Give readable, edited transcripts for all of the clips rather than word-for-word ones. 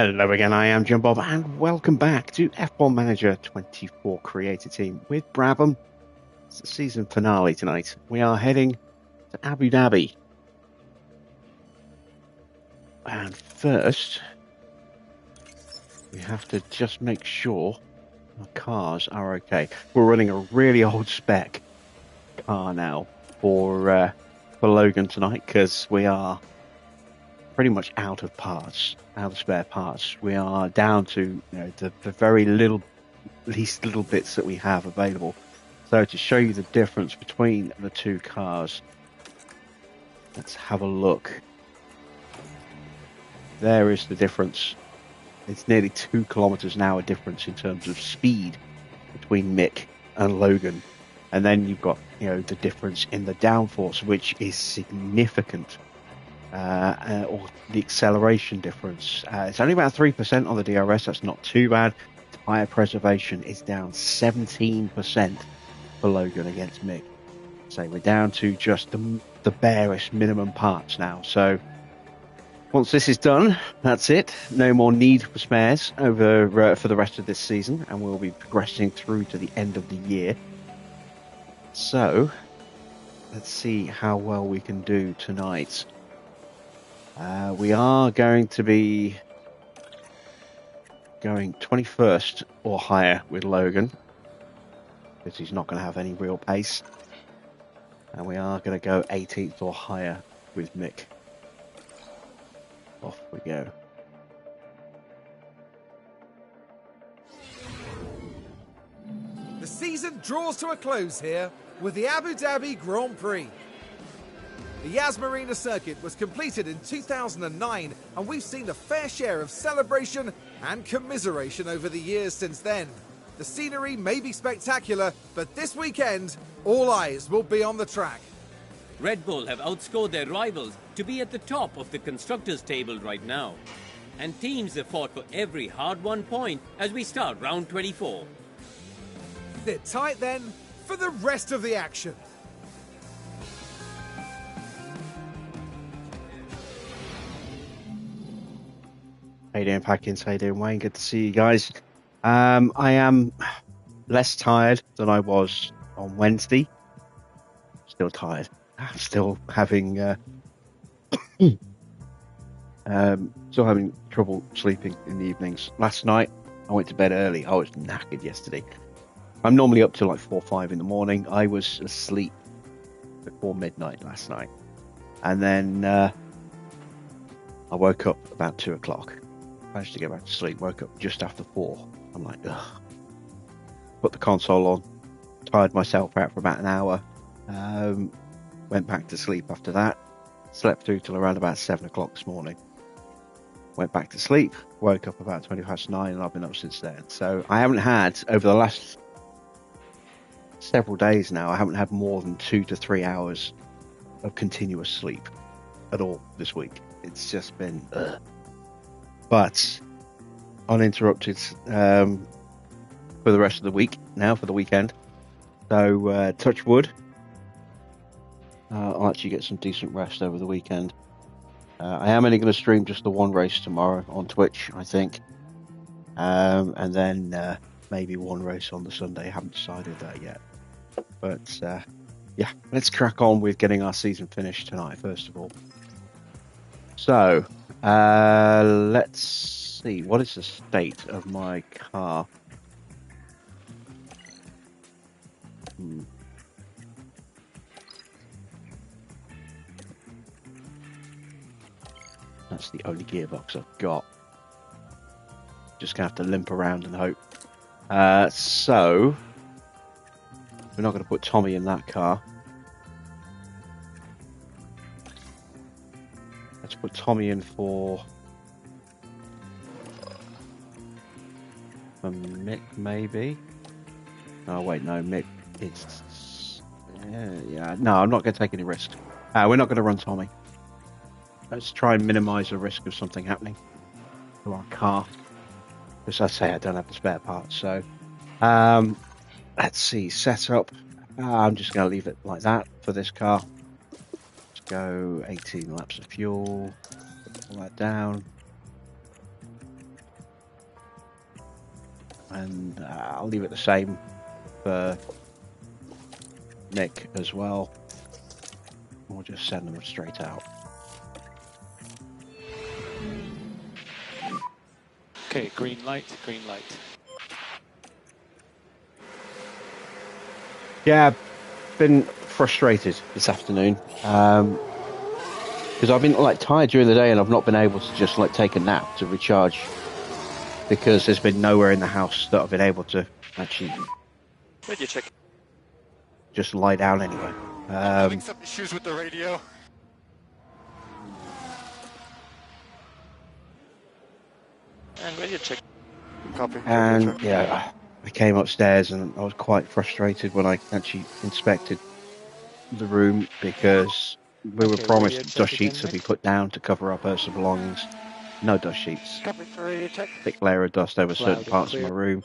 Hello again, I am John Bob, and welcome back to F1 Manager 24 Creator Team with Brabham. It's the season finale tonight. We are heading to Abu Dhabi. And first, we have to just make sure our cars are okay. We're running a really old spec car now for Logan tonight, because we are pretty much out of parts, out of spare parts. We are down to the very least little bits that we have available. So to show you the difference between the two cars, let's have a look. There is the difference. It's nearly 2 kilometers an hour difference in terms of speed between Mick and Logan. And then you've got the difference in the downforce, which is significant. Or the acceleration difference. It's only about 3% on the DRS. That's not too bad. Tyre preservation is down 17% for Logan against Mick. So we're down to just the barest minimum parts now. So once this is done, that's it. No more need for spares over for the rest of this season, and we'll be progressing through to the end of the year. So let's see how well we can do tonight. We are going to be going 21st or higher with Logan, because he's not going to have any real pace. And we are going to go 18th or higher with Mick. Off we go. The season draws to a close here with the Abu Dhabi Grand Prix. The Marina circuit was completed in 2009, and we've seen a fair share of celebration and commiseration over the years since then. The scenery may be spectacular, but this weekend, all eyes will be on the track. Red Bull have outscored their rivals to be at the top of the constructors' table right now. And teams have fought for every hard-won point as we start round 24. Sit tight then for the rest of the action. How you doing, Packins? How you doing, Wayne? Good to see you guys. I am less tired than I was on Wednesday. Still tired. I'm still having still having trouble sleeping in the evenings. Last night I went to bed early. I was knackered yesterday. I'm normally up till like 4 or 5 in the morning. I was asleep before midnight last night, and then I woke up about 2 o'clock. Managed to get back to sleep. Woke up just after 4. I'm like, ugh. Put the console on. Tired myself out for about an hour. Went back to sleep after that. Slept through till around about 7 o'clock this morning. Went back to sleep. Woke up about 20 past 9, and I've been up since then. So I haven't had, over the last several days now, I haven't had more than 2 to 3 hours of continuous sleep at all this week. It's just been but uninterrupted for the rest of the week now, for the weekend. So touch wood, I'll actually get some decent rest over the weekend. I am only going to stream just the one race tomorrow on Twitch, I think, and then maybe one race on the Sunday. I haven't decided that yet, but yeah, let's crack on with getting our season finished tonight first of all. So let's see, what is the state of my car? That's the only gearbox I've got. Just gonna have to limp around and hope. So we're not going to put Tommy in that car. Let's put Tommy in for Mick, maybe. Oh wait, no, Mick. It's yeah. No, I'm not going to take any risks. We're not going to run Tommy. Let's try and minimise the risk of something happening to our car. As I say, I don't have the spare parts, so let's see, setup. I'm just going to leave it like that for this car. Let's go 18 laps of fuel, pull that down. and I'll leave it the same for Nick as well. We'll just send them straight out. Okay, green light, green light. Yeah, I've been frustrated this afternoon because I've been like tired during the day and I've not been able to just like take a nap to recharge because there's been nowhere in the house that I've been able to actually Radio check. just lie down anywhere. Having some issues with the radio. And radio check. Copy. Radio And check. yeah, I came upstairs and I was quite frustrated when I actually inspected the room because we were Okay, promised radio that check dust again, sheets would be Nick. put down to cover our personal belongings. No dust sheets. Copy for radio check. Thick layer of dust over certain Loud and parts of clear. my room.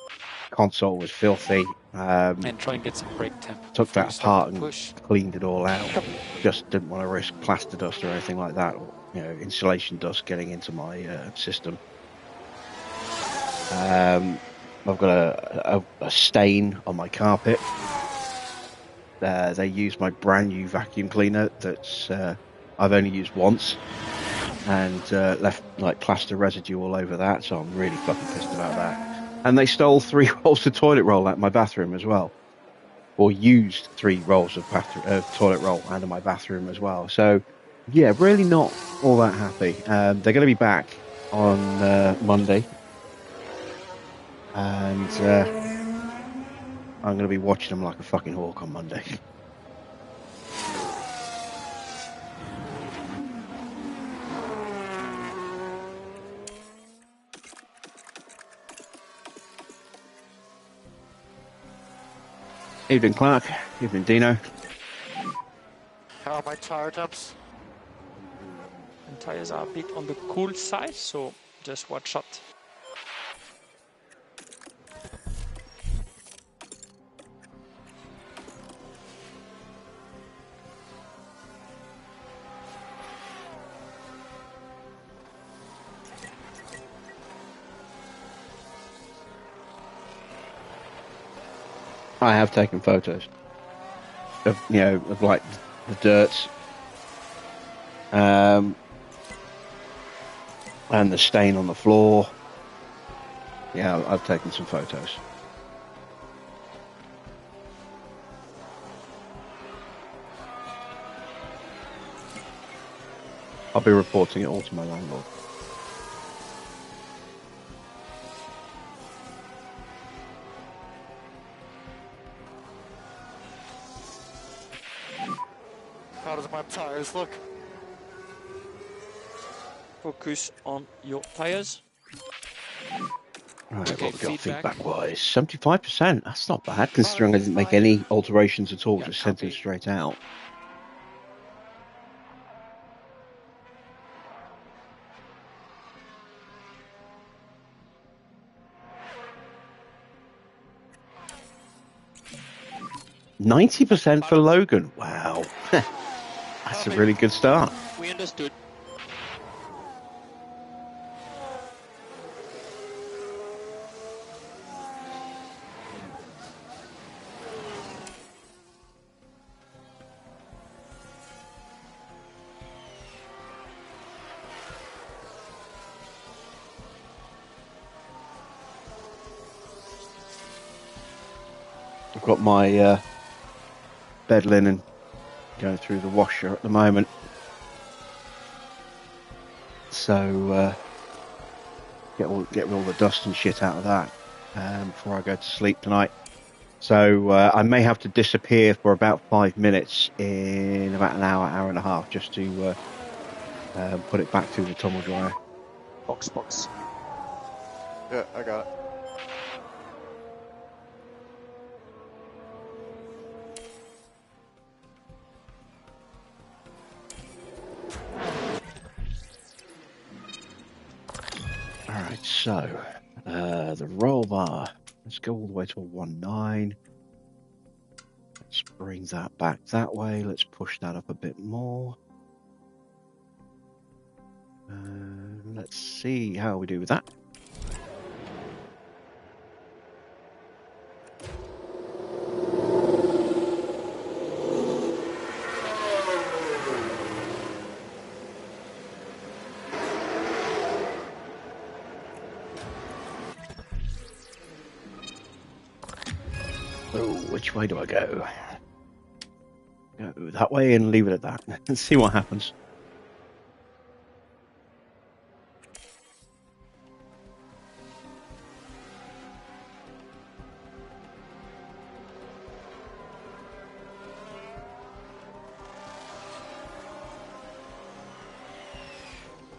Console was filthy. And try and get some brake temp. Took before you that start apart to and push. cleaned it all out. Just didn't want to risk plaster dust or anything like that, or insulation dust getting into my system. I've got a stain on my carpet. They used my brand new vacuum cleaner that's I've only used once, and left like plaster residue all over that. So I'm really fucking pissed about that. And they stole 3 rolls of toilet roll out of my bathroom as well, or used 3 rolls of toilet roll out of my bathroom as well. So yeah, really not all that happy. They're going to be back on Monday. And I'm going to be watching them like a fucking hawk on Monday. Evening, Clark. Evening, Dino. How are my tire temps? And tires are a bit on the cool side, so just watch out. I have taken photos of like the dirt, and the stain on the floor. Yeah, I've taken some photos. I'll be reporting it all to my landlord. How does my tires look? Focus on your tires. Right, Okay, what we got feedback. feedback-wise? 75%. That's not bad, considering I didn't make any alterations at all. Yeah, Just sent them copy. straight out. %90 for Logan. Wow. That's a really good start. We understood. I've got my bed linen going through the washer at the moment. So get all the dust and shit out of that before I go to sleep tonight. So I may have to disappear for about 5 minutes in about an hour and a half just to put it back through the tumble dryer. Box. Yeah, I got it. Alright, so the roll bar. Let's go all the way to a 1.9. Let's bring that back that way. Let's push that up a bit more. Let's see how we do with that. Oh, which way do I go? Go that way and leave it at that. Let's see what happens.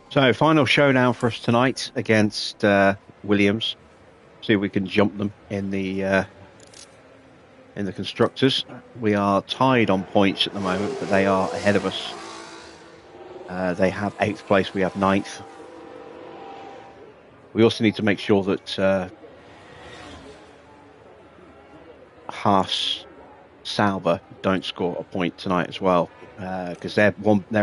So, final showdown for us tonight against Williams. See if we can jump them in the constructors. We are tied on points at the moment, but they are ahead of us. They have 8th place. We have 9th. We also need to make sure that Haas, Sauber don't score a point tonight as well, because they're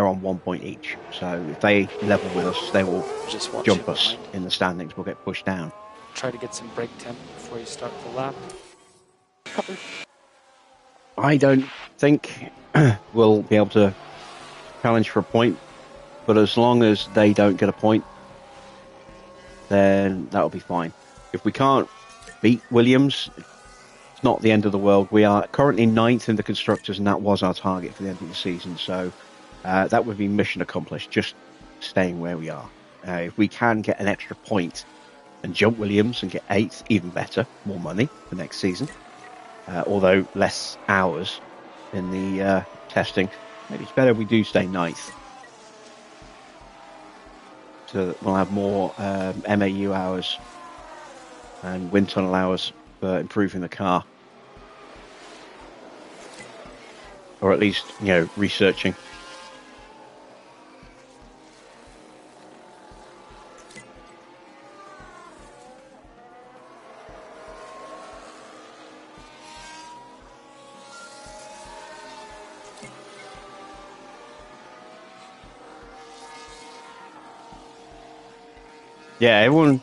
on 1 point each. So if they level with us, they will Just watch jump it us behind. in the standings. We'll get pushed down. Try to get some brake temp before you start the lap. I don't think we'll be able to challenge for a point, but as long as they don't get a point, then that'll be fine. If we can't beat Williams, it's not the end of the world. We are currently 9th in the constructors, and that was our target for the end of the season. So that would be mission accomplished, just staying where we are. If we can get an extra point and jump Williams and get 8th, even better, more money for next season. Although less hours in the testing, maybe it's better if we do stay 9th. So that we'll have more MAU hours and wind tunnel hours for improving the car. Or at least, researching. Yeah, everyone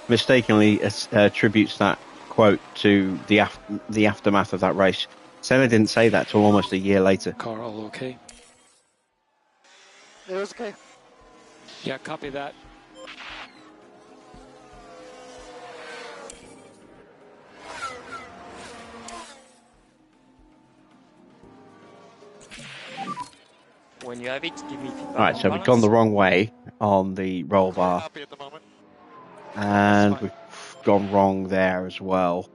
mistakenly attributes that quote to the aftermath of that race. Senna didn't say that till almost a year later. Car all okay? It was okay. Yeah, copy that. When you have it, give me feedback. Alright, so we've gone the wrong way on the roll bar. Happy at the moment. And we've gone wrong there as well.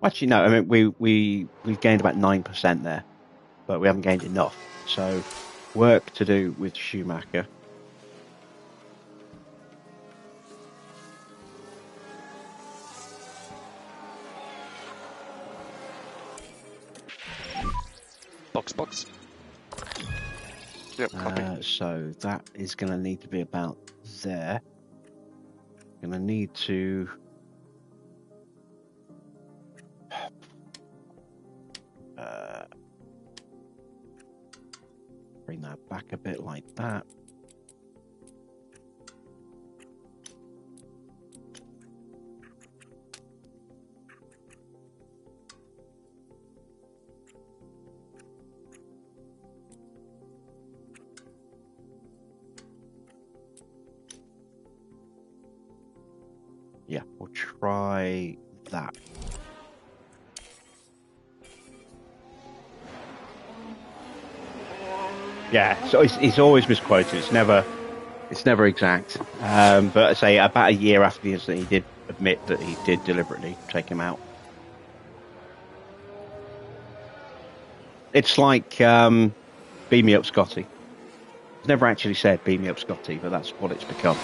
Actually, no, I mean, we've gained about 9% there, but we haven't gained enough. So, work to do with Schumacher. Box. Yep, copy. So that is going to need to be about there. Going to need to bring that back a bit like that. Yeah, we'll try that. Yeah, so it's always misquoted. It's never exact. But I say about a year after the incident, he did admit that he did deliberately take him out. It's like beam me up, Scotty. It's never actually said beam me up, Scotty, but that's what it's become.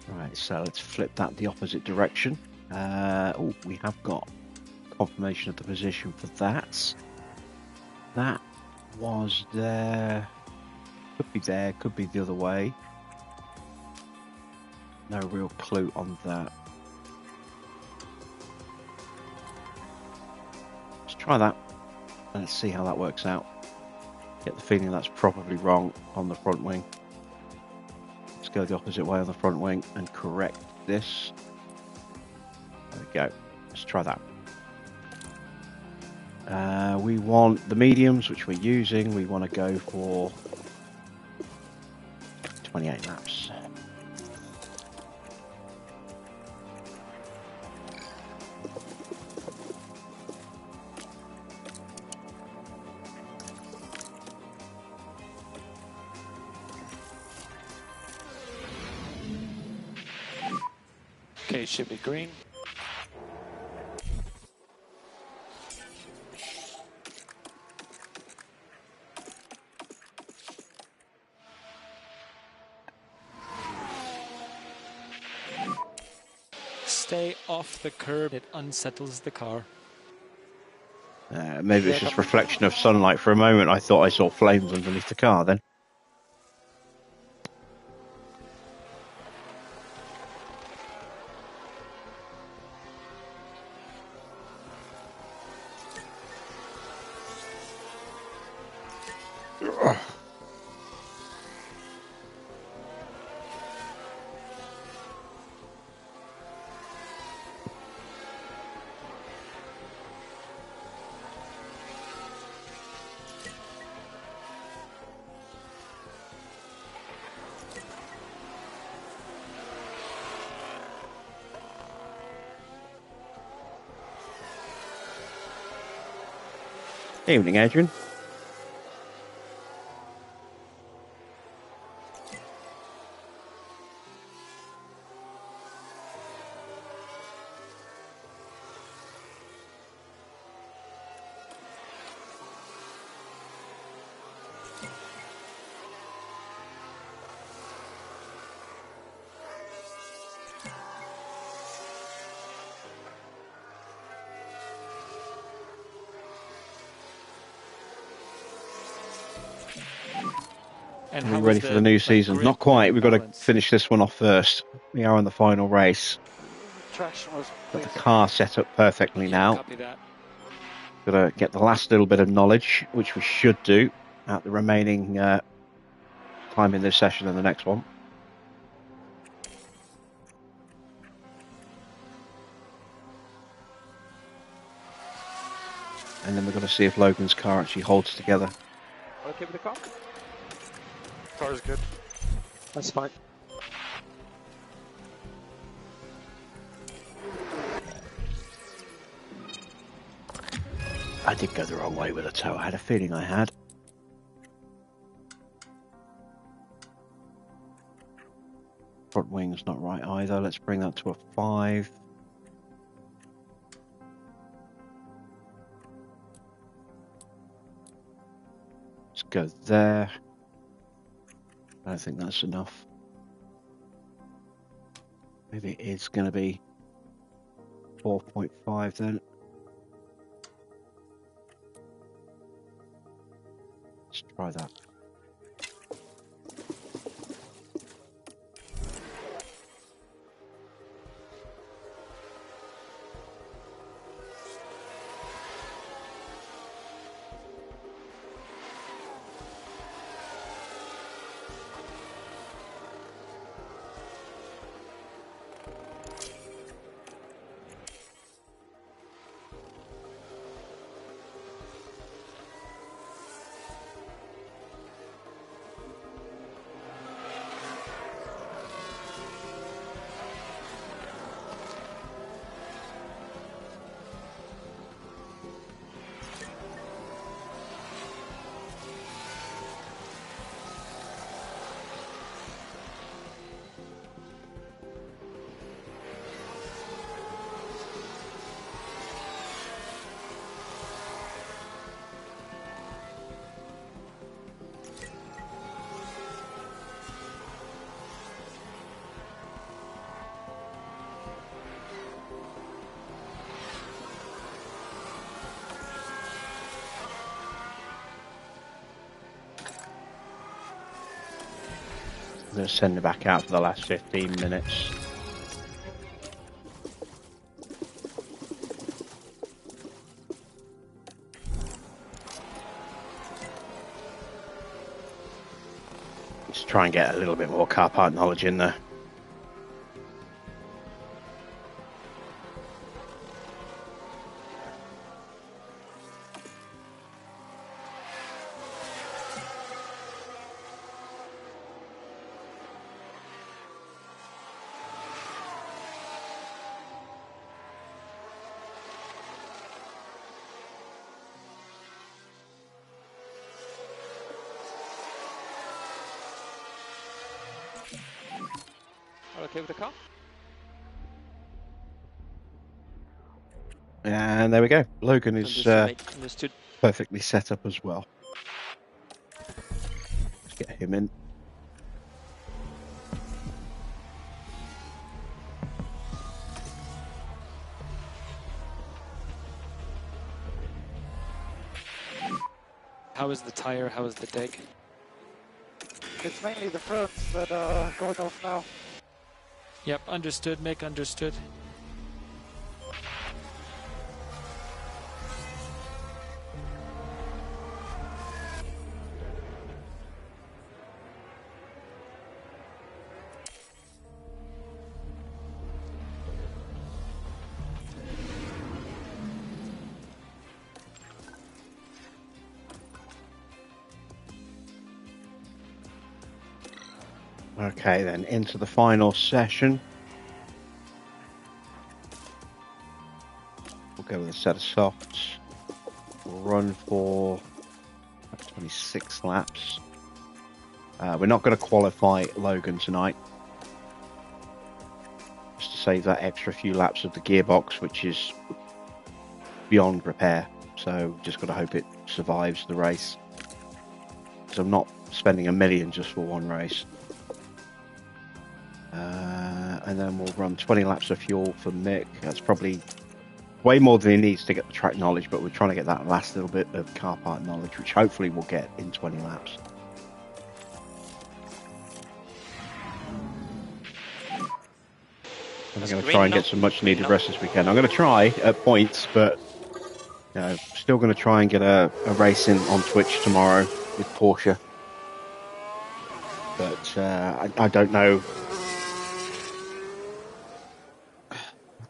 Right, so let's flip that the opposite direction. We have got confirmation of the position for that. That was there. Could be the other way. No real clue on that. Let's try that. And let's see how that works out. Get the feeling that's probably wrong on the front wing. go the opposite way on the front wing and correct this. There we go. Let's try that. We want the mediums, which we're using. We want to go for 28 laps. Okay, should be green. Stay off the curb, it unsettles the car. Maybe it's just reflection of sunlight. For a moment, I thought I saw flames underneath the car then. Evening, Adrian. And Are we ready for the new season? Not quite. We've got to finish this one off first. We are on the final race. Traction was Got the car set up perfectly now. Copy that. Got to get the last little bit of knowledge, which we should do at the remaining time in this session and the next one. And then we've got to see if Logan's car actually holds together. okay with the car? Car's good. That's fine. I did go the wrong way with the toe. I had a feeling I had. Front wing's not right either. Let's bring that to a 5. Let's go there. I don't think that's enough. Maybe it is going to be 4.5 then. Let's try that. I'm going to send it back out for the last 15 minutes. try and get a little bit more car park knowledge in there. All okay with the car? And there we go. Logan is Understood. perfectly set up as well. Let's get him in. How is the tire? How is the deck? It's mainly the fronts that are going off now. Yep, understood, Mick, understood. Okay, then into the final session. We'll go with a set of softs. We'll run for 26 laps. We're not going to qualify Logan tonight, just to save that extra few laps of the gearbox, which is beyond repair. So just got to hope it survives the race, because I'm not spending $1 million just for one race. And then we'll run 20 laps of fuel for Mick. That's probably way more than he needs to get the track knowledge, but we're trying to get that last little bit of car park knowledge, which hopefully we'll get in 20 laps. I'm going to try and get some much needed rest as we can. I'm going to try at points, but you know, still going to try and get a race in on Twitch tomorrow with Porsche. But I don't know.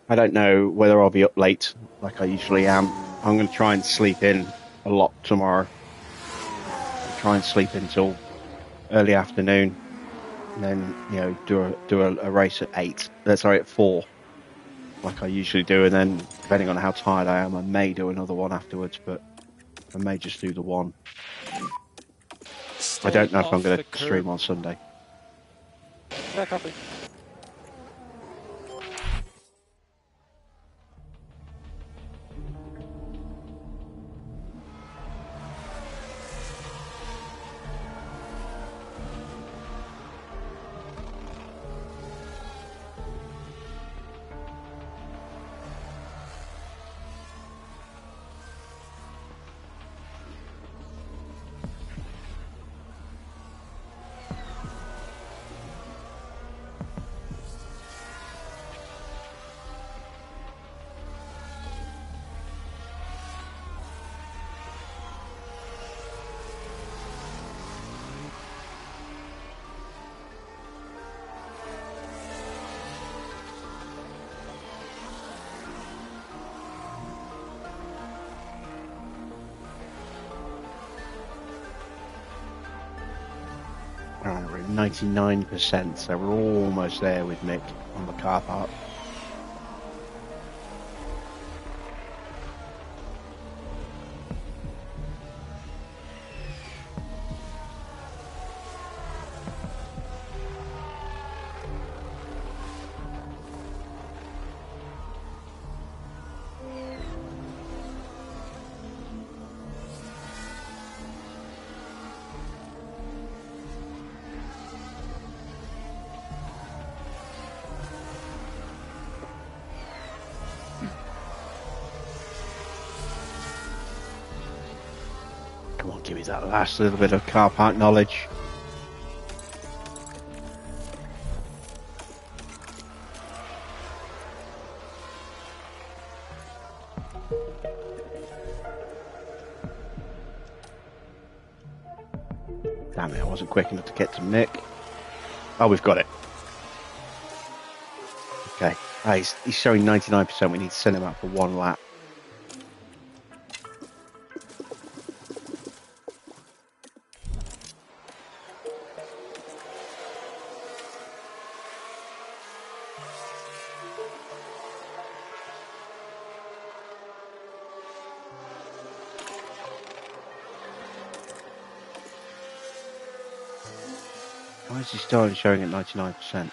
I don't know whether I'll be up late like I usually am. I'm going to try and sleep in a lot tomorrow. I'll try and sleep until early afternoon, and then do a race at 4, like I usually do. And then depending on how tired I am, I may do another one afterwards, but I may just do the one. I don't know if I'm going to stream on Sunday. Yeah, copy. Alright, we're at 99%, so we're almost there with Mick on the car park. Come on, give me that last little bit of car park knowledge. Damn it, I wasn't quick enough to get to Mick. Oh, we've got it. Okay. He's showing 99%. We need to send him out for one lap. Why is he starting showing at 99%?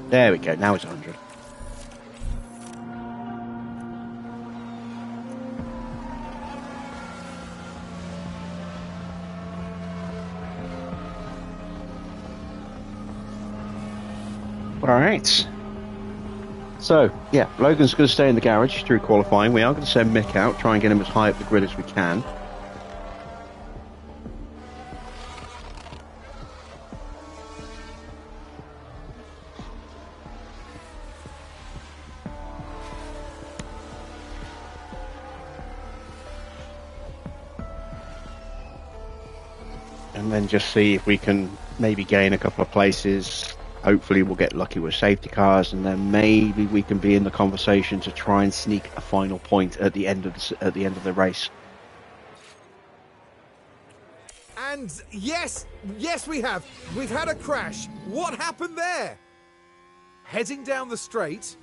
There we go. Now it's 100. All right. So, yeah, Logan's going to stay in the garage through qualifying. We are going to send Mick out, try and get him as high up the grid as we can. And then just see if we can maybe gain a couple of places. Hopefully we'll get lucky with safety cars, and then maybe we can be in the conversation to try and sneak a final point at the end of the race. And yes, we have. We've had a crash. What happened there? Heading down the straight.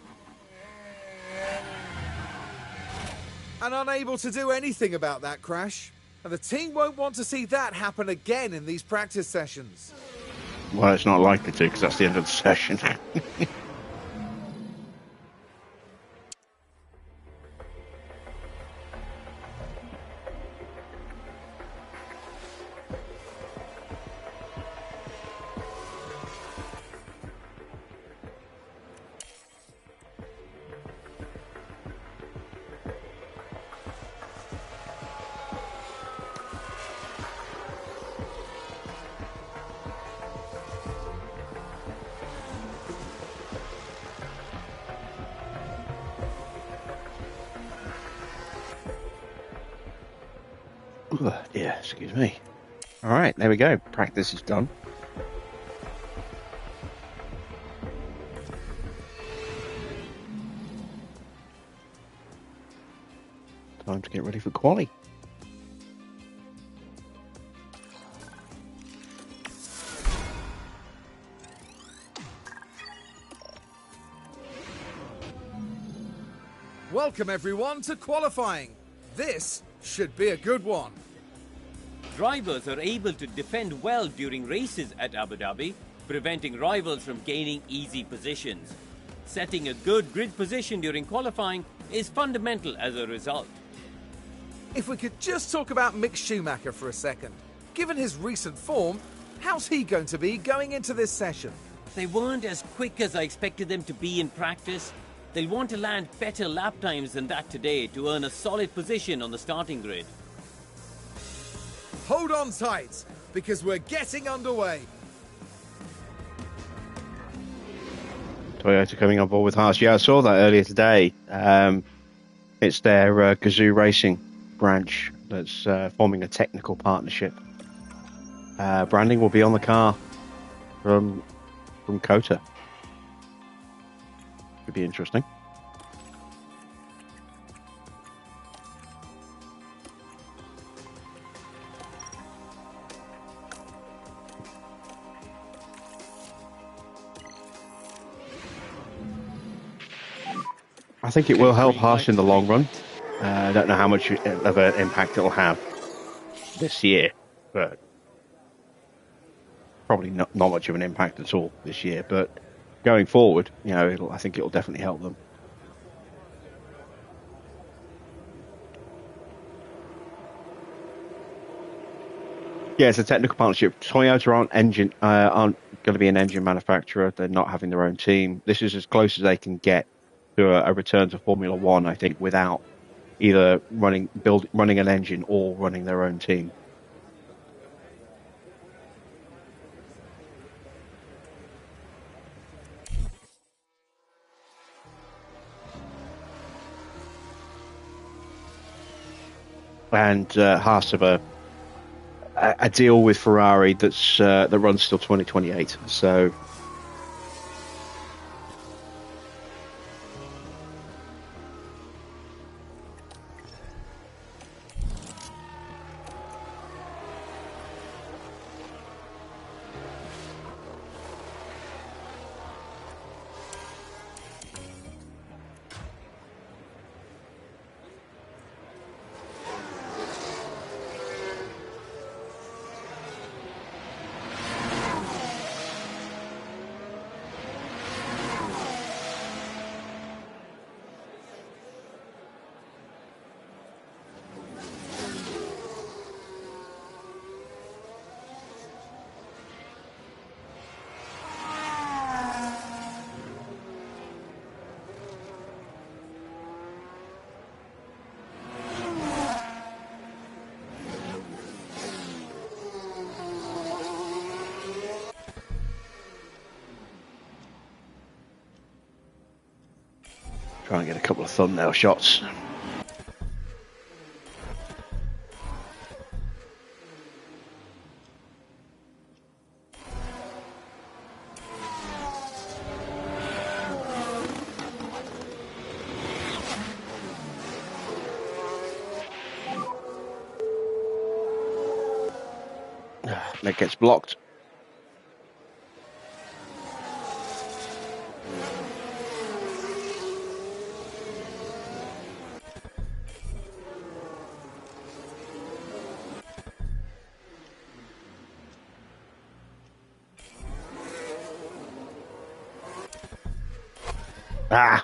And unable to do anything about that crash. And the team won't want to see that happen again in these practice sessions. Well, it's not likely to, because that's the end of the session. Yeah, excuse me. All right, there we go. Practice is done. Time to get ready for quali. Welcome everyone to qualifying. This should be a good one. Drivers are able to defend well during races at Abu Dhabi, preventing rivals from gaining easy positions. Setting a good grid position during qualifying is fundamental as a result. If we could just talk about Mick Schumacher for a second. Given his recent form, how's he going to be going into this session? They weren't as quick as I expected them to be in practice. They'll want to land better lap times than that today to earn a solid position on the starting grid. Hold on tight, because we're getting underway. Toyota coming on board with Haas. Yeah, I saw that earlier today. It's their Gazoo Racing branch that's forming a technical partnership. Branding will be on the car from Kota. Could be interesting. I think it will help Haas in the long run. I don't know how much of an impact it'll have this year, but probably not much of an impact at all this year. But going forward, I think it'll definitely help them. Yeah, it's a technical partnership. Toyota aren't going to be an engine manufacturer. They're not having their own team. This is as close as they can get to a return to Formula One, I think, without either running an engine or running their own team. and Haas have a deal with Ferrari that runs till 2028. So. Try and get a couple of thumbnail shots. That gets blocked.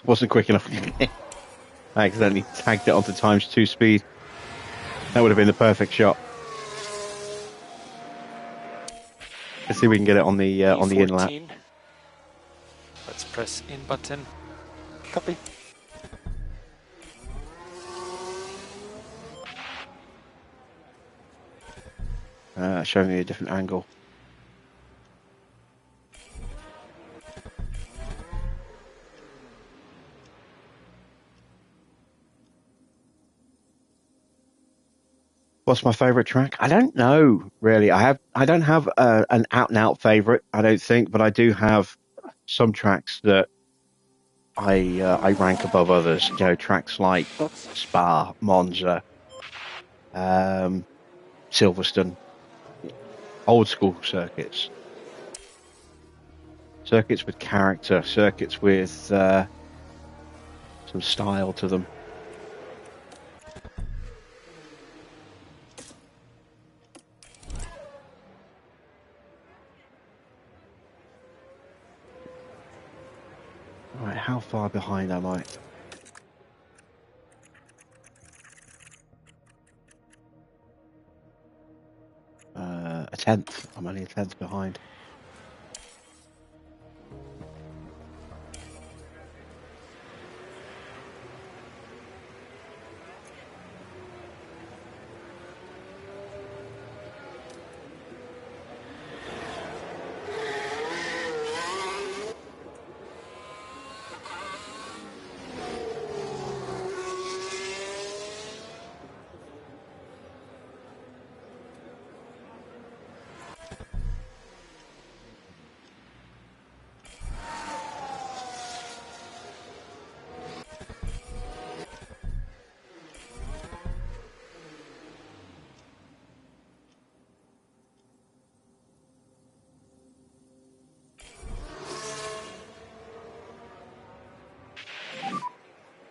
Wasn't quick enough. I accidentally tagged it onto ×2 speed. That would have been the perfect shot. Let's see if we can get it on the in lap. Let's press in button. Copy. Showing me a different angle. What's my favourite track? I don't know, really. I don't have an out-and-out favourite, I don't think, but I do have some tracks that I rank above others. You know, tracks like Spa, Monza, Silverstone, old school circuits. Circuits with character, circuits with some style to them. Right, how far behind am I? A tenth. I'm only a tenth behind.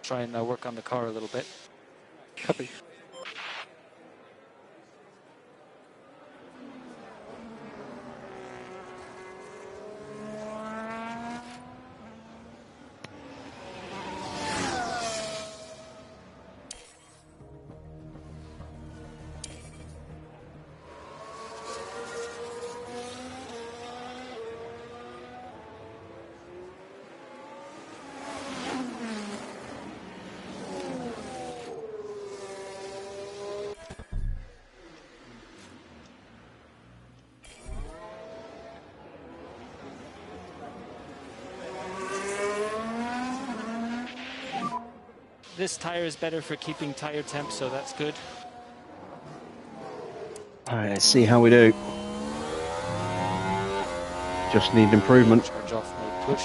Try and work on the car a little bit. Copy. This tire is better for keeping tire temp, so that's good. Alright, let's see how we do. Just need improvement. Charge off my push.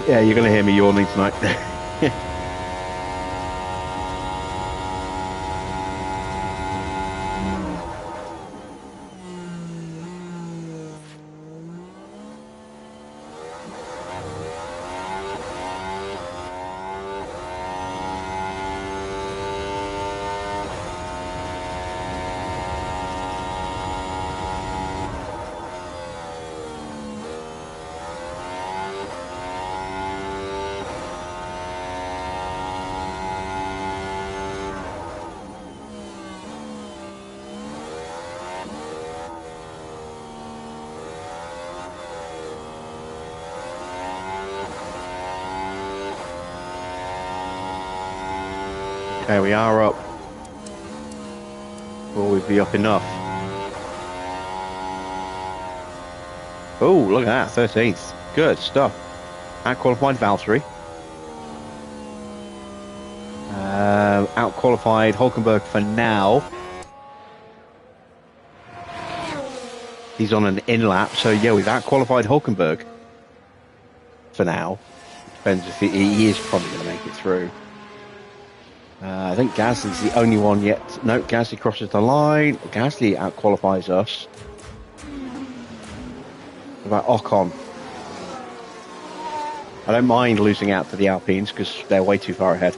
Yeah, you're going to hear me yawning tonight. Okay, we are up. Will we be up enough? Oh, look at that, 13th. Good stuff. Out-qualified Valtteri. Out-qualified Hulkenberg for now. He's on an in-lap, so yeah, we've out-qualified Hulkenberg for now. Depends if he is probably going to make it through. I think Gasly's the only one yet. No, Gasly crosses the line. Gasly out-qualifies us. What about Ocon? I don't mind losing out to the Alpines because they're way too far ahead.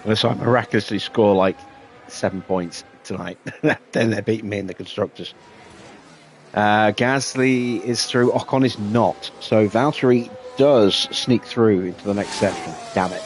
Unless I miraculously score like 7 points tonight, then they're beating me in the constructors. Gasly is through, Ocon is not. So Valtteri does sneak through into the next section. Damn it.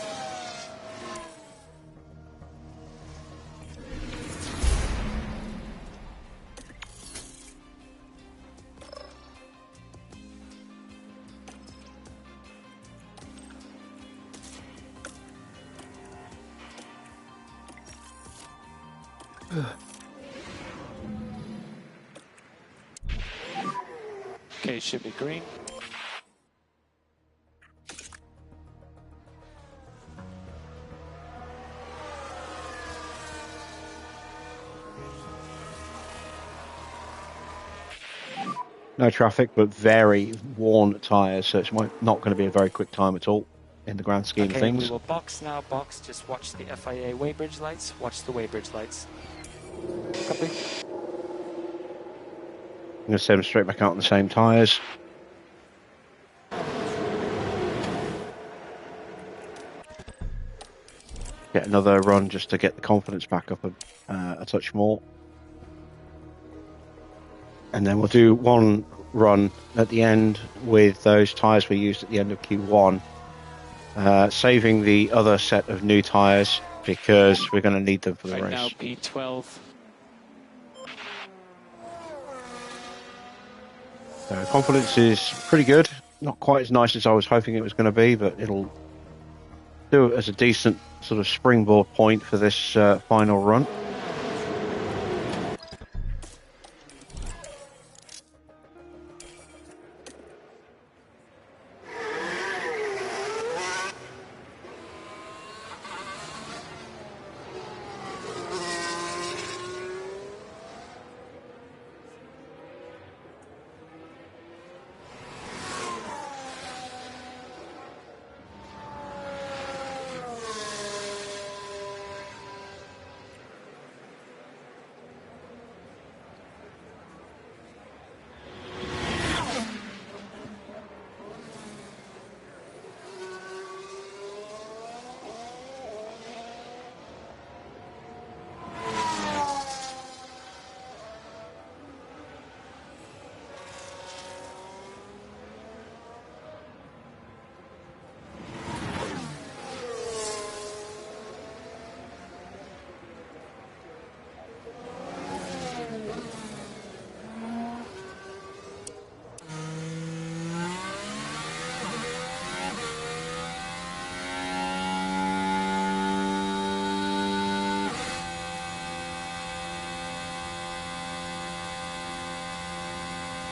Okay, should be green. No traffic, but very worn tyres, so it's not going to be a very quick time at all in the grand scheme of Okay, things. we will box now, box. Just watch the FIA weighbridge lights. Watch the weighbridge lights. Copy. I'm going to send them straight back out on the same tyres. Get another run just to get the confidence back up a touch more. And then we'll do one run at the end with those tyres we used at the end of Q1. Saving the other set of new tyres because we're going to need them for the Right race. now, P12. So confidence is pretty good. Not quite as nice as I was hoping it was going to be, but it'll do it as a decent sort of springboard point for this final run.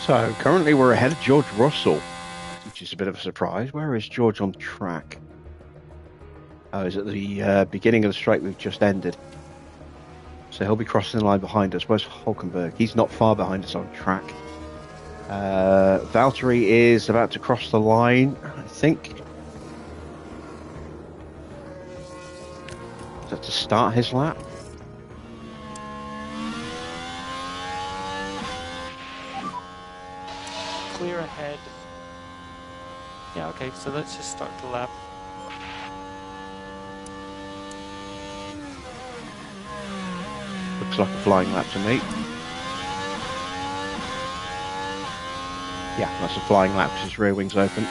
So currently we're ahead of George Russell, which is a bit of a surprise. Where is George on track? Oh, he's at the beginning of the straight we've just ended. So he'll be crossing the line behind us. Where's Hulkenberg? He's not far behind us on track. Valtteri is about to cross the line, I think. Is that to start his lap? Clear ahead. Yeah, okay, so let's just start the lap. Looks like a flying lap to me. Yeah, that's a flying lap because his rear wing's open.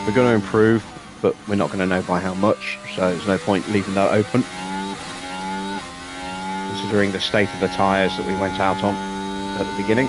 We're going to improve, but we're not going to know by how much, so there's no point leaving that open. Considering the state of the tyres that we went out on at the beginning.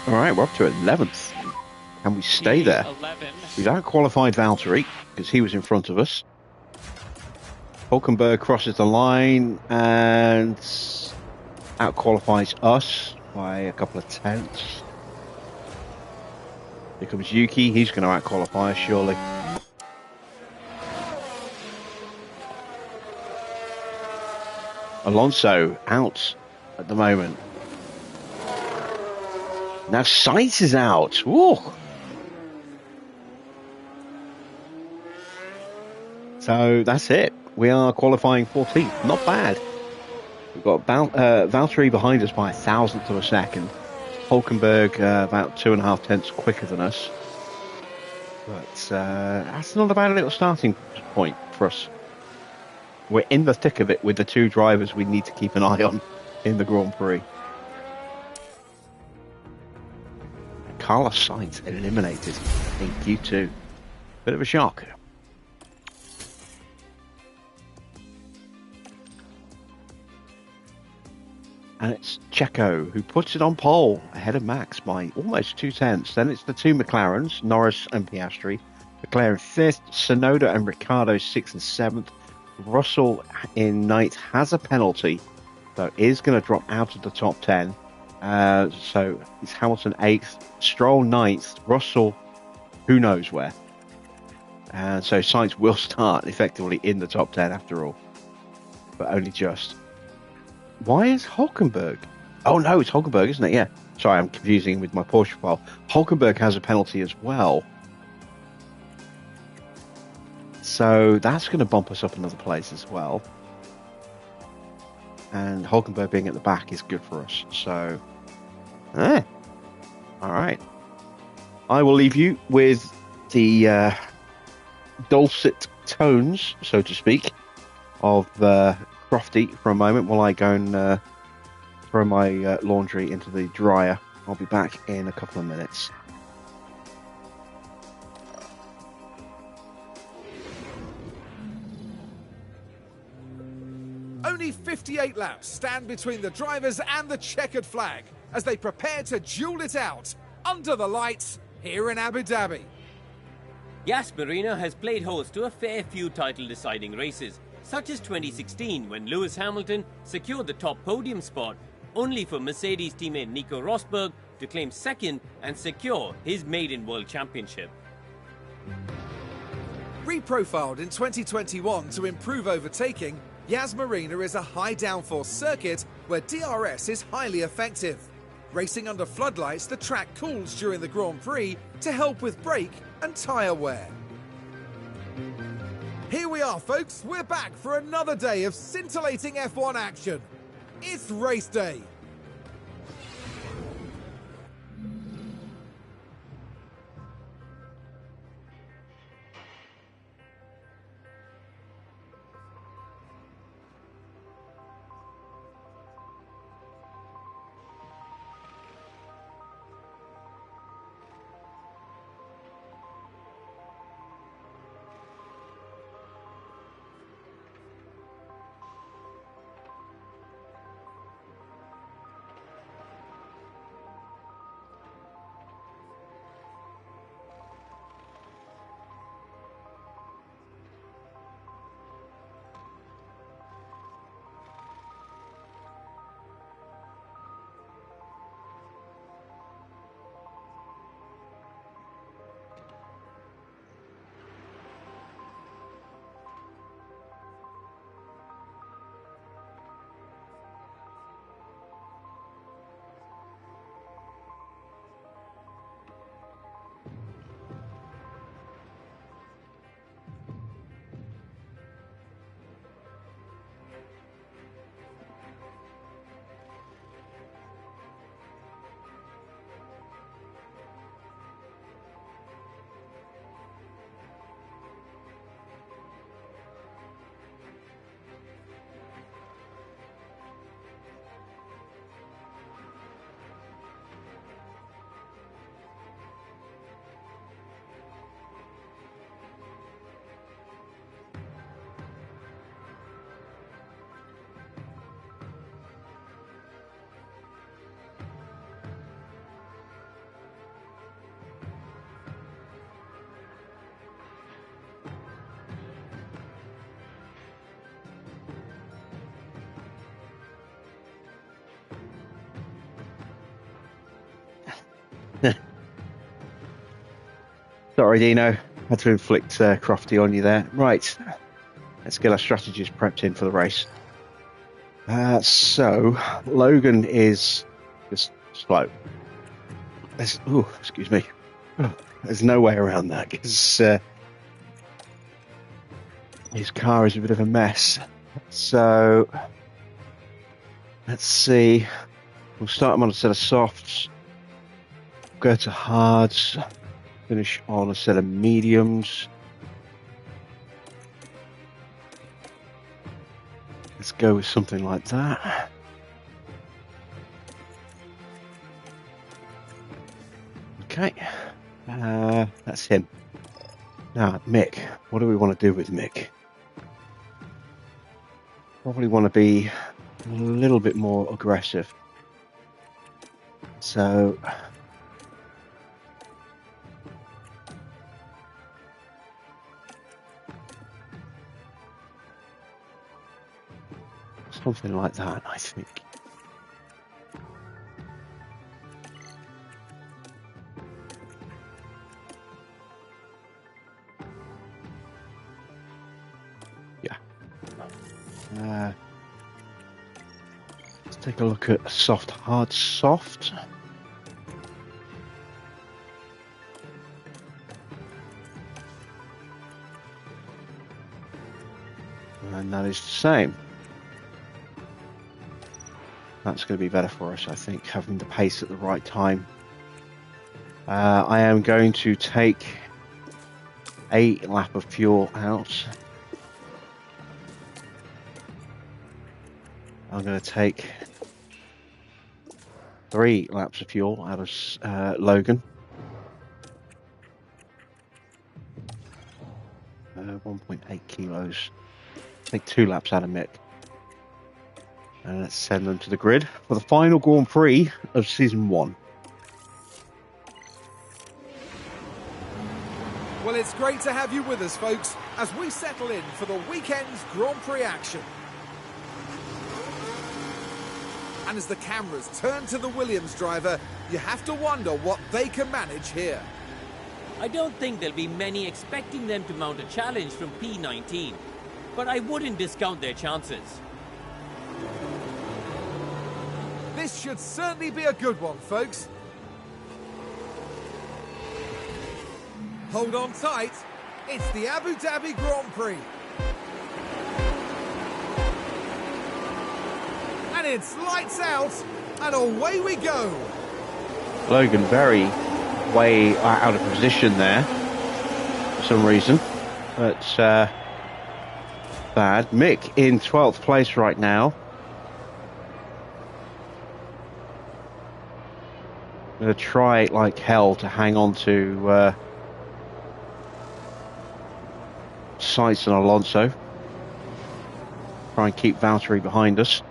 All right, we're up to 11th. Can we stay there? 11. We've out-qualified Valtteri because he was in front of us. Hulkenberg crosses the line and out-qualifies us by a couple of tenths. Here comes Yuki. He's going to out-qualify us, surely. Alonso out at the moment. Now Sainz is out. Ooh. So that's it. We are qualifying 14th. Not bad. We've got Valtteri behind us by 1,000th of a second. Hulkenberg about 2.5 tenths quicker than us. But that's not a bad little starting point for us. We're in the thick of it with the two drivers we need to keep an eye on in the Grand Prix. Carlos Sainz eliminated in Q2. Bit of a shock. And it's Checo who puts it on pole ahead of Max by almost 2 tenths. Then it's the two McLarens, Norris and Piastri. McLaren 5th, Tsunoda and Ricciardo 6th and 7th. Russell in 9th has a penalty, so is going to drop out of the top 10. So it's Hamilton 8th, Stroll 9th, Russell who knows where. And so Sainz will start effectively in the top 10 after all, but only just. Why is Hulkenberg? Oh no, it's Hulkenberg, isn't it? Yeah. Sorry, I'm confusing with my Porsche file. Hulkenberg has a penalty as well. So that's going to bump us up another place as well. And Hulkenberg being at the back is good for us. So, all right. I will leave you with the dulcet tones, so to speak, of Crofty for a moment while I go and throw my laundry into the dryer. I'll be back in a couple of minutes. Only 58 laps stand between the drivers and the checkered flag as they prepare to duel it out under the lights here in Abu Dhabi. Yas Marina has played host to a fair few title-deciding races, such as 2016 when Lewis Hamilton secured the top podium spot, only for Mercedes teammate Nico Rosberg to claim second and secure his maiden World Championship. Reprofiled in 2021 to improve overtaking, Yas Marina is a high downforce circuit where DRS is highly effective. Racing under floodlights, the track cools during the Grand Prix to help with brake and tyre wear. Here we are, folks. We're back for another day of scintillating F1 action. It's race day. Sorry, Dino. Had to inflict Crofty on you there. Right. Let's get our strategies prepped in for the race. So, Logan is just slow. Excuse me. There's no way around that because his car is a bit of a mess. So, let's see. We'll start him on a set of softs. Go to hards. Finish on a set of mediums. Let's go with something like that. Okay. That's him. Now, Mick. What do we want to do with Mick? Probably want to be a little bit more aggressive. So... something like that, I think. Yeah. Let's take a look at soft, hard, soft. And that is the same. That's going to be better for us, I think, having the pace at the right time. I am going to take a lap of fuel out. I'm going to take 3 laps of fuel out of Logan. 1.8 kilos. Take 2 laps out of Mick. And let's send them to the grid for the final Grand Prix of Season 1. Well, it's great to have you with us, folks, as we settle in for the weekend's Grand Prix action. And as the cameras turn to the Williams driver, you have to wonder what they can manage here. I don't think there'll be many expecting them to mount a challenge from P19. but I wouldn't discount their chances. This should certainly be a good one, folks. Hold on tight. It's the Abu Dhabi Grand Prix. And it's lights out, and away we go. Logan very way out of position there for some reason. But bad. Mick in 12th place right now. I'm going to try like hell to hang on to Sainz and Alonso. Try and keep Valtteri behind us.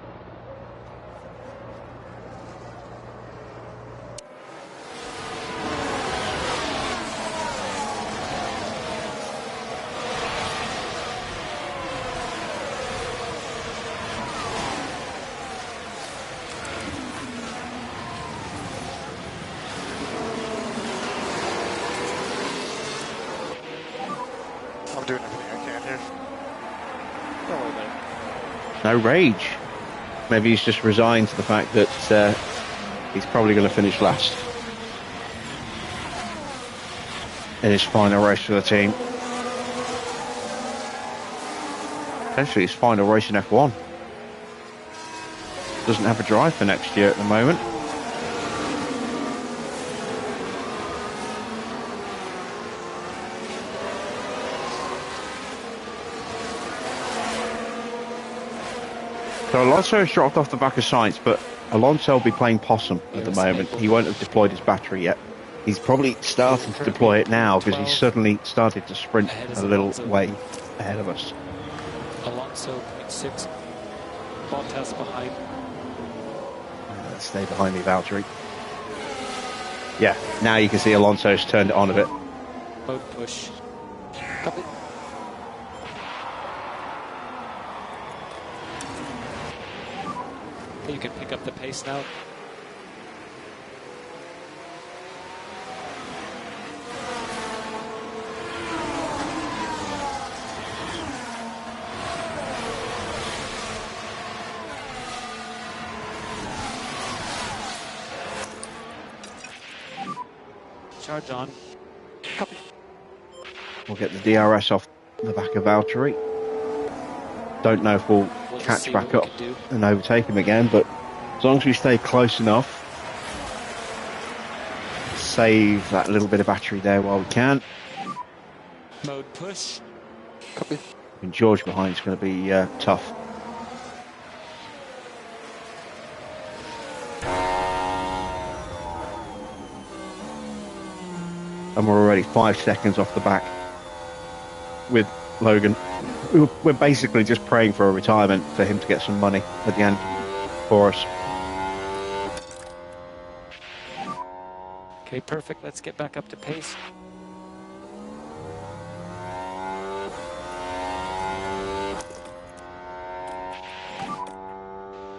I'm doing everything I can here. Don't worry about it. No rage. Maybe he's just resigned to the fact that he's probably going to finish last in his final race for the team. Potentially his final race in F1. Doesn't have a drive for next year at the moment. So Alonso has dropped off the back of Sainz, but Alonso will be playing possum at the moment. He won't have deployed his battery yet. He's probably starting to deploy it now because he's suddenly started to sprint a little way ahead of us. Alonso 0.6. Bottas behind. Stay behind me, Valtteri. Yeah, now you can see Alonso's turned it on a bit. Mode push. Copy. Okay, you can pick up the pace now. Charge on. Copy. We'll get the DRS off the back of Valtteri. Don't know if we'll catch back up and overtake him again, but as long as we stay close enough, save that little bit of battery there while we can. Mode push. Copy. And George behind is going to be tough. And we're already 5 seconds off the back with Logan. We're basically just praying for a retirement for him to get some money at the end for us. Okay, perfect. Let's get back up to pace.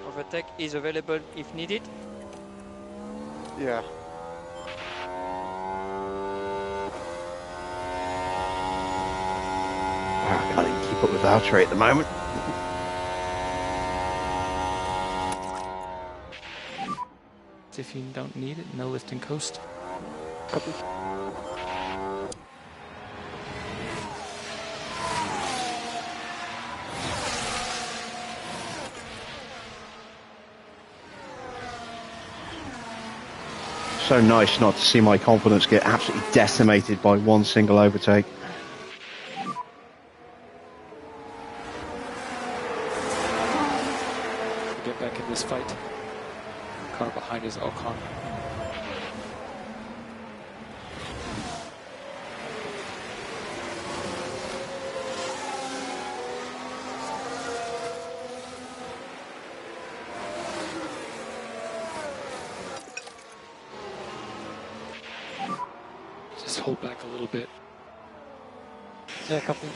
Overtake is available if needed. Yeah. I can't even keep up with Valtteri at the moment. If you don't need it, no lift and coast. Copy. So nice not to see my confidence get absolutely decimated by one single overtake. Get back in this fight. Car behind is Ocon. Just hold back a little bit. Yeah, copy.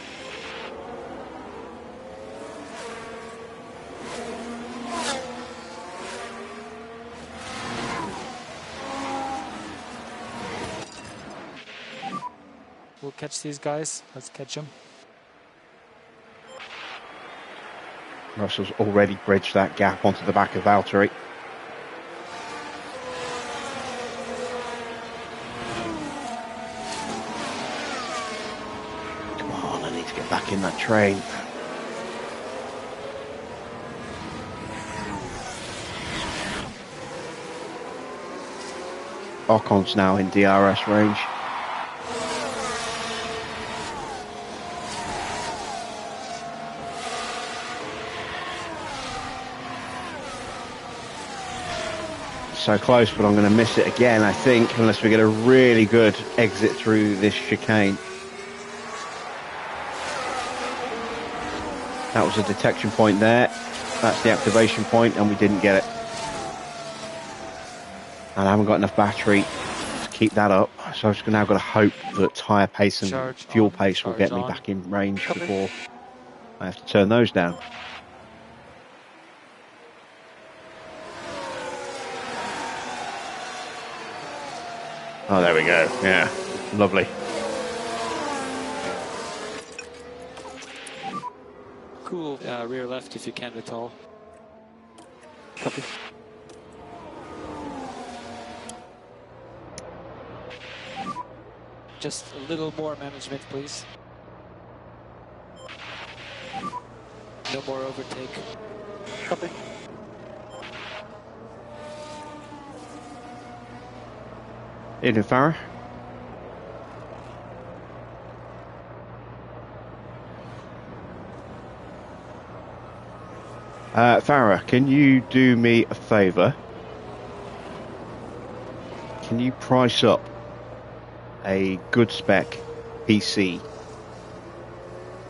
We'll catch these guys. Let's catch them. Russell's already bridged that gap onto the back of Valtteri. Come on, I need to get back in that train. Ocon's now in DRS range. So close, but I'm going to miss it again, I think, unless we get a really good exit through this chicane. That was a detection point there. That's the activation point, and we didn't get it. And I haven't got enough battery to keep that up, so I've just now got to hope that tyre pace and fuel pace will get me back in range before I have to turn those down. Oh, there we go. Yeah, lovely. Cool. Rear left if you can at all. Copy. Just a little more management, please. No more overtake. Copy. Evening, Farah. Farah, can you do me a favour? Can you price up a good spec PC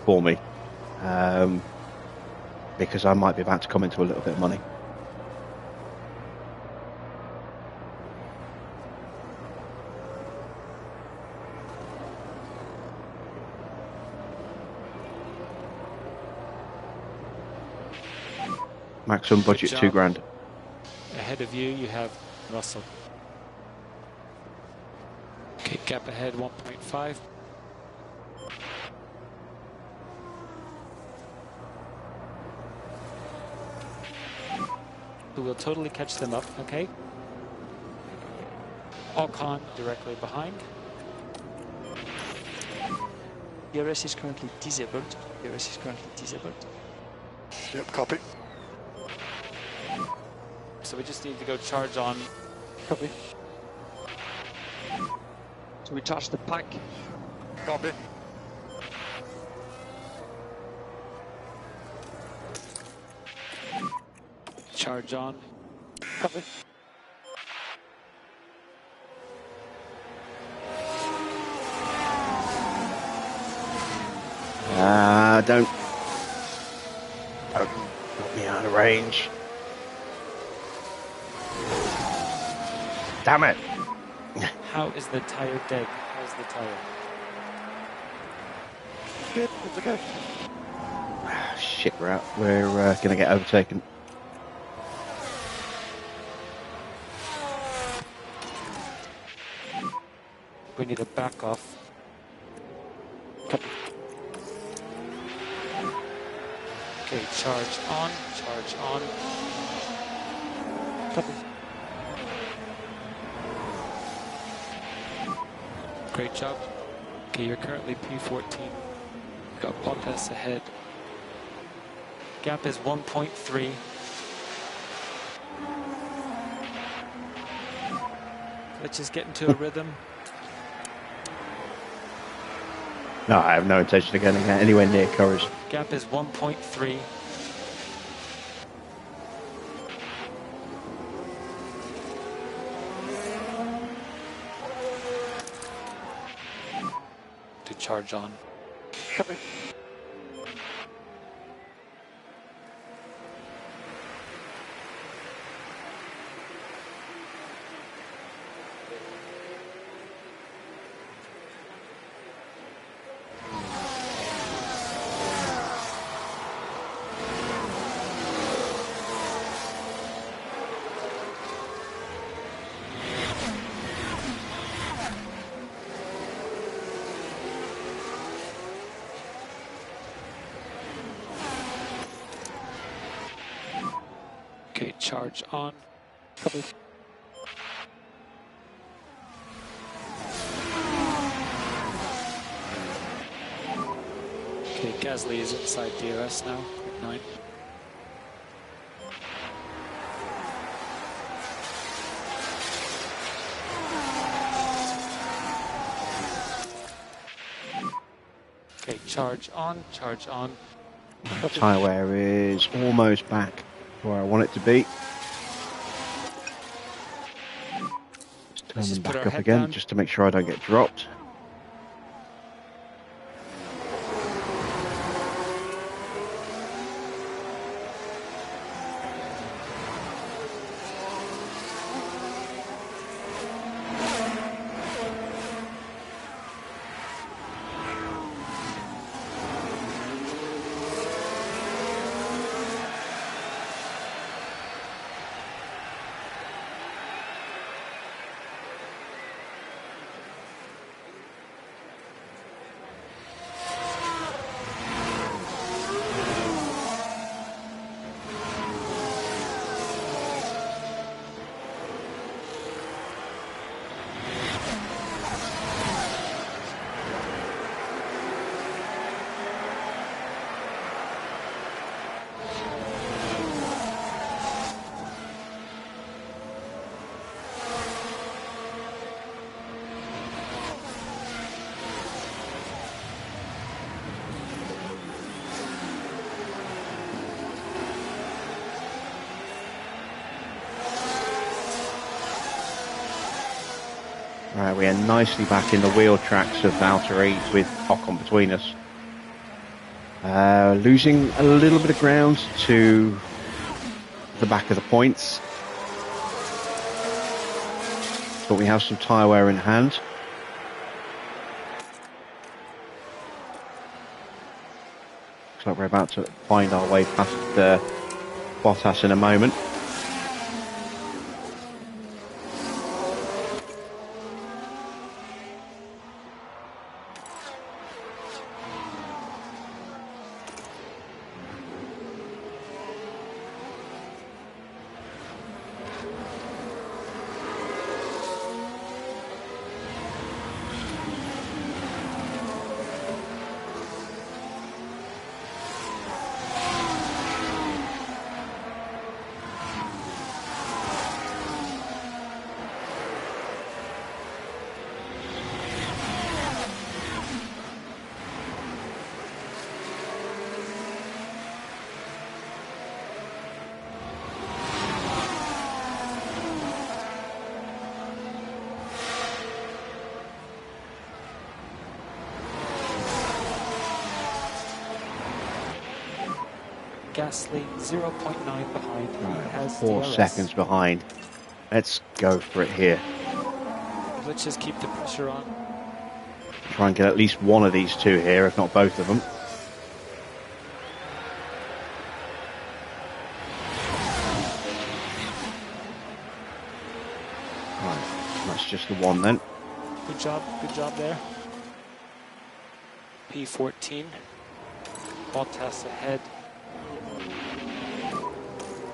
for me? Because I might be about to come into a little bit of money. Maximum budget £2,000. Ahead of you, you have Russell. Okay, gap ahead 1.5. We will totally catch them up, okay? Ocon directly behind. DRS is currently disabled. DRS is currently disabled. Yep, copy. So we just need to go charge on. Copy. So we charge the pack. Copy. Charge on. Copy. Don't put me out of range. Damn it! How is the tire dead? How's the tire? Good, it's okay. Shit, we're gonna get overtaken. We need a back off. Okay, charge on, charge on. Copy. Great job. Okay, you're currently P14. Got Bottas ahead. Gap is 1.3. Let's just get into a rhythm. No, I have no intention of getting anywhere near Courage. Gap is 1.3. To charge on. Copy. Okay, charge on. Copy. Okay, Gasly is inside DRS now, 9. Okay, charge on, charge on. Tyre wear is almost back where I want it to be. Just turn Let's them just put back our up head again, down. just to make sure I don't get dropped. Right, we are nicely back in the wheel tracks of Valtteri with Ocon between us. Losing a little bit of ground to the back of the points. But we have some tyre wear in hand. Looks like we're about to find our way past Bottas in a moment. Gasly 0.9 behind. He has 4 DRS. seconds behind. Let's go for it here. Let's just keep the pressure on. Try and get at least one of these two here, if not both of them. Right, that's just the one then. Good job there. P14. Bottas ahead.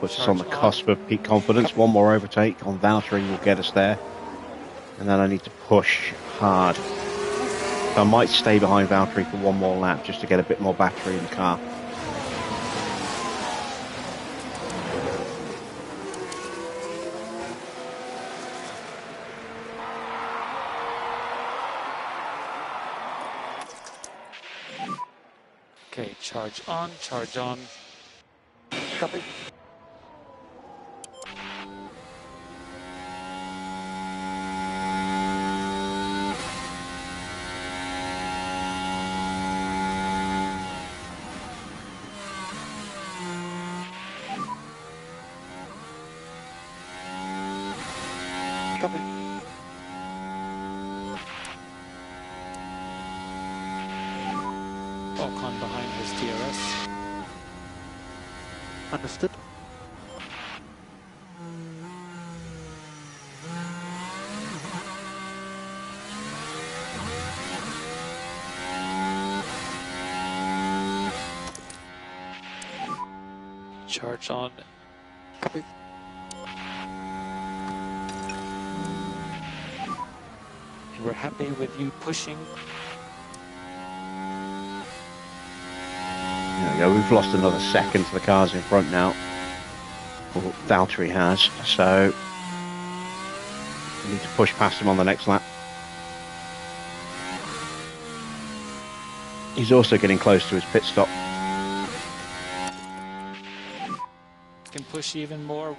Puts us on the cusp of peak confidence. One more overtake on Valtteri will get us there. And then I need to push hard. So I might stay behind Valtteri for one more lap just to get a bit more battery in the car. Okay, charge on, charge on. Copy. Copy. Ocon behind his DRS. Understood. Charge on. Copy. Copy. We're happy with you pushing. There we go. We've lost another second to the cars in front now. Well, Valtteri has, so we need to push past him on the next lap. He's also getting close to his pit stop. Can push even more.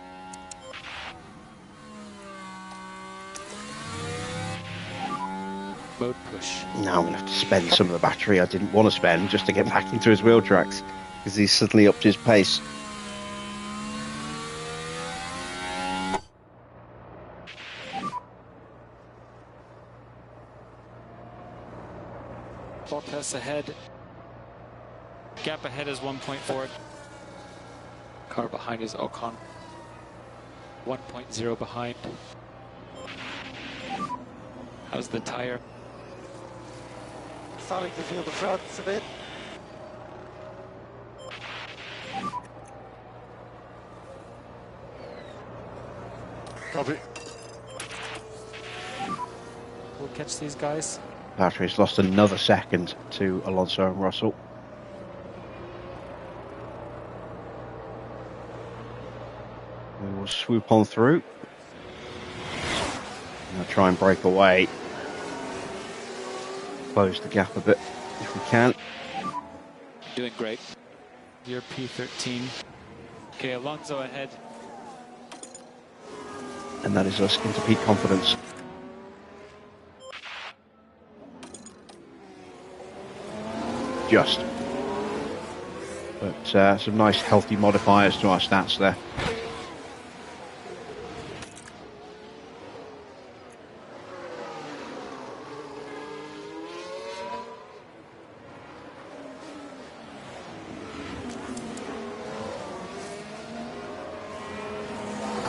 Mode push. Now I'm going to have to spend some of the battery I didn't want to spend just to get back into his wheel tracks because he's suddenly upped his pace. Bottas ahead. Gap ahead is 1.4. Car behind is Ocon. 1.0 behind. How's the tire? Starting to feel the fronts a bit. Copy. We'll catch these guys. Valtteri's lost another second to Alonso and Russell. We will swoop on through. I'll try and break away. Close the gap a bit if we can. Doing great. You're P13. Okay, Alonso ahead. And that is us into peak confidence. Just. But some nice healthy modifiers to our stats there.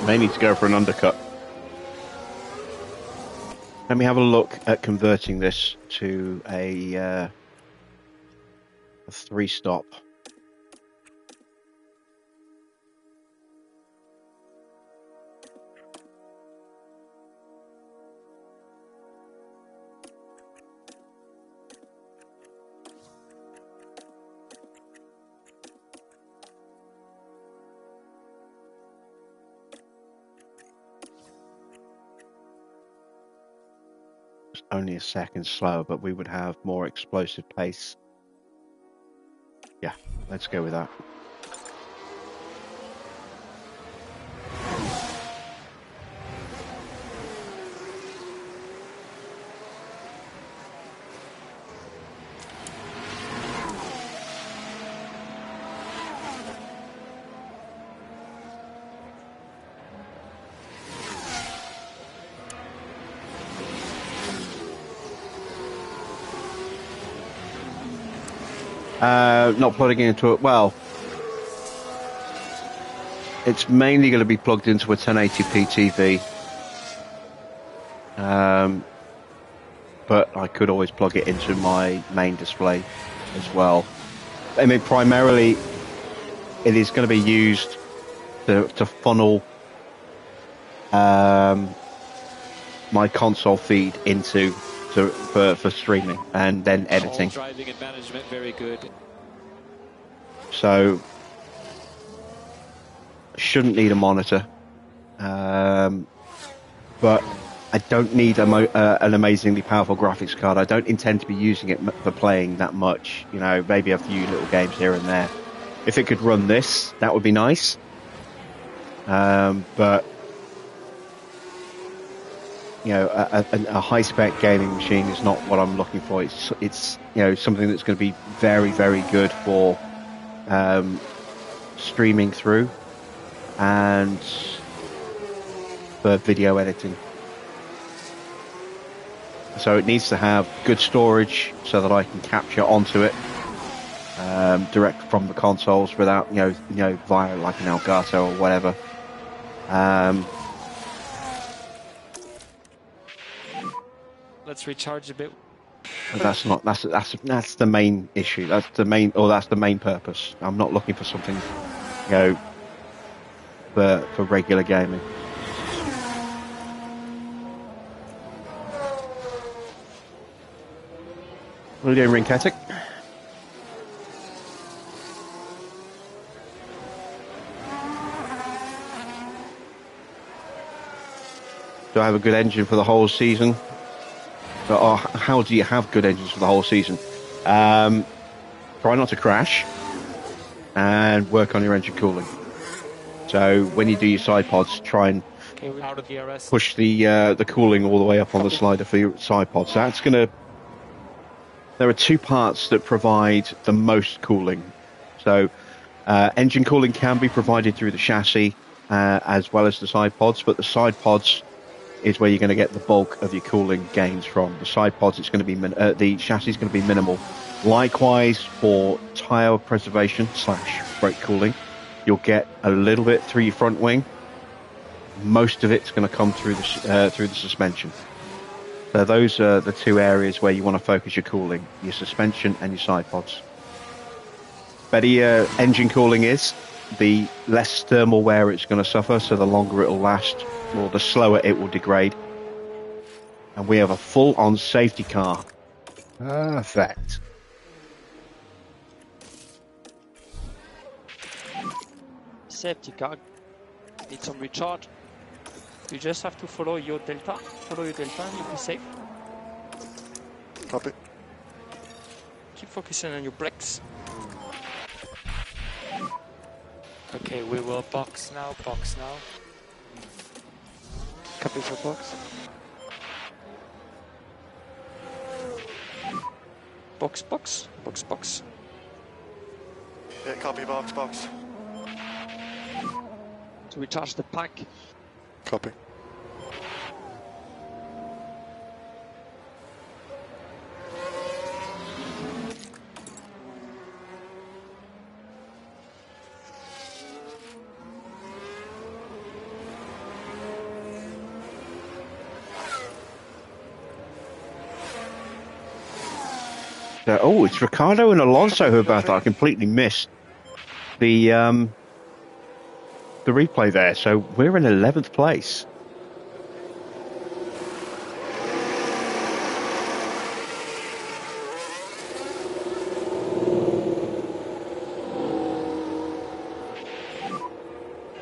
May need to go for an undercut. Let me have a look at converting this to a 3-stop. Only a second slower, but we would have more explosive pace. Yeah, let's go with that. Not plugging into it. Well, it's mainly going to be plugged into a 1080p TV. But I could always plug it into my main display as well. I mean, primarily, it is going to be used to funnel my console feed into for streaming and then editing. All driving and management, very good. So shouldn't need a monitor, but I don't need an amazingly powerful graphics card. I don't intend to be using it for playing that much. You know, maybe a few little games here and there. If it could run this, that would be nice. But you know, a high-spec gaming machine is not what I'm looking for. It's you know, something that's going to be very, very good for streaming through and for video editing. So it needs to have good storage so that I can capture onto it direct from the consoles without you know via like an Elgato or whatever. Let's recharge a bit. But that's the main issue. That's the main purpose. I'm not looking for something, you know, for regular gaming. What are you doing, Rinketic? Do I have a good engine for the whole season? Or how do you have good engines for the whole season? Try not to crash and work on your engine cooling. So when you do your side pods, try and we're out of the DRS. push the cooling all the way up on the slider for your side pods. So that's going to... There are two parts that provide the most cooling. So engine cooling can be provided through the chassis as well as the side pods, but the side pods is where you're going to get the bulk of your cooling gains from. The side pods, it's going to be the chassis is going to be minimal. Likewise, for tyre preservation / brake cooling, you'll get a little bit through your front wing. Most of it's going to come through the suspension. So those are the two areas where you want to focus your cooling: your suspension and your side pods. Better your engine cooling is, the less thermal wear it's going to suffer. So the longer it will last, or the slower it will degrade. And we have a full-on safety car. Perfect. Safety car. Need some recharge. You just have to follow your delta. Follow your delta and you'll be safe. Copy. Keep focusing on your brakes. Okay, we will box now, box now. Copy for box. Box, box, box, box. Yeah, copy box, box. To recharge the pack. Copy. Oh, it's Ricardo and Alonso who are both. I completely missed the replay there. So we're in 11th place.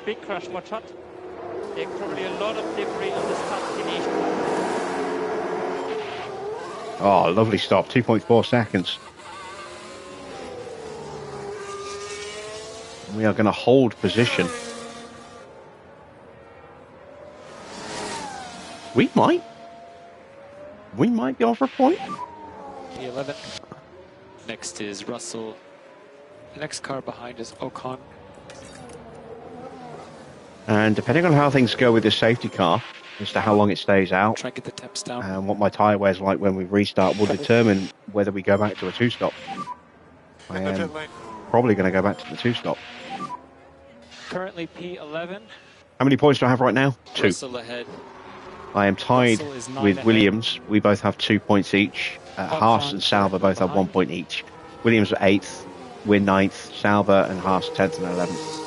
Big crash, watch out. There's probably a lot of debris on the start finish. Oh, lovely stop. 2.4 seconds. We are going to hold position. We might be on for a point. The 11. Next is Russell. The next car behind is Ocon. And depending on how things go with this safety car, as to how long it stays out, Try and get the temps down. and what my tyre wear's like when we restart, will determine whether we go back to a two-stop. I am probably going to go back to the two-stop. Currently P11. How many points do I have right now? 2. Russell ahead. I am tied Russell is 9 with ahead. Williams. We both have 2 points each. Haas and Sauber both have 1 point each. Williams are 8th. We're 9th. Sauber and Haas 10th and 11th.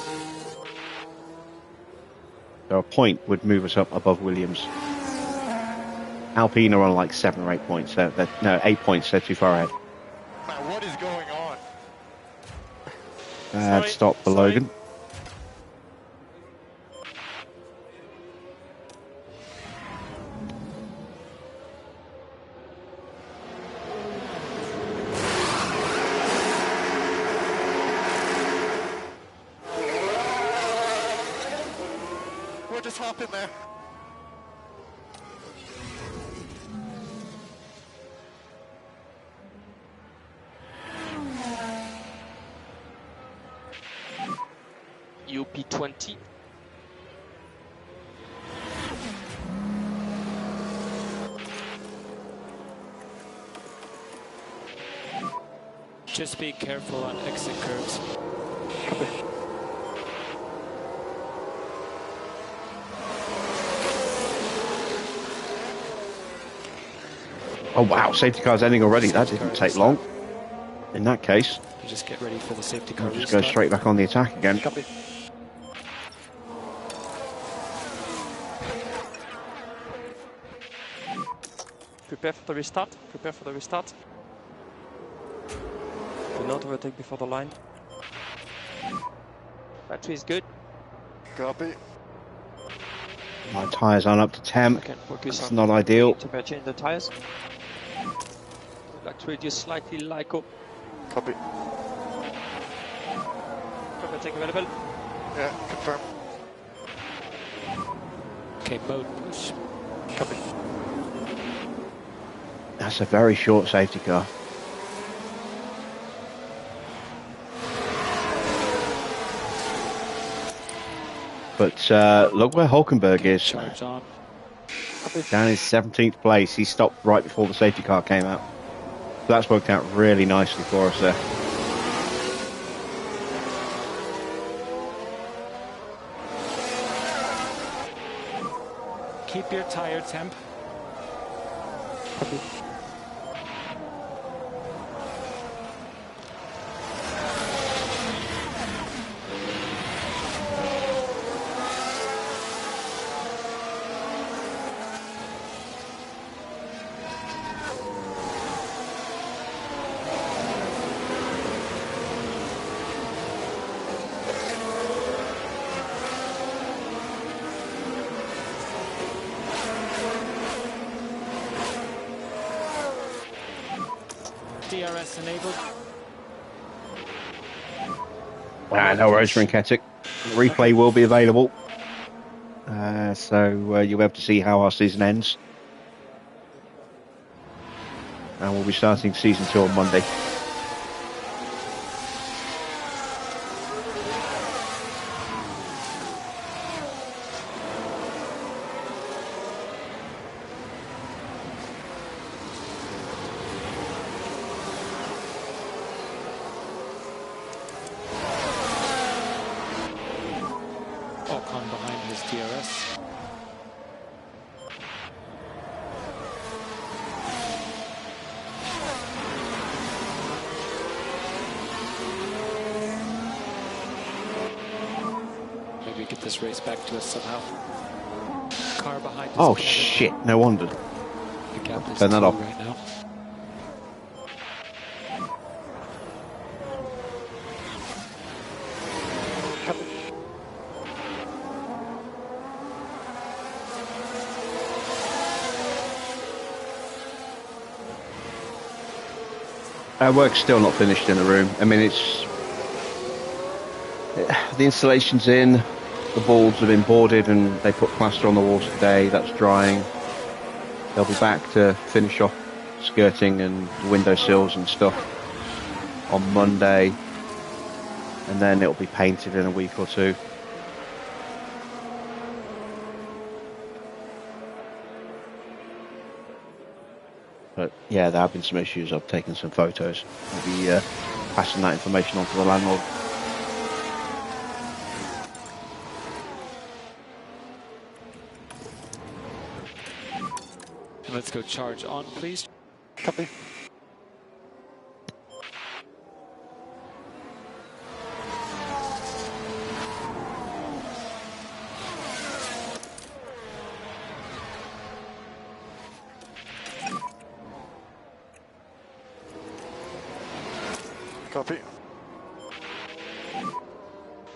So a point would move us up above Williams. Alpine are on like 7 or 8 points. No, 8 points. They're too far ahead. Man, what is going on? Bad stop for Logan. We'll just hop in there. UP20. Just be careful on exit curves. Oh wow, safety car's ending already. That didn't take long. In that case, Just get ready for the safety car we'll just go restart. straight back on the attack again. Copy. Prepare for the restart. Prepare for the restart. Do not overtake before the line. Battery is good. Copy. My tyres aren't up to temp. Again, focus It's on not ideal. temperature in the tires. Would like to reduce slightly LICO. Copy. Overtake available. Yeah, confirm. Okay, mode push. Copy. That's a very short safety car. But look where Hulkenberg is. Charge on. Down in 17th place. He stopped right before the safety car came out. So that's worked out really nicely for us there. Keep your tire temp. DRS enabled. No worries for Enketic. Replay will be available. So you'll be able to see how our season ends. And we'll be starting season 2 on Monday. Ocon behind his DRS. Maybe get this race back to us somehow. Car behind us. Oh shit, no wonder. The gap is Turn that 2 off. right now. Our work's still not finished in the room. I mean, the installation's in, the balls have been boarded and they put plaster on the walls today. That's drying. They'll be back to finish off skirting and windowsills and stuff on Monday, and then it'll be painted in a week or two. But yeah, there have been some issues. I've taken some photos. I'll be passing that information on to the landlord. And let's go charge on, please. Copy. Copy.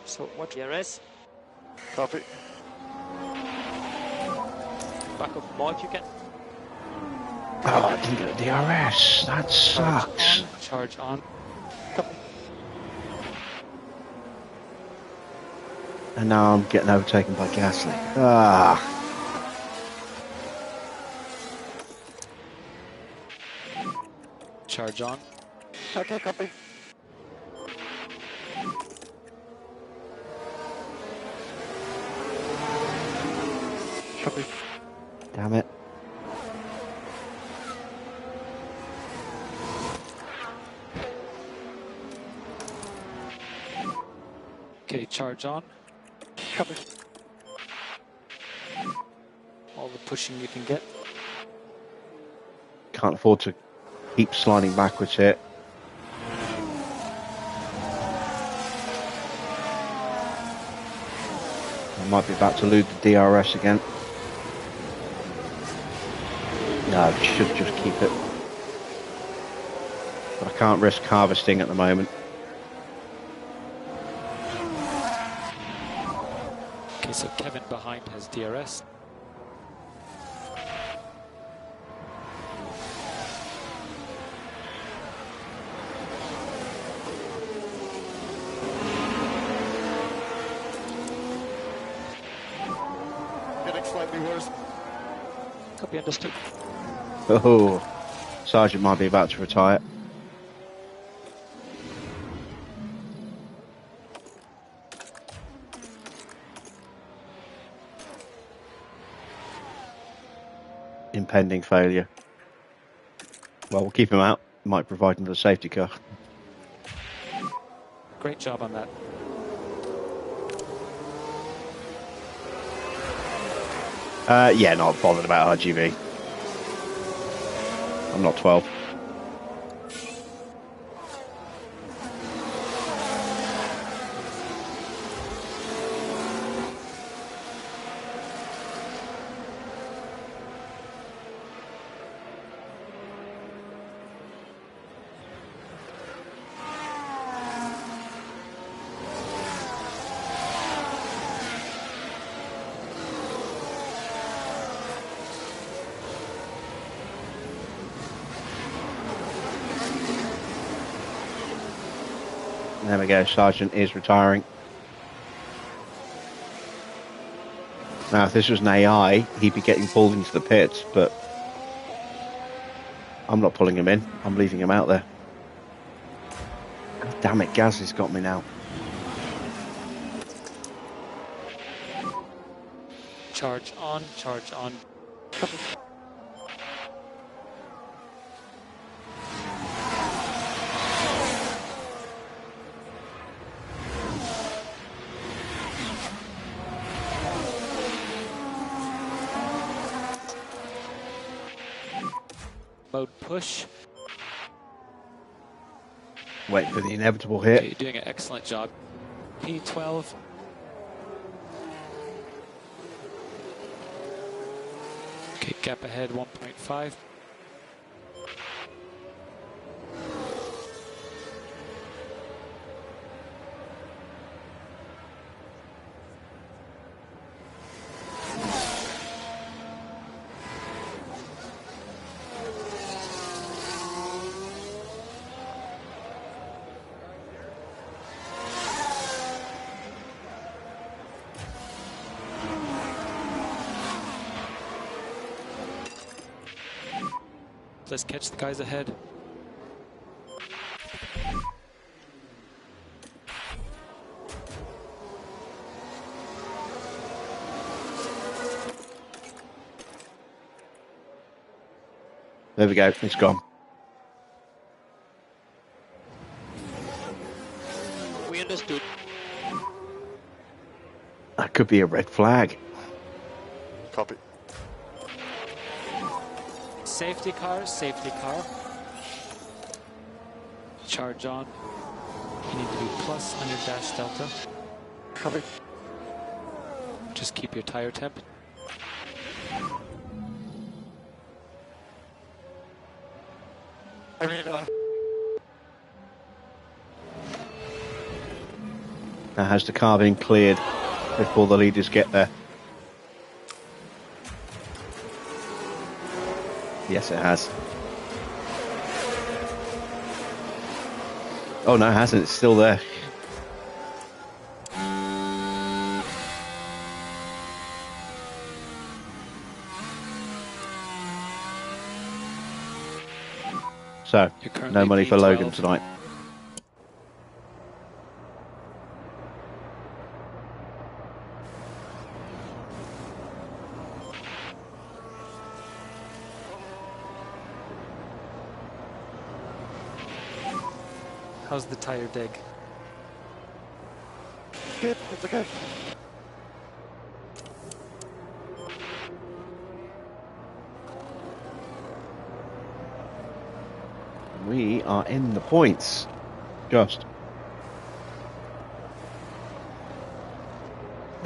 So what DRS? Copy. Back up more if you can. Oh, I didn't get a DRS. That sucks. Charge on. And now I'm getting overtaken by Gasly. Ah. Charge on. Okay, copy. Copy. Damn it. Okay, charge on. Copy. All the pushing you can get. Can't afford to keep sliding backwards here. I might be about to lose the DRS again. No, I should just keep it. But I can't risk harvesting at the moment. Okay, so Kevin behind has DRS. Getting slightly worse. Copy, understood. Oh, Sergeant might be about to retire. Impending failure. Well, we'll keep him out. Might provide another safety car. Great job on that. Yeah, not bothered about RGB. I'm not 12. There we go, Sergeant is retiring. Now, if this was an AI, he'd be getting pulled into the pits, but I'm not pulling him in. I'm leaving him out there. God damn it, Gaz has got me now. Charge on, charge on. Mode push. Wait for the inevitable hit. Okay, you're doing an excellent job. P12. Okay, gap ahead 1.5. Let's catch the guys ahead. There we go, it's gone. We understood. That could be a red flag. Copy. Safety car, safety car. Charge on. You need to be plus on your dash delta. Copy. Just keep your tire temp. Marina. Now, has the car been cleared before the leaders get there? Yes, it has. Oh no, it hasn't. It's still there. So, no money for Logan tonight. How's the tire dig? Good, it's okay. We are in the points. Just.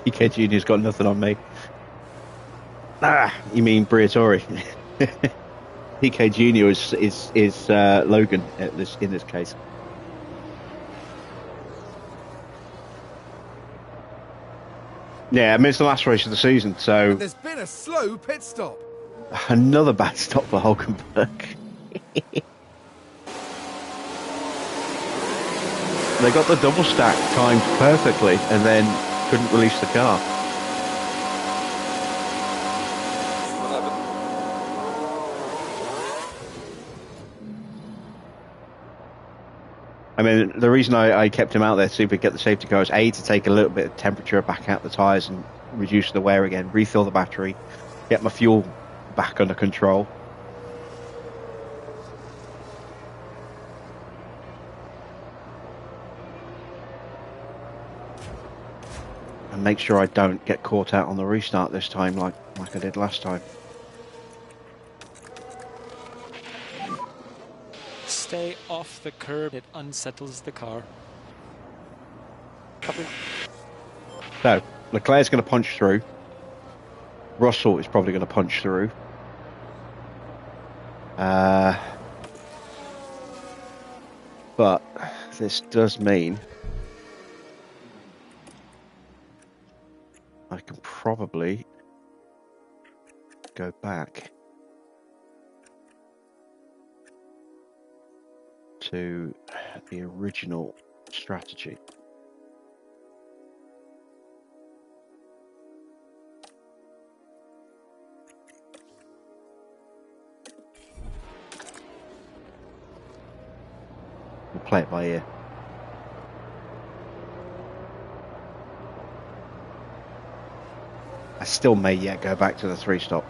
EK Junior's got nothing on me. Ah, you mean Briatore? PK Junior is Logan in this case. Yeah, I mean it's the last race of the season, so And there's been a slow pit stop. another bad stop for Hulkenberg. They got the double stack timed perfectly and then couldn't release the car. I mean, the reason I kept him out there to see if we could get the safety car was A, to take a little bit of temperature back out the tyres and reduce the wear again, refill the battery, get my fuel back under control. And make sure I don't get caught out on the restart this time like I did last time. Stay off the curb, it unsettles the car. So, Leclerc's going to punch through. Russell is probably going to punch through. But this does mean I can probably go back to the original strategy. We'll play it by ear. I still may yet go back to the 3-stop.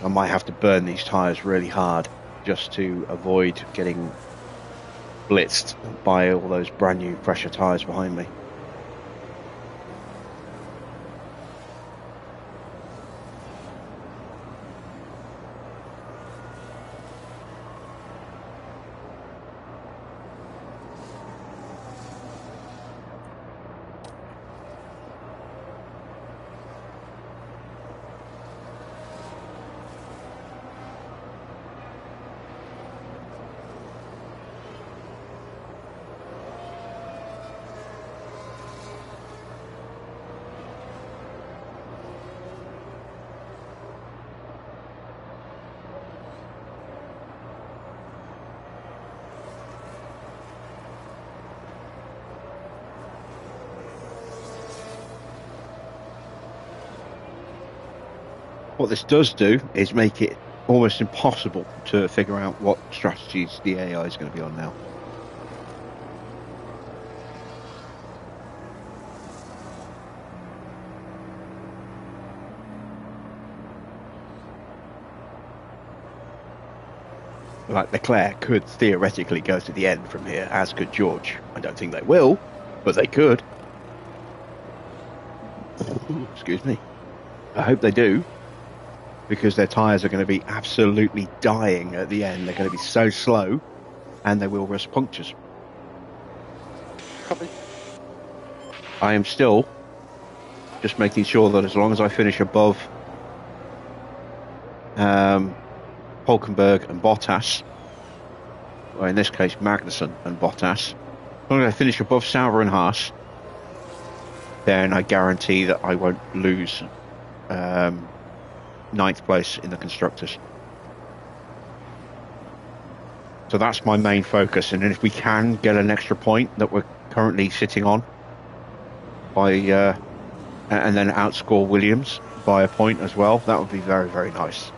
I might have to burn these tyres really hard just to avoid getting blitzed by all those brand new pressure tyres behind me. What this does do is make it almost impossible to figure out what strategies the AI is going to be on now. Like Leclerc could theoretically go to the end from here, as could George. I don't think they will, but they could. Excuse me. I hope they do, because their tyres are going to be absolutely dying at the end. They're going to be so slow, and they will risk punctures. Copy. I am still just making sure that as long as I finish above Hulkenberg and Bottas, or in this case Magnussen and Bottas, as long as I finish above Sauber and Haas, then I guarantee that I won't lose 9th place in the Constructors. So that's my main focus, and if we can get an extra point that we're currently sitting on by and then outscore Williams by a point as well, that would be very, very nice.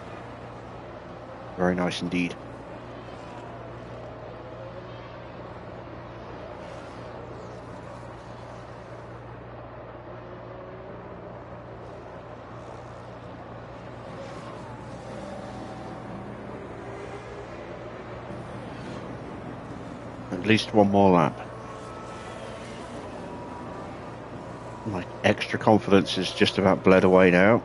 Very nice indeed. At least one more lap. My extra confidence is just about bled away now.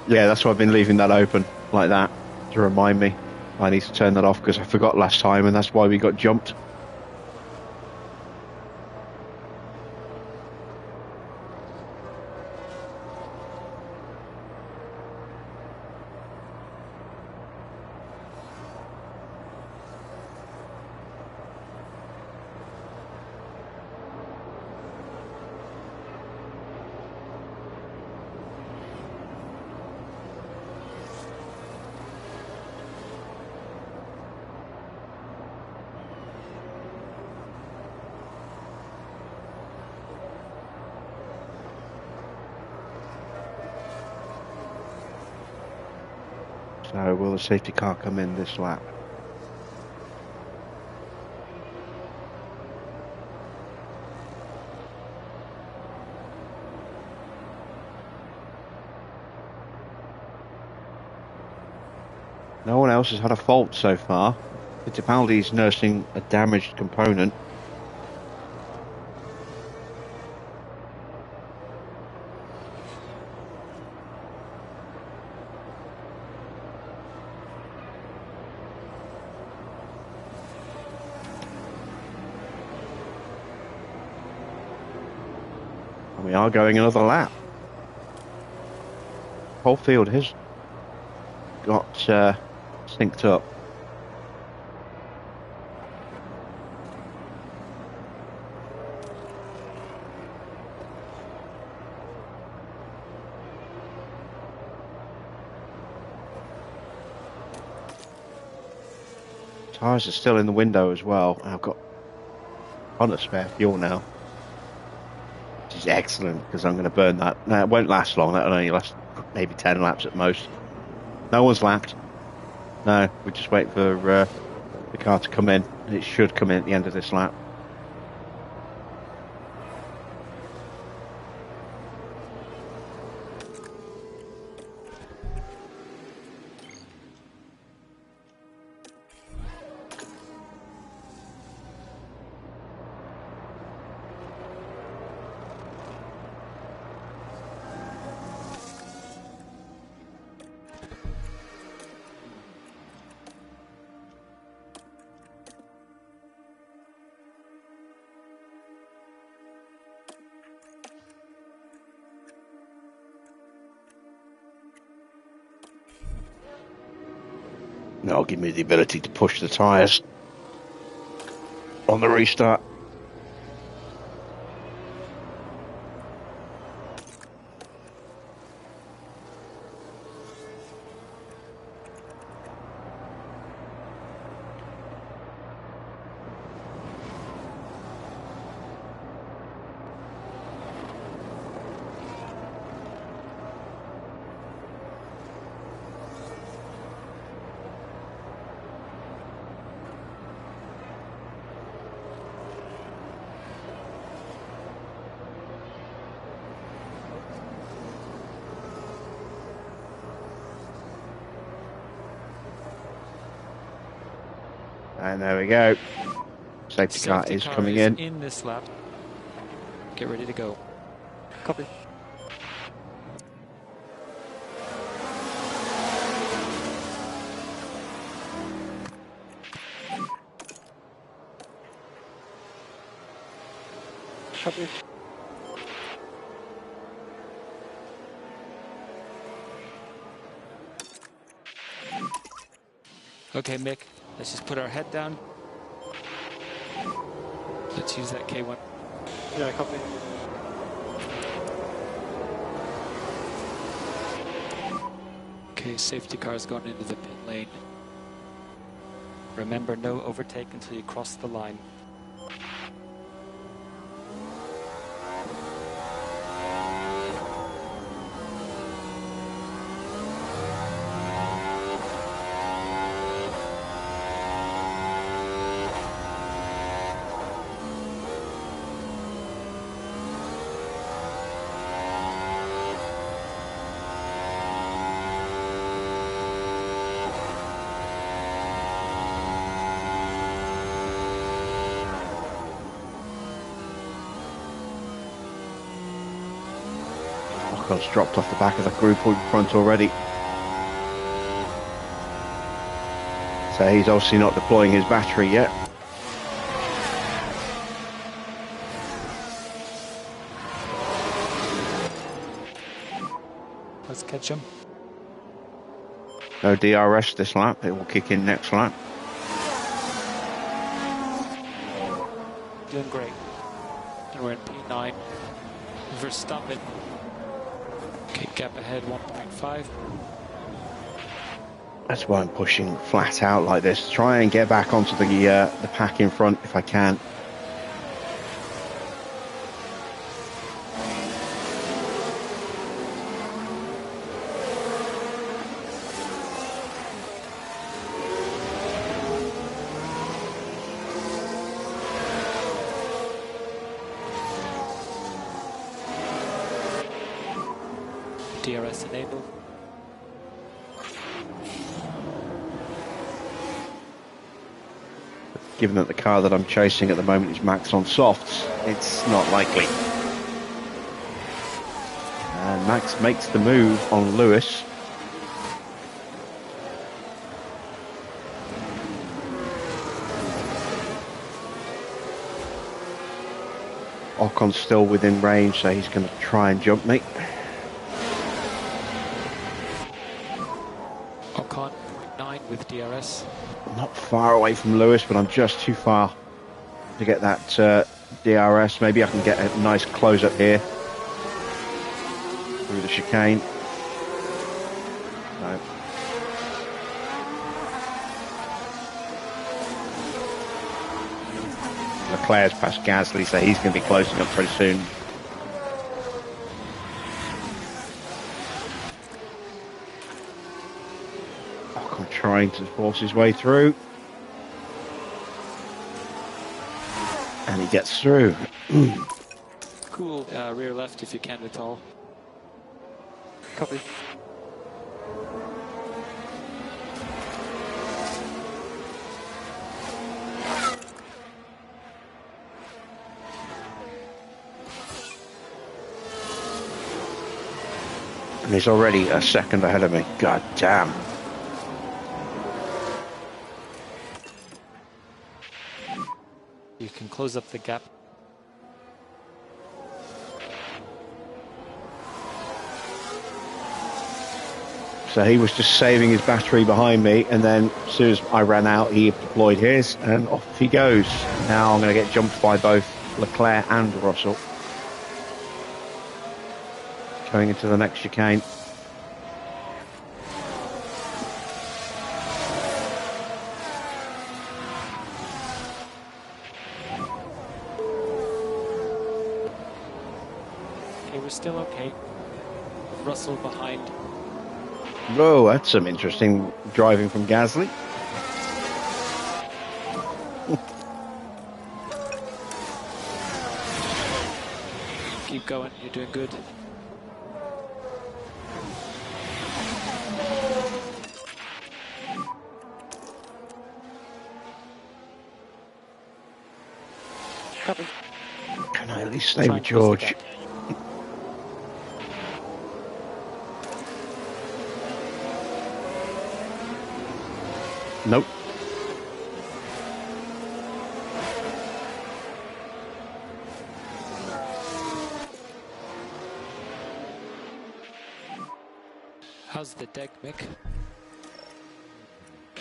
Yeah, that's why I've been leaving that open like that to remind me. I need to turn that off because I forgot last time, and that's why we got jumped. So will the safety car come in this lap? No one else has had a fault so far. Fittipaldi's nursing a damaged component. And we are going another lap. Whole field has got synced up. Tyres are still in the window as well. I've got a ton of spare fuel now, which is excellent because I'm going to burn that. Now, it won't last long. That'll only last maybe 10 laps at most. No one's lapped. No, we just wait for the car to come in, and it should come in at the end of this lap. That'll give me the ability to push the tyres on the restart. And there we go. Safety car is coming in this lap. Get ready to go. Copy. Copy. Okay, Mick, let's just put our head down. Let's use that K1. Yeah, copy. Okay, safety car's gone into the pit lane. Remember, no overtake until you cross the line. Ocon's dropped off the back of the group in front already. So he's obviously not deploying his battery yet. Let's catch him. No DRS this lap, it will kick in next lap. Doing great. And we're in P9. Verstappen. Okay, gap ahead 1.5. That's why I'm pushing flat out like this. Try and get back onto the pack in front if I can. DRS enabled. Given that the car that I'm chasing at the moment is max on softs, it's not likely. And Max makes the move on Lewis. Ocon's still within range, so he's going to try and jump me. Ocon 0.9 with DRS. I'm not far away from Lewis, but I'm just too far to get that DRS. Maybe I can get a nice close up here through the chicane. No. Leclerc's past Gasly, so he's going to be closing up pretty soon. Ocon trying to force his way through. And he gets through. Cool. Rear left if you can at all. Copy. And he's already a second ahead of me. God damn. You can close up the gap. So he was just saving his battery behind me, and then as soon as I ran out, he deployed his, and off he goes. Now I'm going to get jumped by both Leclerc and Russell. Going into the next chicane. Okay, we're still okay. Russell behind. Whoa, that's some interesting driving from Gasly. Keep going, you're doing good. Copy. Can I at least stay with George? Nope. How's the deck, Mick?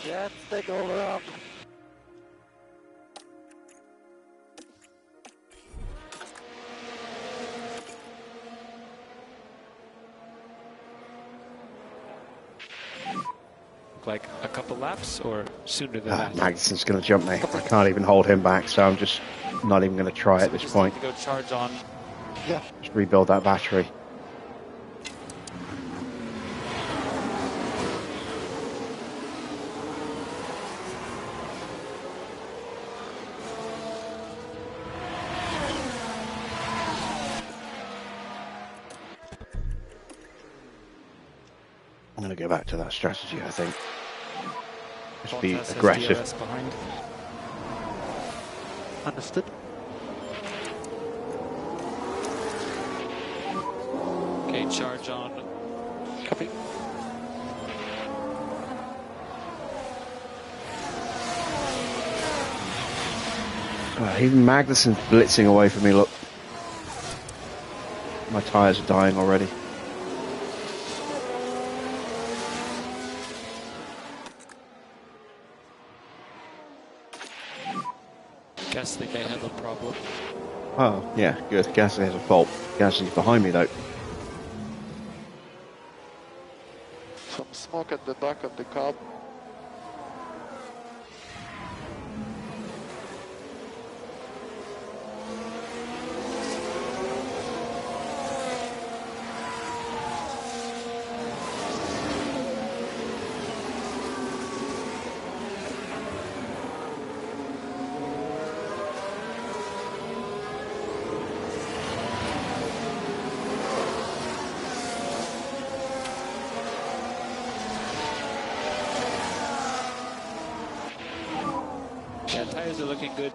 Yeah, it's taking all around. Like a couple laps or sooner than that? Magnussen's going to jump me. I can't even hold him back, so I'm just not even going to try at this Just point. need to go charge on. Yeah. Just rebuild that battery. I'm going to go back to that strategy, I think. Just be Bottas has aggressive. DRS behind. Understood. Okay, Okay, charge on. Copy. Even Magnussen's blitzing away from me, look. My tyres are dying already. Gasly may have a problem. Oh, yeah, good. Gasly has a fault. Gasly's behind me, though. Some smoke at the back of the car. Yeah, tires are looking good.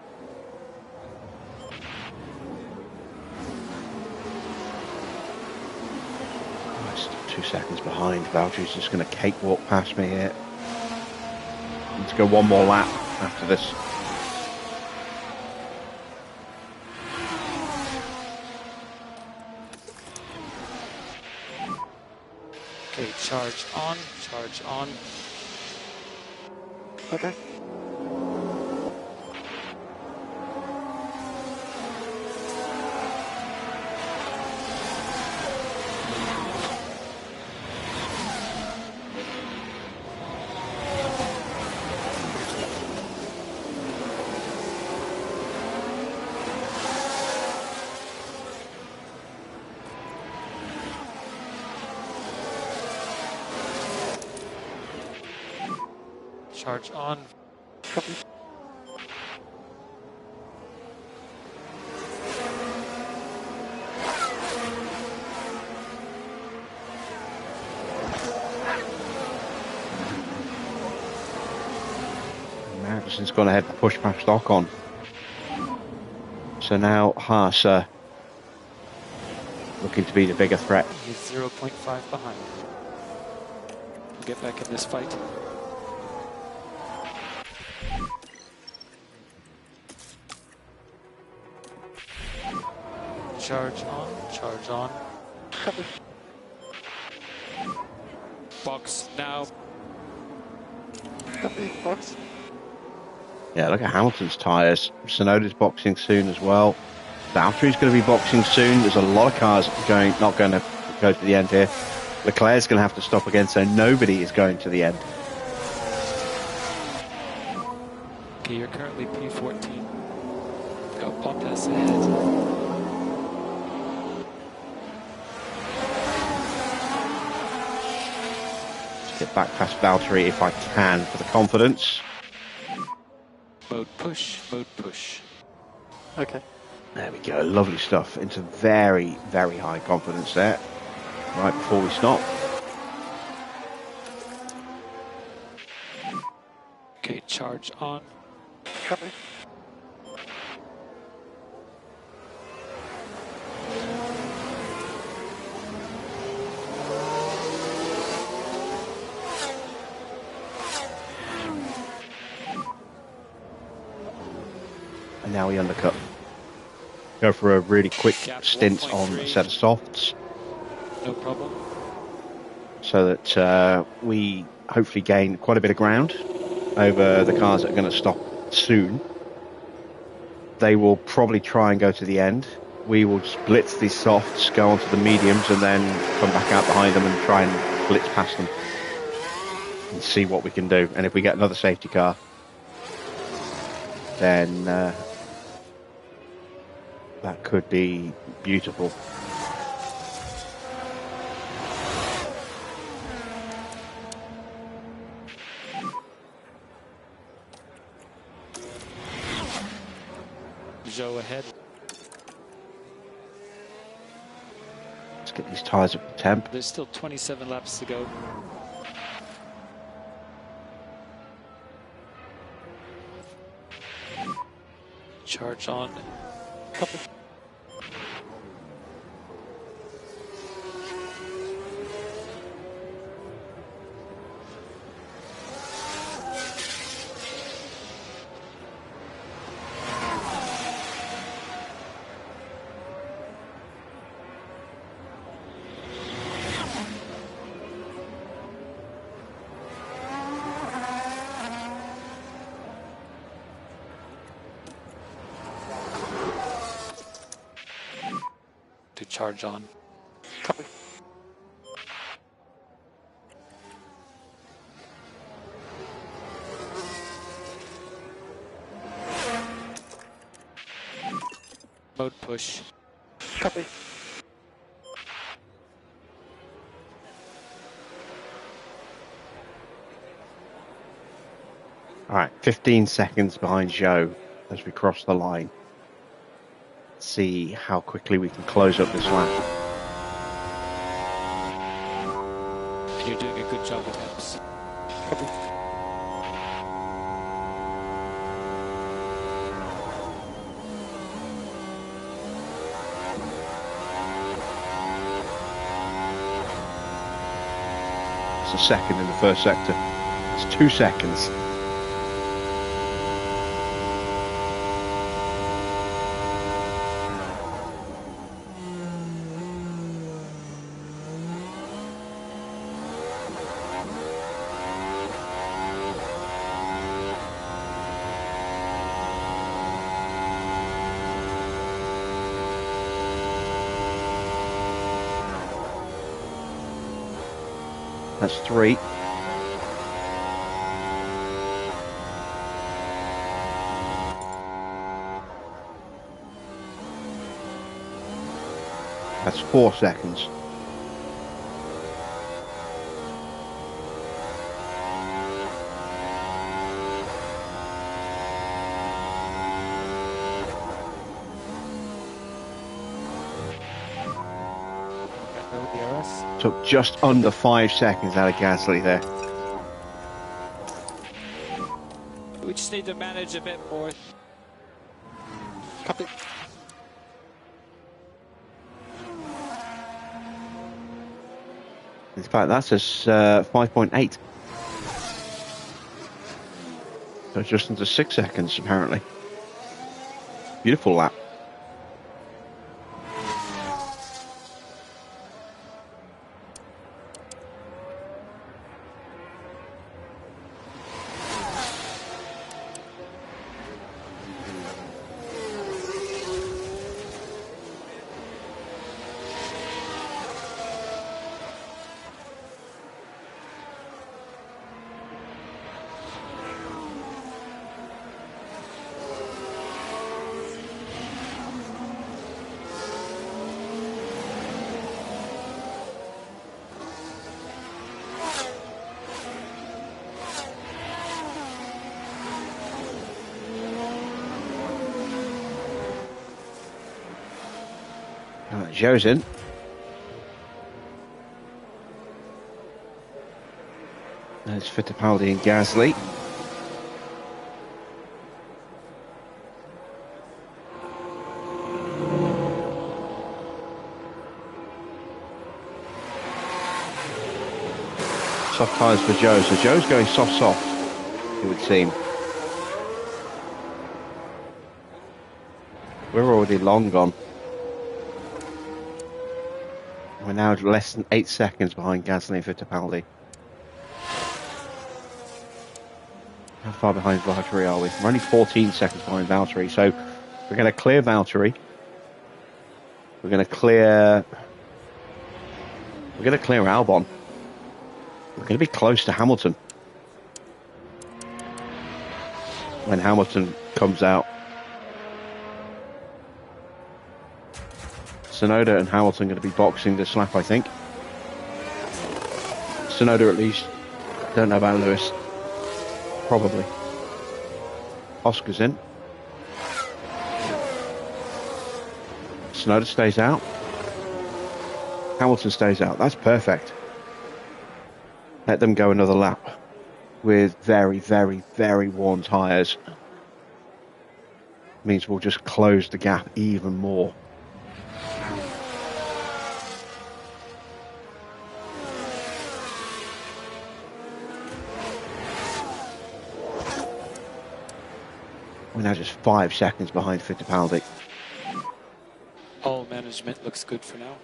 Oh, it's 2 seconds behind. Valtteri's just going to cakewalk past me here. Need to go one more lap after this. Okay, charge on, charge on. Okay. Charge on. Copy. Magnussen's gone ahead and pushed past Ocon. So now Haas looking to be the bigger threat. He's 0.5 behind. We'll get back in this fight. Charge on, charge on. Copy. Box now. Copy. Box. Yeah, look at Hamilton's tyres. Tsunoda's boxing soon as well. Valtteri's going to be boxing soon. There's a lot of cars not going to go to the end here. Leclerc's going to have to stop again, so nobody is going to the end. Okay, you're currently P14. Got Bottas ahead. Get back past Valtteri if I can for the confidence. Mode push, mode push. Okay. There we go, lovely stuff. Into very, very high confidence there. Right before we stop. Okay, charge on. Copy. And now we undercut. Go for a really quick Gap stint on 1.3. a set of softs. No problem. So that we hopefully gain quite a bit of ground over the cars that are going to stop soon. They will probably try and go to the end. We will just blitz these softs, go onto the mediums, and then come back out behind them and try and blitz past them and see what we can do. And if we get another safety car, then that could be beautiful. Joe ahead. Let's get these tyres up to temp. There's still 27 laps to go. Charge on. Copy. Charge on. Copy. Mode push. Copy. All right, 15 seconds behind Joe as we cross the line. See how quickly we can close up this lap. And you're doing a good job with hips. Copy. It's a second in the first sector. It's 2 seconds. That's 3. That's 4 seconds. No DRS. Took just under 5 seconds out of Gasly there. We just need to manage a bit more. Copy. In fact, that's us 5.8. So just under 6 seconds, apparently. Beautiful lap. Joe's in. There's Fittipaldi and Gasly. Soft tyres for Joe. So Joe's going soft, it would seem. We're already long gone. We're now less than 8 seconds behind Gasly and Fittipaldi. How far behind Valtteri are we? We're only 14 seconds behind Valtteri, so we're going to clear Valtteri. We're going to clear Albon. We're going to be close to Hamilton when Hamilton comes out. Tsunoda and Hamilton going to be boxing this lap, I think. Tsunoda at least. Don't know about Lewis. Probably. Oscar's in. Tsunoda stays out. Hamilton stays out. That's perfect. Let them go another lap with very, very, very worn tyres. Means we'll just close the gap even more. We're now just 5 seconds behind Fittipaldi. All management looks good for now.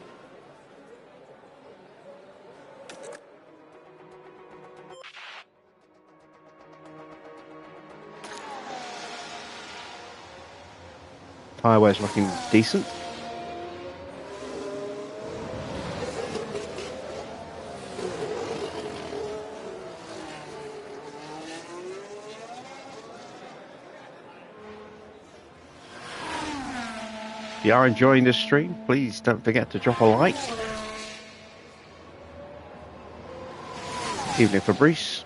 Tyre wear's looking decent. If you are enjoying this stream, please don't forget to drop a like. Evening, Fabrice.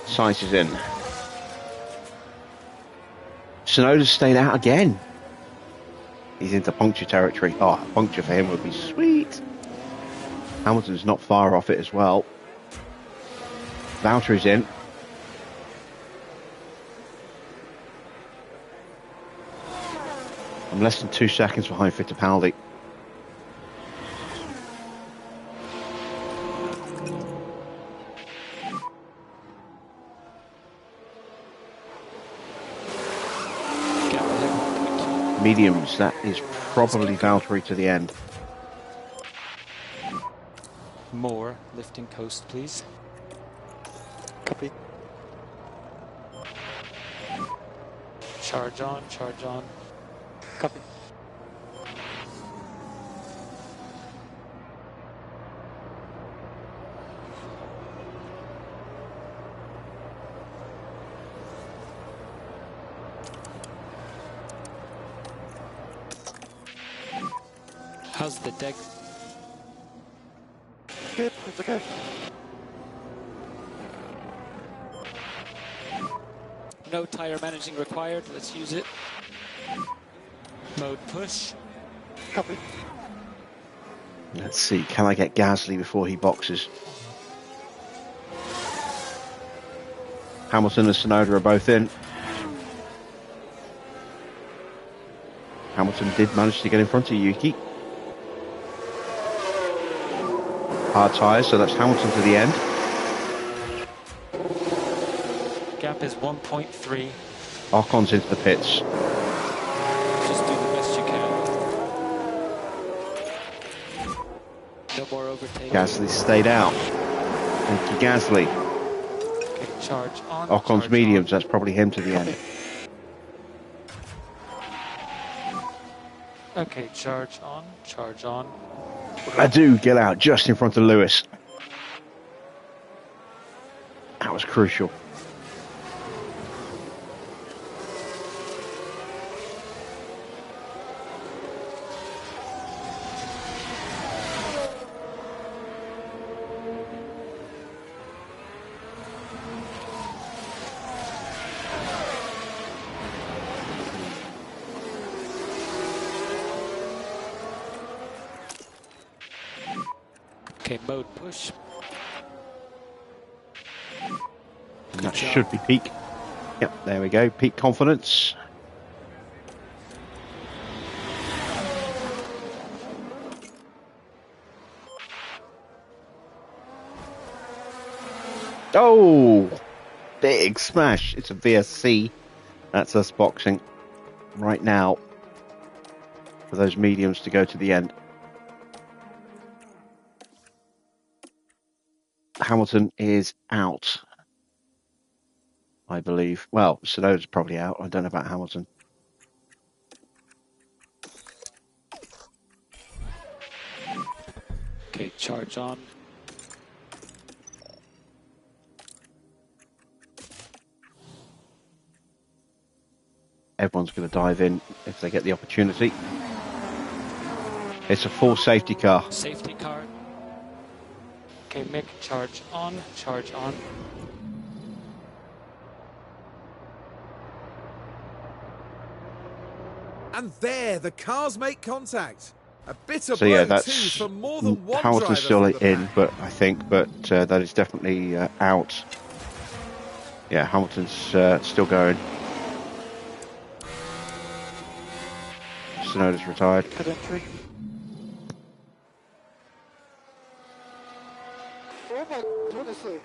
Science is in. Sonoda's stayed out again. He's into puncture territory. Oh, a puncture for him would be sweet. Hamilton's not far off it as well. Valtteri's in. I'm less than 2 seconds behind Fittipaldi. Mediums, that is probably Valtteri to the end. More lifting coast, please. Copy. Charge on, charge on. Copy. How's the deck? Good, it's okay. No tire managing required. Let's use it. Mode push. Copy. Let's see, can I get Gasly before he boxes? Hamilton and Tsunoda are both in. Hamilton did manage to get in front of Yuki. Hard tyres, so that's Hamilton to the end. Gap is 1.3. Ocon's into the pits. Just do the best you can. No more overtaking. Gasly stayed out. Thank you, Gasly. Okay, charge on. Ocon's charge mediums, on. that's probably him to the end. Okay, charge on, charge on. Adu, get out just in front of Lewis. That was crucial. Okay, mode push. That should be peak. Yep, there we go. Peak confidence. Oh, big smash. It's a VSC. That's us boxing right now for those mediums to go to the end. Hamilton is out, I believe. Well, Tsunoda's probably out. I don't know about Hamilton. Okay, charge on. Everyone's going to dive in if they get the opportunity. It's a full safety car. Safety car. Okay, Mick, charge on, charge on. And there, the cars make contact. A bitter So yeah, blow too that's for more than one Hamilton's driver still from the in, pack. but I think, that is definitely out. Yeah, Hamilton's still going. Tsunoda's retired. Good entry. Oh my, what is it?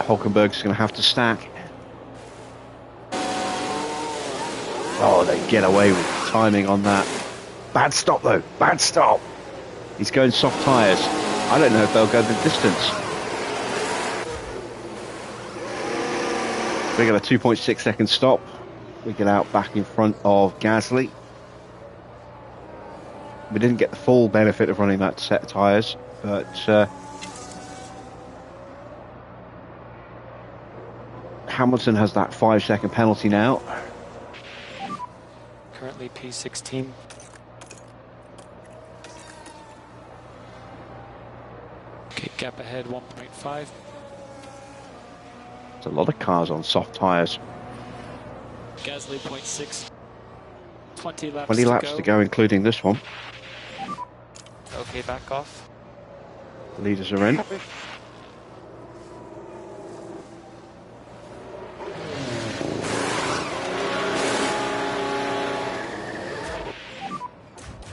Hulkenberg's going to have to stack. Oh, they get away with timing on that. Bad stop, though. Bad stop. He's going soft tyres. I don't know if they'll go the distance. We got a 2.6 second stop. We get out back in front of Gasly. We didn't get the full benefit of running that set of tyres, but Hamilton has that 5-second penalty now. Currently P16. Okay, gap ahead 1.5. There's a lot of cars on soft tyres. Gasly 0.6. 20 laps, 20 laps to go, including this one. Okay, back off. The leaders are in.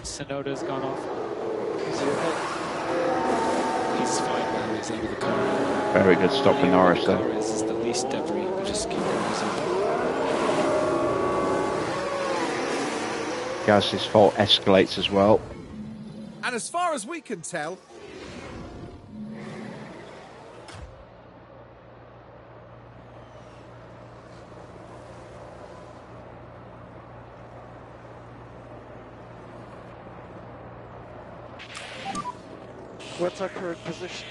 Sonoda's gone off. He's fine now, he's out of the car. Very good stop for Norris The there. car is the least debris, we just keep going easy. Gasly's fault escalates as well. And as far as we can tell, what's our current position?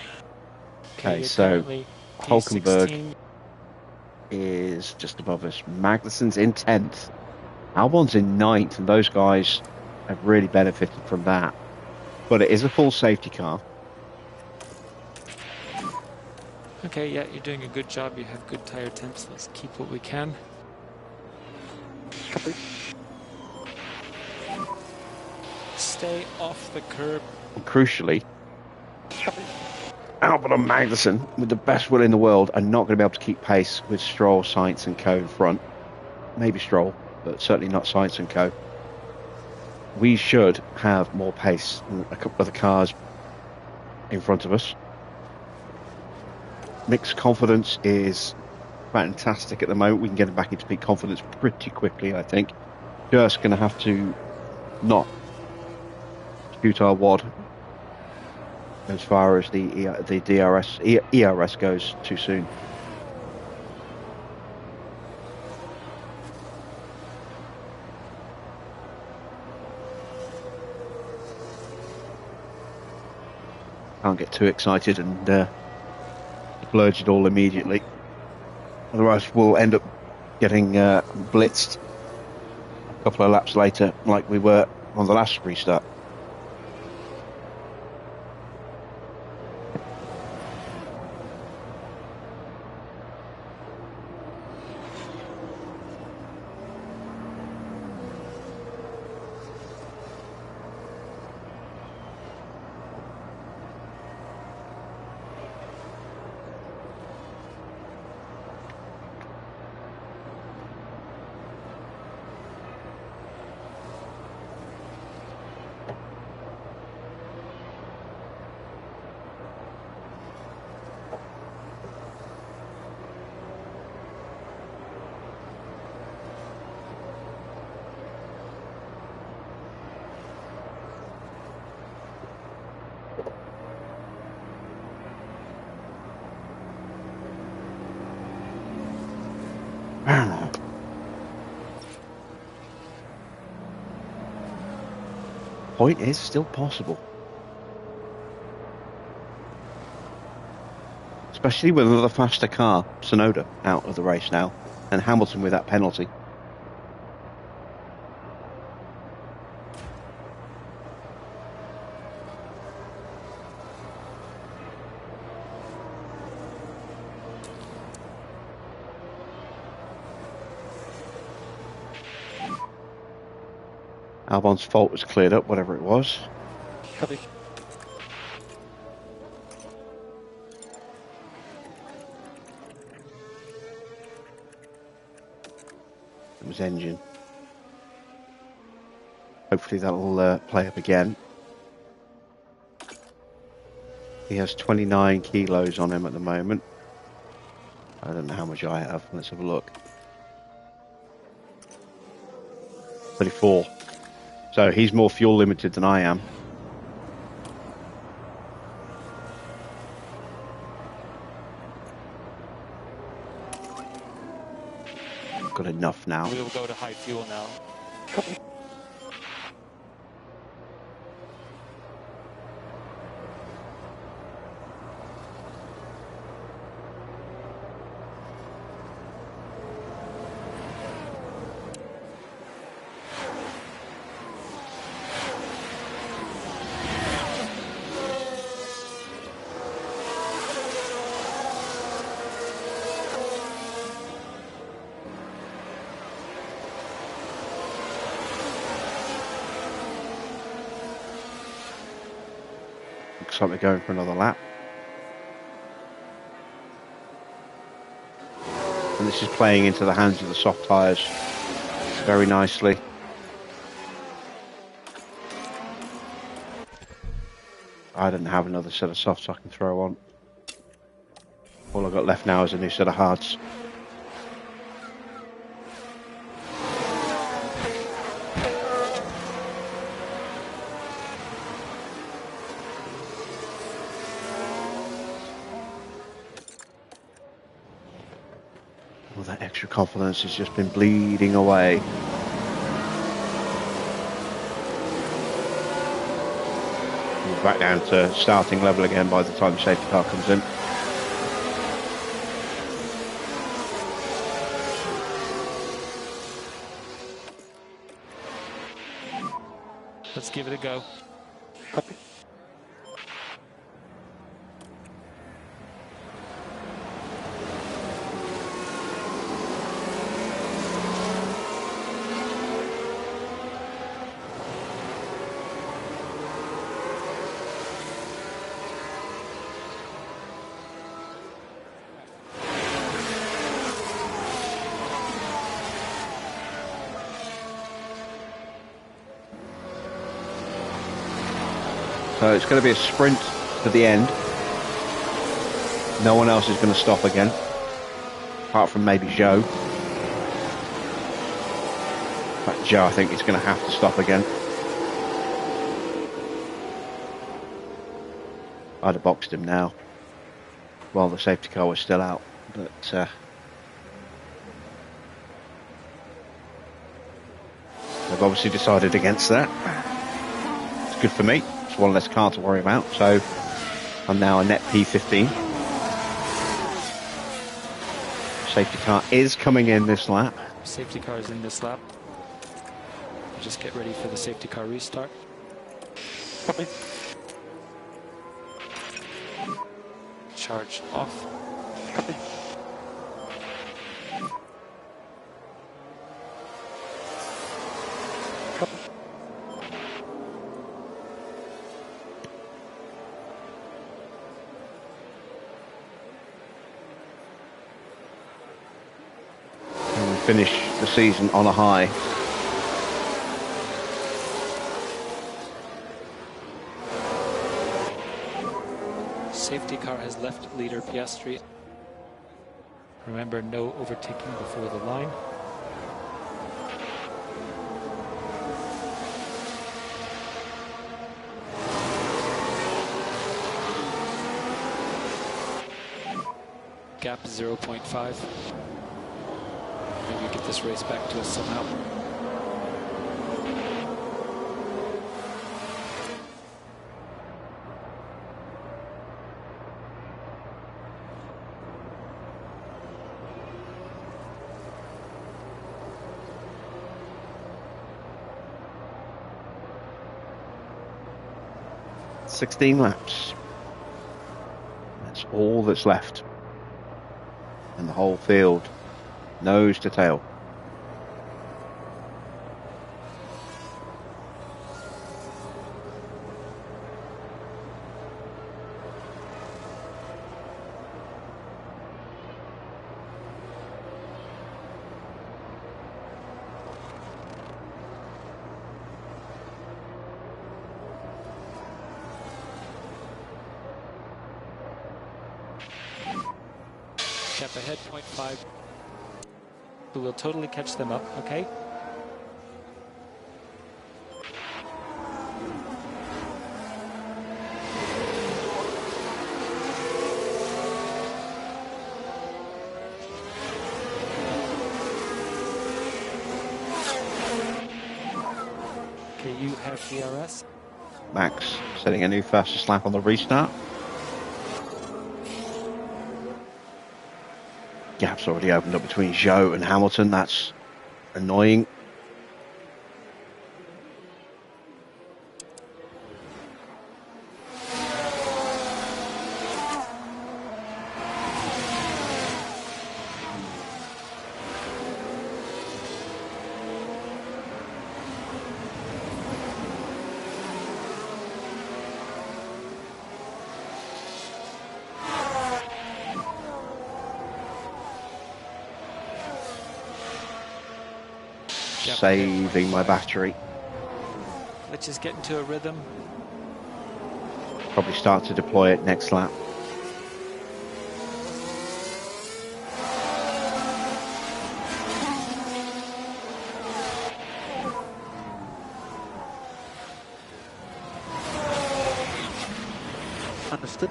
Okay, you're so currently Hulkenberg P16. is just above us. Magnussen's in 10th. Albon's in 9th, and those guys have really benefited from that. But it is a full safety car. Okay, yeah, you're doing a good job. You have good tire temps. Let's keep what we can. Stay off the curb. And crucially, Albon and Magnussen, with the best will in the world, are not going to be able to keep pace with Stroll, Sainz and Co in front. Maybe Stroll, but certainly not Sainz and Co. We should have more pace than a couple of the cars in front of us. Mixed confidence is fantastic at the moment. We can get it back into peak confidence pretty quickly, I think. Just going to have to not shoot our wad as far as the ERS goes too soon. Can't get too excited and splurge it all immediately. Otherwise we'll end up getting blitzed a couple of laps later like we were on the last restart. Point is still possible. Especially with another faster car, Tsunoda, out of the race now, and Hamilton with that penalty. Albon's fault was cleared up, whatever it was. Copy. It was engine. Hopefully that'll play up again. He has 29 kilos on him at the moment. I don't know how much I have. Let's have a look. 34. So he's more fuel limited than I am. I've got enough now. We will go to high fuel now. Looks like we're going for another lap. And this is playing into the hands of the soft tyres very nicely. I don't have another set of softs I can throw on. All I've got left now is a new set of hards. All that extra confidence has just been bleeding away. We're back down to starting level again by the time the safety car comes in. Let's give it a go. Copy. So it's going to be a sprint to the end. No one else is going to stop again, apart from maybe Joe. But Joe, I think, is going to have to stop again. I'd have boxed him now, while the safety car was still out. But they've obviously decided against that. It's good for me. It's one less car to worry about. So I'm now a net P15. Safety car is coming in this lap. Safety car is in this lap. Just get ready for the safety car restart. Copy. Charge off. Copy. Copy. And we finish the season on a high. Safety car has left leader Piastri. Remember, no overtaking before the line. Gap 0.5. Maybe get this race back to us somehow. It's 16 laps. That's all that's left. And the whole field, nose to tail. Gap ahead, 0.5. So we'll totally catch them up, okay? Okay, you have DRS. Max setting a new fastest lap on the restart. Gap's already opened up between Zhou and Hamilton. That's annoying. Saving my battery. Let's just get into a rhythm. Probably start to deploy it next lap. Understood.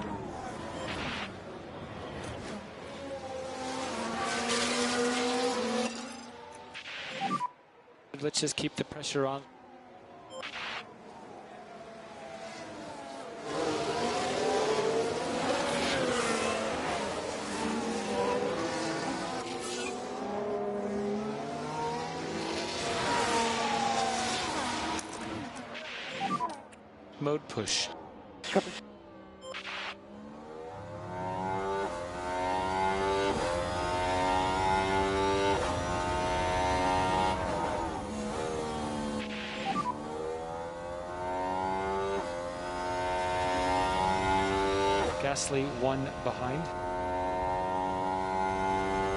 Let's just keep the pressure on. Mode push. Copy. Gasly 1 behind.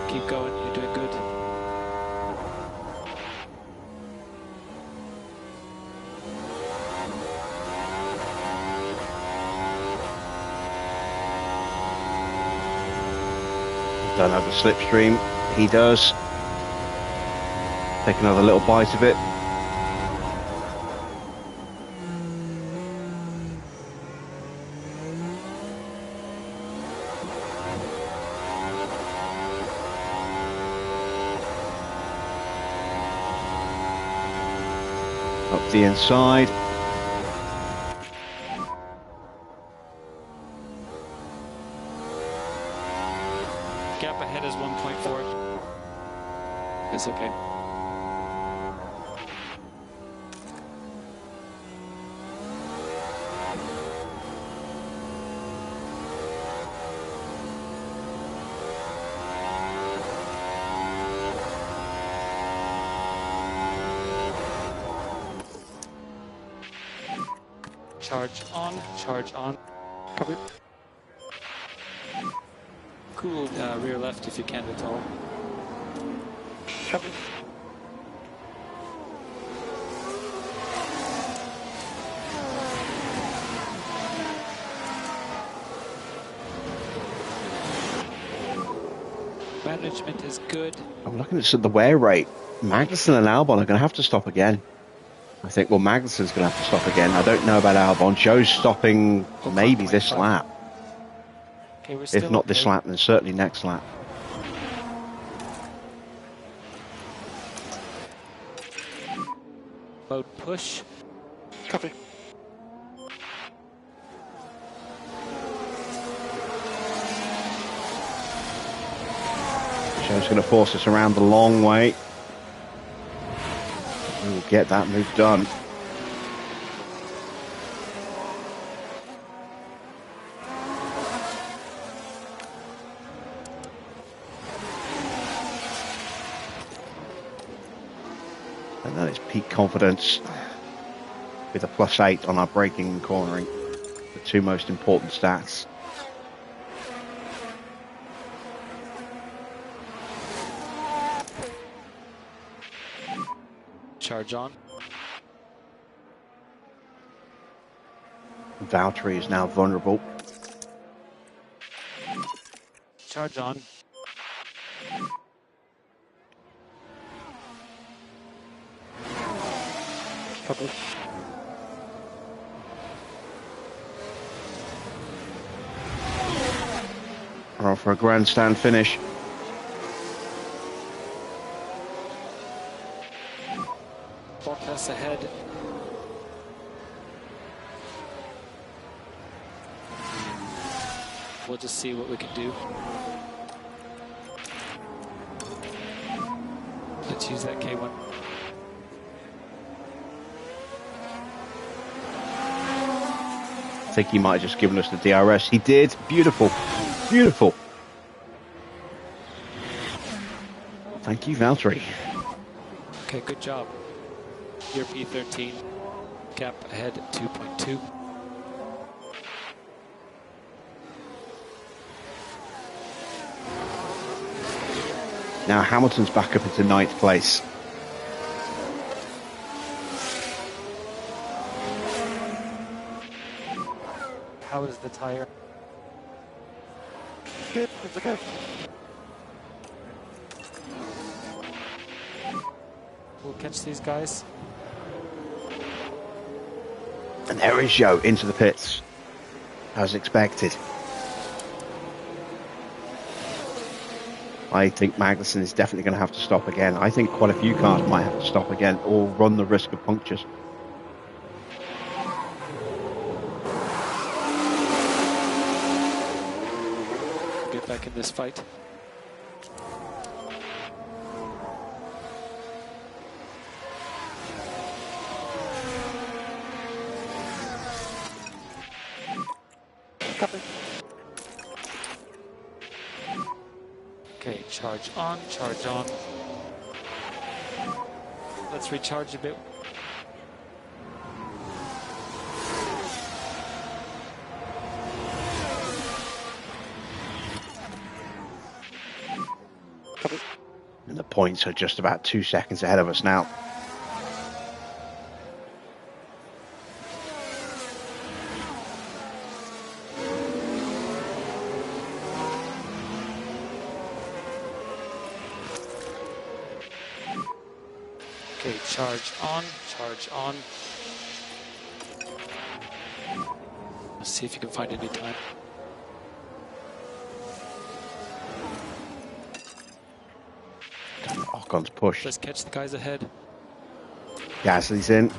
Keep going, you're doing good. Don't have the slipstream. He does. Take another little bite of it. Up the inside. Gap ahead is 1.4. It's okay. Charge on, charge on. Copy. Cool rear left if you can at all. Copy. Management is good. I'm looking at the wear rate. Magnussen and Albon are going to have to stop again. I think, well, Magnussen's going to have to stop again. I don't know about Albon. Joe's stopping maybe this lap. Okay, we're still If not okay. this lap, then certainly next lap. Mode push. Copy. Joe's going to force us around the long way. We'll get that move done. And then it's peak confidence with a +8 on our braking and cornering. The two most important stats. Charge on. Valtteri is now vulnerable. Charge on. Copy. We're on for a grandstand finish. Bottas ahead. We'll just see what we can do. Let's use that K1. I think he might have just given us the DRS. He did. Beautiful. Beautiful. Thank you, Valtteri. Okay, good job. Your P13. Gap ahead 2.2. Now Hamilton's back up into 9th place. How is the tire? Good, it's okay. We'll catch these guys. And there is Joe into the pits, as expected. I think Magnussen is definitely going to have to stop again. I think quite a few cars might have to stop again or run the risk of punctures. Get back in this fight. Copy. Okay, charge on, charge on. Let's recharge a bit. Copy. And the points are just about 2 seconds ahead of us now. Okay, charge on, charge on. Let's see if you can find any time. Ocon's push. Let's catch the guys ahead. Gasly's in.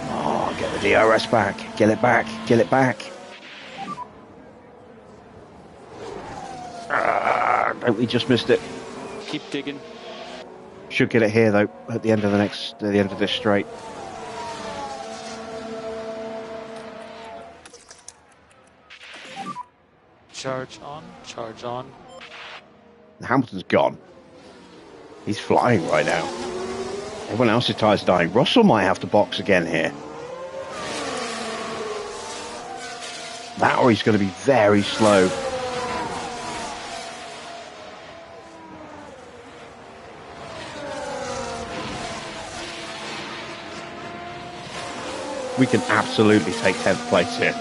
Oh, get the DRS back. Get it back. Get it back. Don't we just missed it? Keep digging. Should get it here though at the end of this straight. Charge on, charge on. Hamilton's gone. He's flying right now. Everyone else's tyres dying. Russell might have to box again here. That or he's going to be very slow. We can absolutely take 10th place here.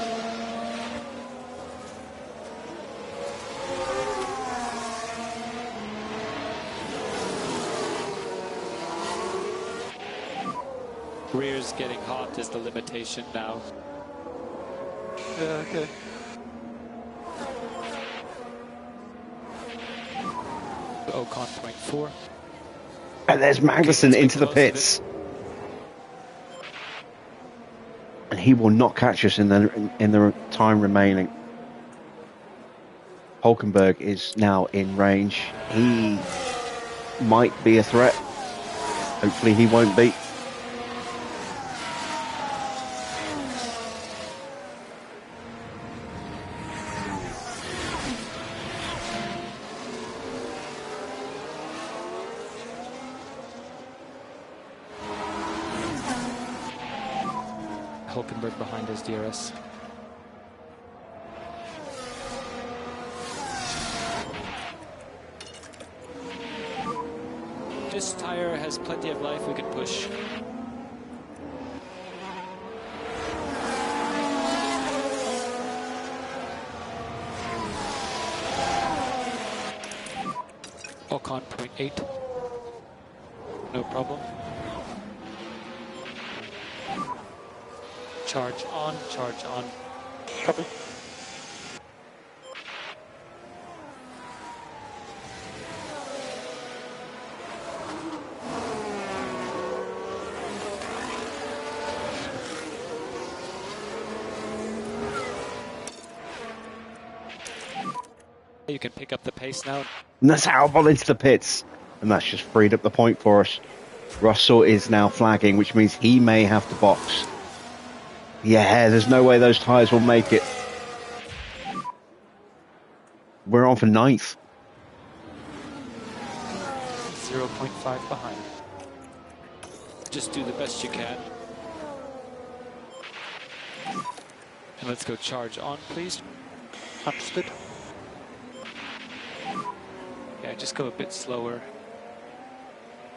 Rear's getting hot is the limitation now. Yeah, okay. Ocon 0.4. And there's Magnussen Okay, into the close to pits. And he will not catch us in the time remaining. Hulkenberg is now in range. He might be a threat. Hopefully he won't be. Hulkenberg behind his DRS. This tire has plenty of life, we can push. lock on 0.8. No problem. Charge on, charge on. Copy. You can pick up the pace now. And that's Albon into the pits. And that's just freed up the point for us. Russell is now flagging, which means he may have to box. Yeah, there's no way those tyres will make it. We're on for 9th. 0.5 behind. Just do the best you can. And let's go charge on, please. Understood. Yeah, just go a bit slower.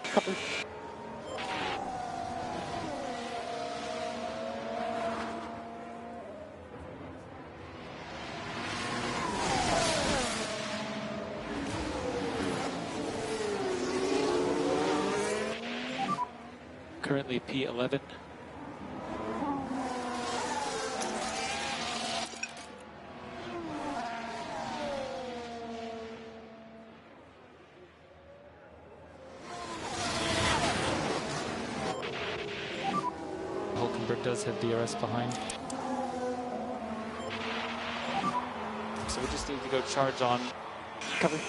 Copy. Currently P11. Hulkenberg does have DRS behind. So we just need to go charge on. Copy.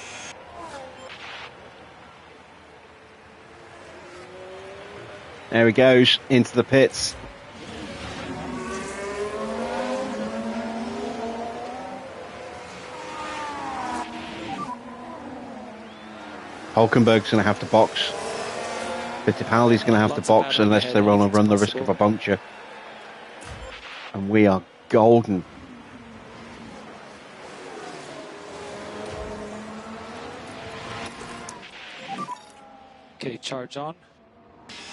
There he goes, into the pits. Hulkenberg's going to have to box. Fittipaldi's going to have to box unless they want to run the risk of a puncture. And we are golden. Okay, charge on.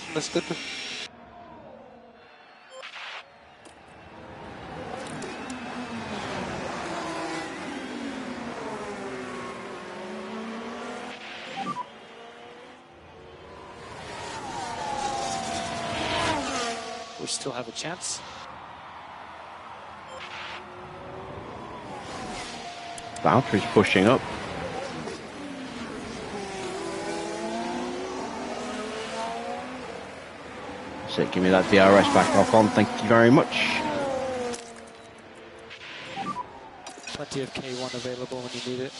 Understood. We still have a chance. Valtteri's pushing up. So give me that DRS back off on. Thank you very much. Plenty of K1 available when you need it.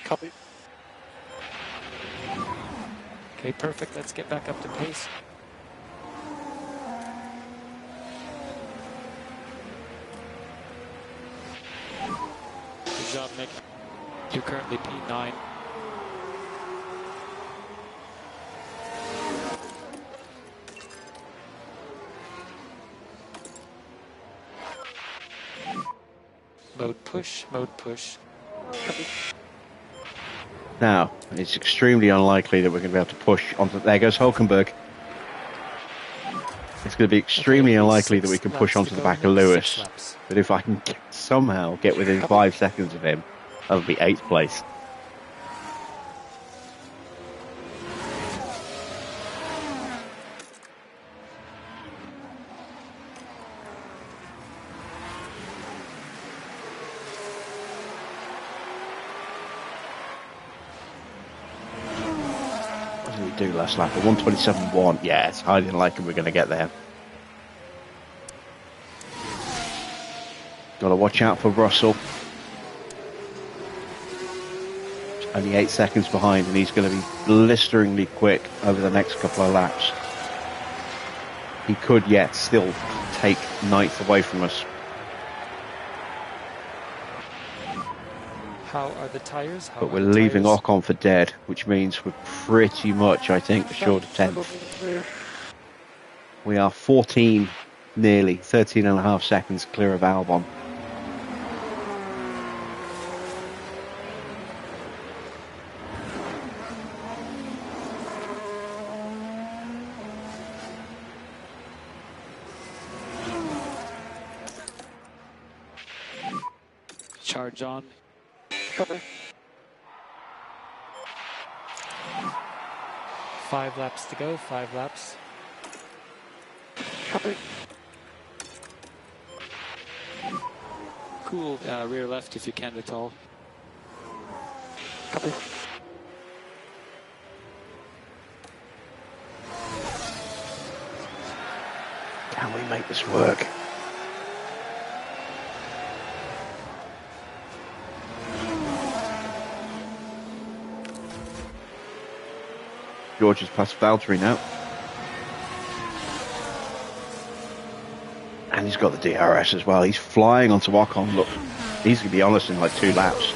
Copy. Okay, perfect. Let's get back up to pace. Good job, Nick. You're currently P9. Mode push, mode push. Now, it's extremely unlikely that we're going to be able to push onto... There goes Hulkenberg. It's going to be extremely unlikely that we can push onto the back of Lewis. But if I can somehow get within 5 seconds of him, that would be 8th place. What did we do last lap? A 127.1. Yeah, it's highly unlikely we're going to get there. Got to watch out for Russell. Only 8 seconds behind, and he's going to be blisteringly quick over the next couple of laps. He could yet still take 9th away from us. How are the tires? But we're leaving Ocon for dead, which means we're pretty much, I think, assured of 10th. We are 14, nearly 13.5 seconds clear of Albon. Charge on. Copy. 5 laps to go, 5 laps. Copy. Cool rear left if you can at all. Copy. Can we make this work? George has passed Valtteri now. And he's got the DRS as well. He's flying onto Ocon. Look, he's going to be honest in like 2 laps.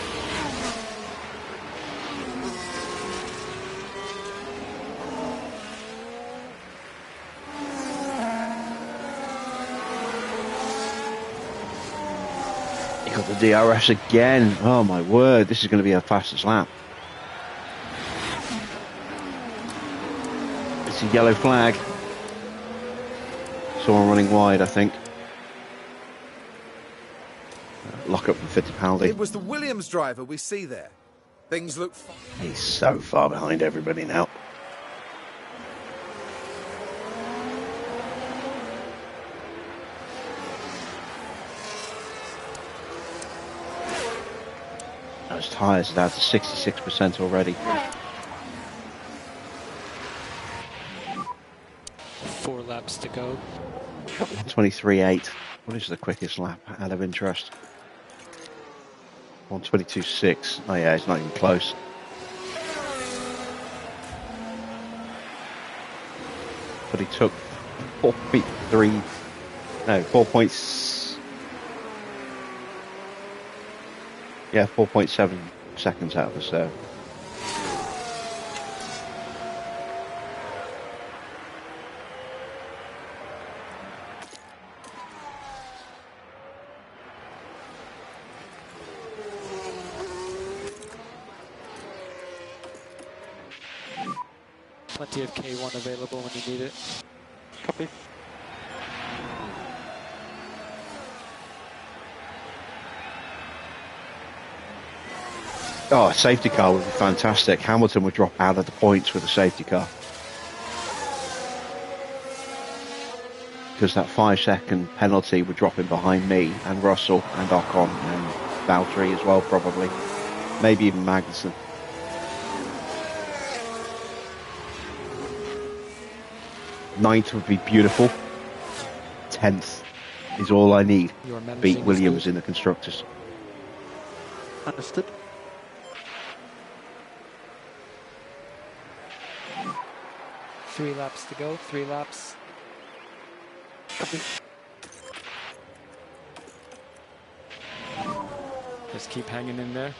He got the DRS again. Oh my word, this is going to be a fastest lap. It's a yellow flag. Someone running wide, I think. Lock up for 50 penalty. It was the Williams driver we see there. Things look He's so far behind everybody now. Those tyres are down to 66% already. 4 laps to go. 23.8. What is the quickest lap out of interest? 1:22.6. Oh yeah, it's not even close. But he took 4.3. No, 4 points. Yeah, 4.7 seconds out of the serve. Plenty of K1 available when you need it. Copy. Oh, a safety car would be fantastic. Hamilton would drop out of the points with a safety car. Because that 5-second penalty would drop him behind me and Russell and Ocon and Valtteri as well, probably. Maybe even Magnussen. Ninth would be beautiful. 10th is all I need. You're managing Beat this Williams lead. in the constructors. Understood. Three laps to go, 3 laps. Copy. Just keep hanging in there.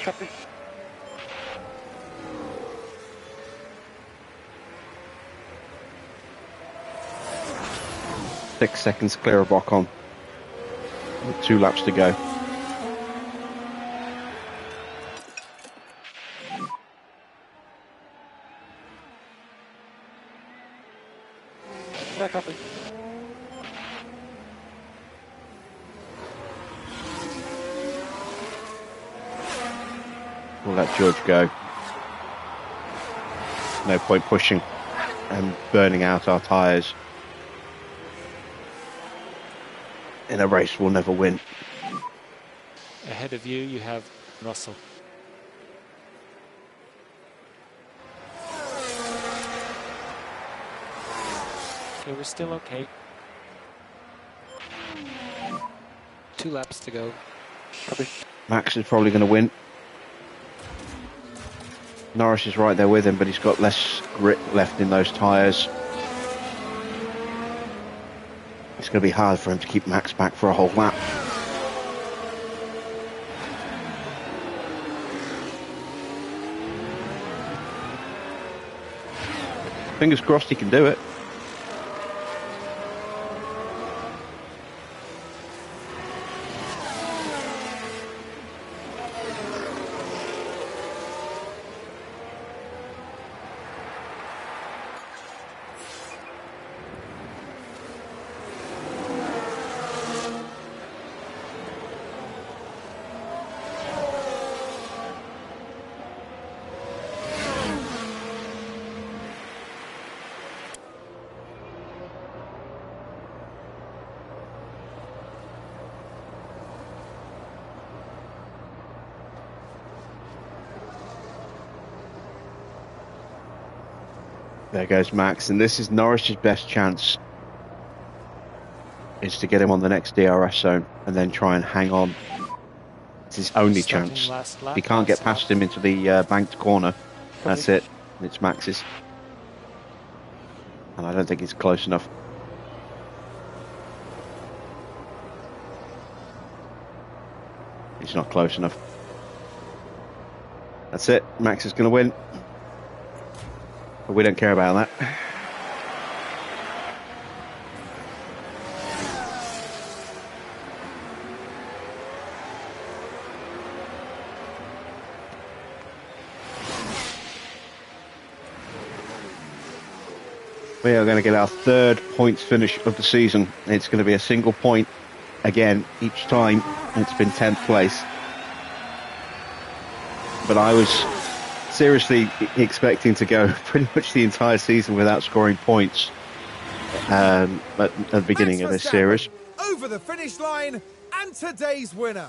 Copy. Six seconds clear of Ocon. With 2 laps to go. Yeah, copy. We'll let George go. No point pushing and burning out our tyres in a race we'll never win. Ahead of you, you have Russell. Okay, we're still okay. 2 laps to go. Copy. Max is probably going to win. Norris is right there with him, but he's got less grip left in those tyres. It's going to be hard for him to keep Max back for a whole lap. Fingers crossed he can do it. There goes Max, and this is Norris's best chance, is to get him on the next DRS zone and then try and hang on. It's his only chance. If he can't get past him into the banked corner, that's it. It's Max's. And I don't think it's close enough. It's not close enough. That's it. Max is going to win. But we don't care about that. We are going to get our third points finish of the season. It's going to be a single point again each time. It's been 10th place. But I was seriously expecting to go pretty much the entire season without scoring points at the beginning of this series. Over the finish line and today's winner.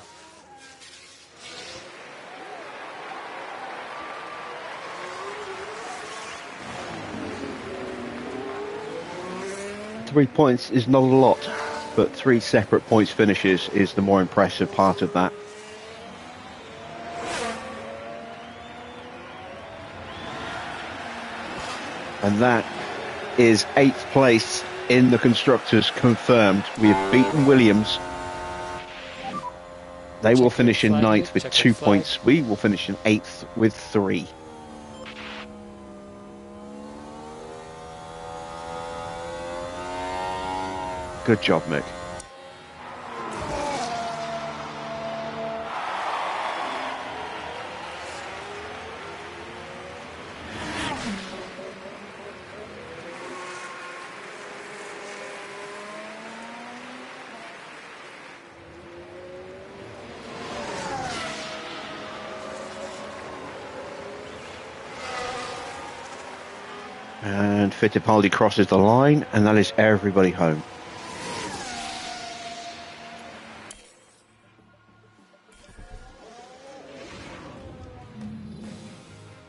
Three points is not a lot, but three separate points finishes is the more impressive part of that. And that is 8th place in the Constructors confirmed. We have beaten Williams. They will finish in 9th with 2 points. We will finish in 8th with 3. Good job, Mick. And Fittipaldi crosses the line, and that is everybody home.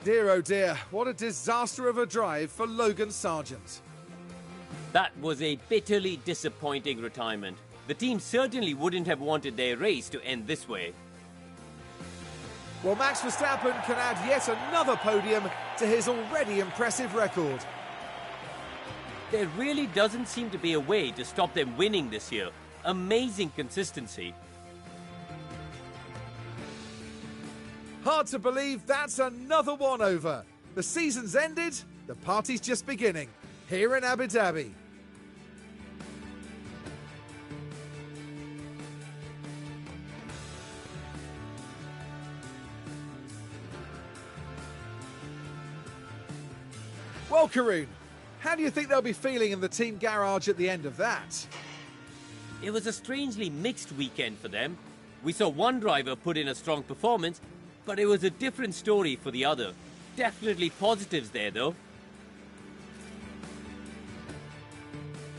Dear oh dear, what a disaster of a drive for Logan Sargent. That was a bitterly disappointing retirement. The team certainly wouldn't have wanted their race to end this way. Well, Max Verstappen can add yet another podium to his already impressive record. There really doesn't seem to be a way to stop them winning this year. Amazing consistency. Hard to believe that's another one over. The season's ended, the party's just beginning, here in Abu Dhabi. Well, Karun, how do you think they'll be feeling in the team garage at the end of that? It was a strangely mixed weekend for them. We saw one driver put in a strong performance, but it was a different story for the other. Definitely positives there, though.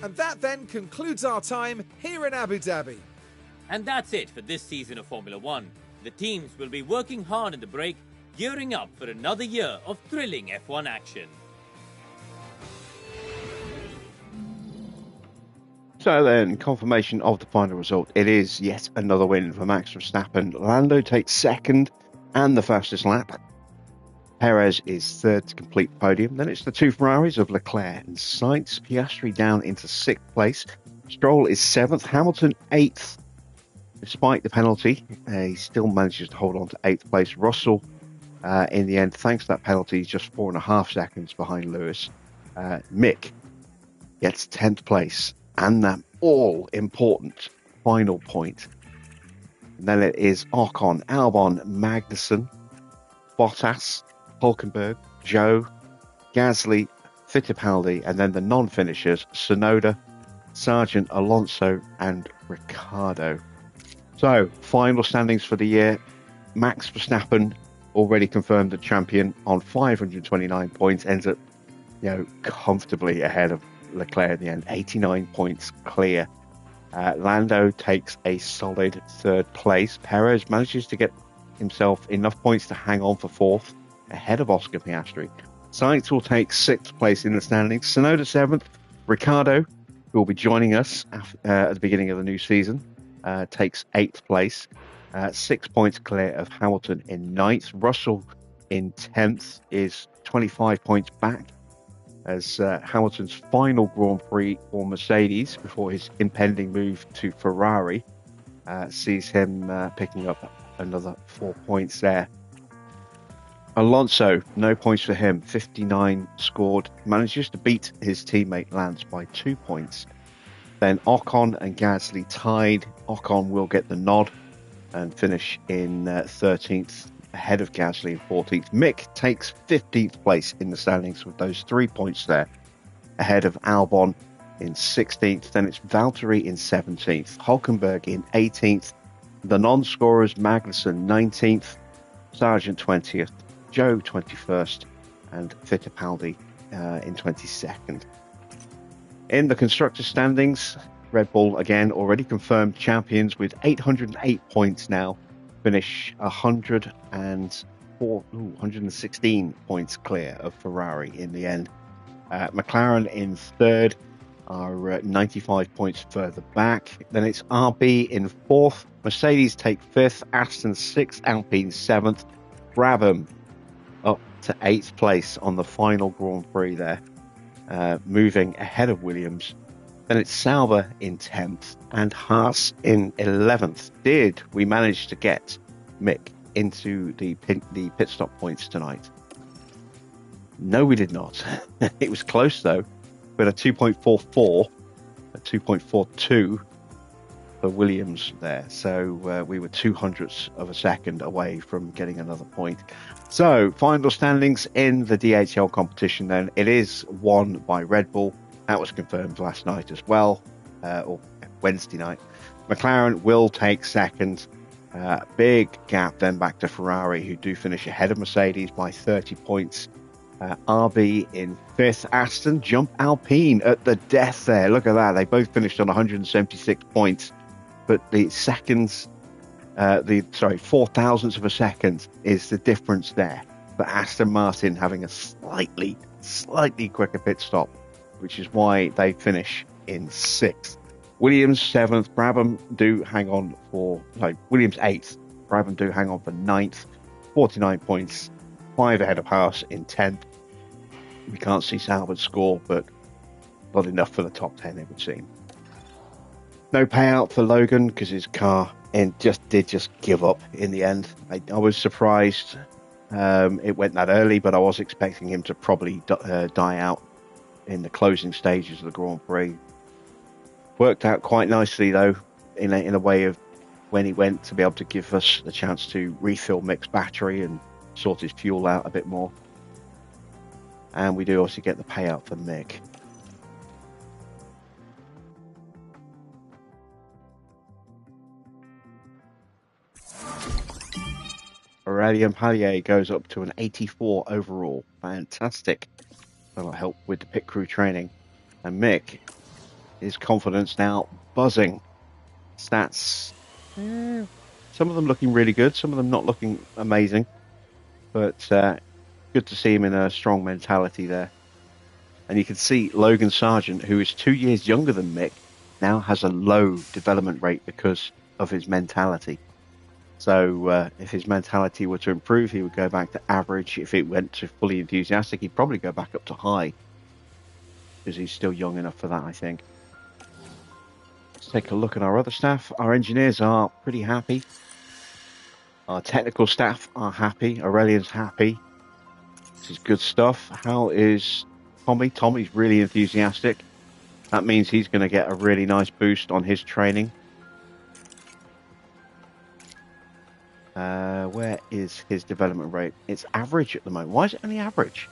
And that then concludes our time here in Abu Dhabi. And that's it for this season of Formula One. The teams will be working hard in the break, gearing up for another year of thrilling F1 action. So then, confirmation of the final result. It is yet another win for Max Verstappen. Lando takes second and the fastest lap. Perez is third to complete the podium. Then it's the two Ferraris of Leclerc and Sainz. Piastri down into 6th place. Stroll is 7th. Hamilton 8th. Despite the penalty, he still manages to hold on to 8th place. Russell, in the end, thanks to that penalty, is just 4.5 seconds behind Lewis. Mick gets 10th place and that all-important final point. And then it is Ocon, Albon, Magnussen, Bottas, Hulkenberg, Joe, Gasly, Fittipaldi, and then the non-finishers, Tsunoda, Sargent, Alonso, and Ricciardo. So, final standings for the year. Max Verstappen, already confirmed the champion on 529 points, ends up, comfortably ahead of Leclerc at the end, 89 points clear. Lando takes a solid 3rd place. Perez manages to get himself enough points to hang on for 4th, ahead of Oscar Piastri. Sainz will take 6th place in the standings. Tsunoda 7th. Ricciardo, who will be joining us at the beginning of the new season, takes 8th place. 6 points clear of Hamilton in 9th. Russell in 10th is 25 points back, as Hamilton's final Grand Prix for Mercedes before his impending move to Ferrari sees him picking up another 4 points there. Alonso, no points for him, 59 scored, manages to beat his teammate Lance by 2 points. Then Ocon and Gasly tied. Ocon will get the nod and finish in 13th, ahead of Gasly in 14th. Mick takes 15th place in the standings with those 3 points there, ahead of Albon in 16th. Then it's Valtteri in 17th, Hulkenberg in 18th, the non-scorers Magnussen 19th, Sargent 20th, Joe 21st, and Fittipaldi in 22nd. In the constructors standings, Red Bull again already confirmed champions with 808 points now, finish 116 points clear of Ferrari in the end. McLaren in 3rd are 95 points further back. Then it's RB in 4th, Mercedes take 5th, Aston 6th, Alpine 7th, Brabham up to 8th place on the final Grand Prix there, moving ahead of Williams. Then it's Sauber in 10th and Haas in 11th. Did we manage to get Mick into the pit stop points tonight? No, we did not. It was close though. We had a 2.44, a 2.42 for Williams there. So we were 0.02 of a second away from getting another point. So final standings in the DHL competition then. It is won by Red Bull. That was confirmed last night as well, or Wednesday night. McLaren will take 2nd. Big gap then back to Ferrari, who do finish ahead of Mercedes by 30 points. RB in 5th. Aston jump Alpine at the death there. Look at that. They both finished on 176 points. But the seconds, 4 thousandths of a second is the difference there. But Aston Martin having a slightly quicker pit stop, which is why they finish in 6th. Williams 7th. Brabham do hang on for... Williams 8th. Brabham do hang on for 9th. 49 points. 5 ahead of Haas in 10th. We can't see Sauber's score, but not enough for the top 10, it would seem. No payout for Logan because his car did give up in the end. I was surprised it went that early, but I was expecting him to probably die out in the closing stages of the Grand Prix. Worked out quite nicely though, in a way of when he went to be able to give us the chance to refill Mick's battery and sort his fuel out a bit more. And we do also get the payout for Mick. Aurélien Pallier goes up to an 84 overall. Fantastic. That'll help with the pit crew training. And Mick, his confidence now buzzing. Stats, some of them looking really good, some of them not looking amazing. But good to see him in a strong mentality there. And you can see Logan Sargent, who is 2 years younger than Mick, now has a low development rate because of his mentality. So if his mentality were to improve, he would go back to average. If it went to fully enthusiastic, he'd probably go back up to high, because he's still young enough for that, I think. Let's take a look at our other staff. Our engineers are pretty happy. Our technical staff are happy. Aurelian's happy. This is good stuff. How is Tommy's really enthusiastic. That means he's going to get a really nice boost on his training. Where is his development rate? It's average at the moment. Why is it only average?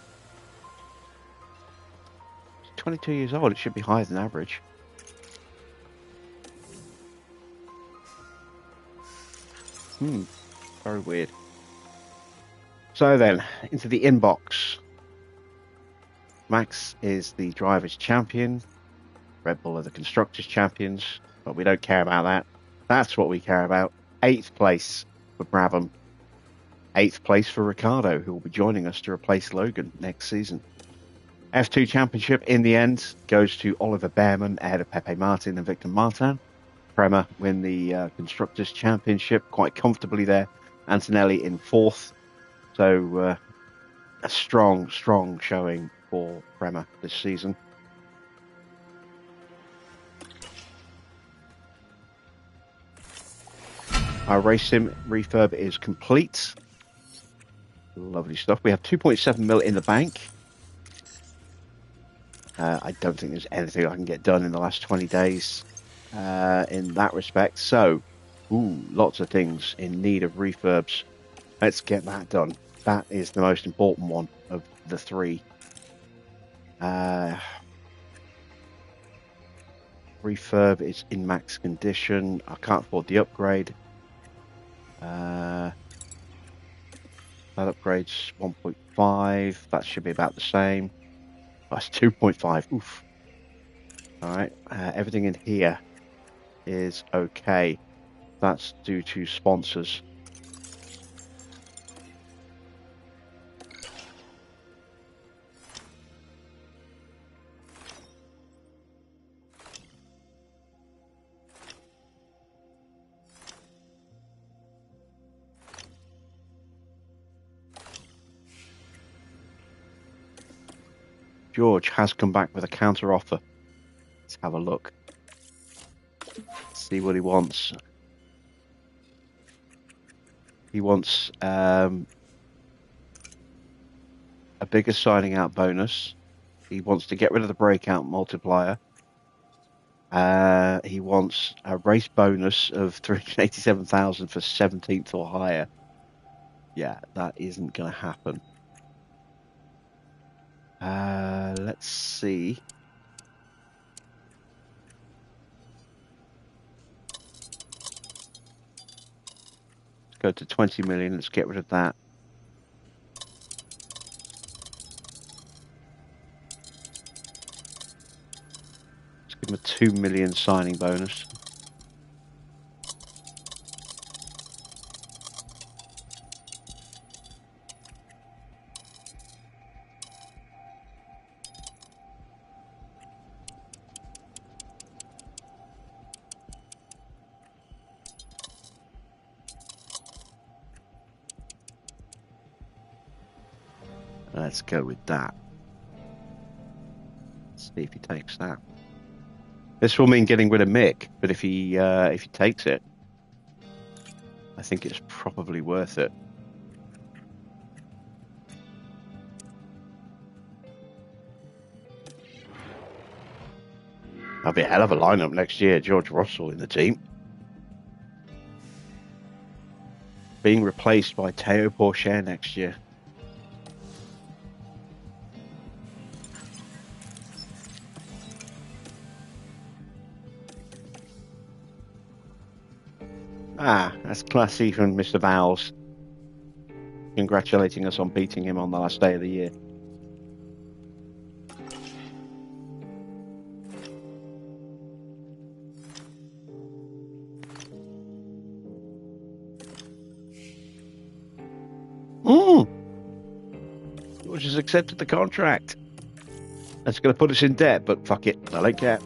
He's 22 years old. It should be higher than average. Very weird. So then, into the inbox. Max is the driver's champion. Red Bull are the constructors' champions. But we don't care about that. That's what we care about. 8th place for Brabham. 8th place for Ricardo, who will be joining us to replace Logan next season. F2 Championship, in the end, goes to Oliver Behrman ahead of Pepe Martin and Victor Martin. Prema win the Constructors' Championship quite comfortably there. Antonelli in 4th. So a strong showing for Prema this season. Our race sim refurb is complete. Lovely stuff. We have 2.7 mil in the bank. I don't think there's anything I can get done in the last 20 days in that respect. So, lots of things in need of refurbs. Let's get that done. That is the most important one of the 3. Refurb is in max condition. I can't afford the upgrade. That upgrade's 1.5. That should be about the same. That's 2.5. Oof. Alright. Everything in here is okay. That's due to sponsors. George has come back with a counter offer. Let's have a look. See what he wants. He wants a bigger signing out bonus. He wants to get rid of the breakout multiplier. He wants a race bonus of 387,000 for 17th or higher. Yeah, that isn't going to happen. Let's see. Let's go to 20 million. Let's get rid of that. Let's give him a 2 million signing bonus. Let's go with that. Let's see if he takes that. This will mean getting rid of Mick, but if he takes it, I think it's probably worth it. That'll be a hell of a lineup next year. George Russell in the team, being replaced by Théo Pourchaire next year. That's classy from Mr. Vowles, congratulating us on beating him on the last day of the year. George has accepted the contract. That's going to put us in debt, but fuck it, I don't care.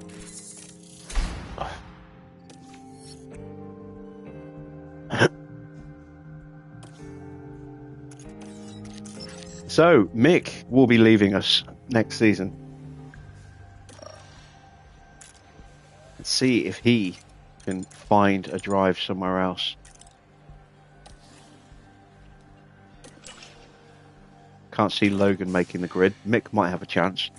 So, Mick will be leaving us next season. Let's see if he can find a drive somewhere else. Can't see Logan making the grid. Mick might have a chance.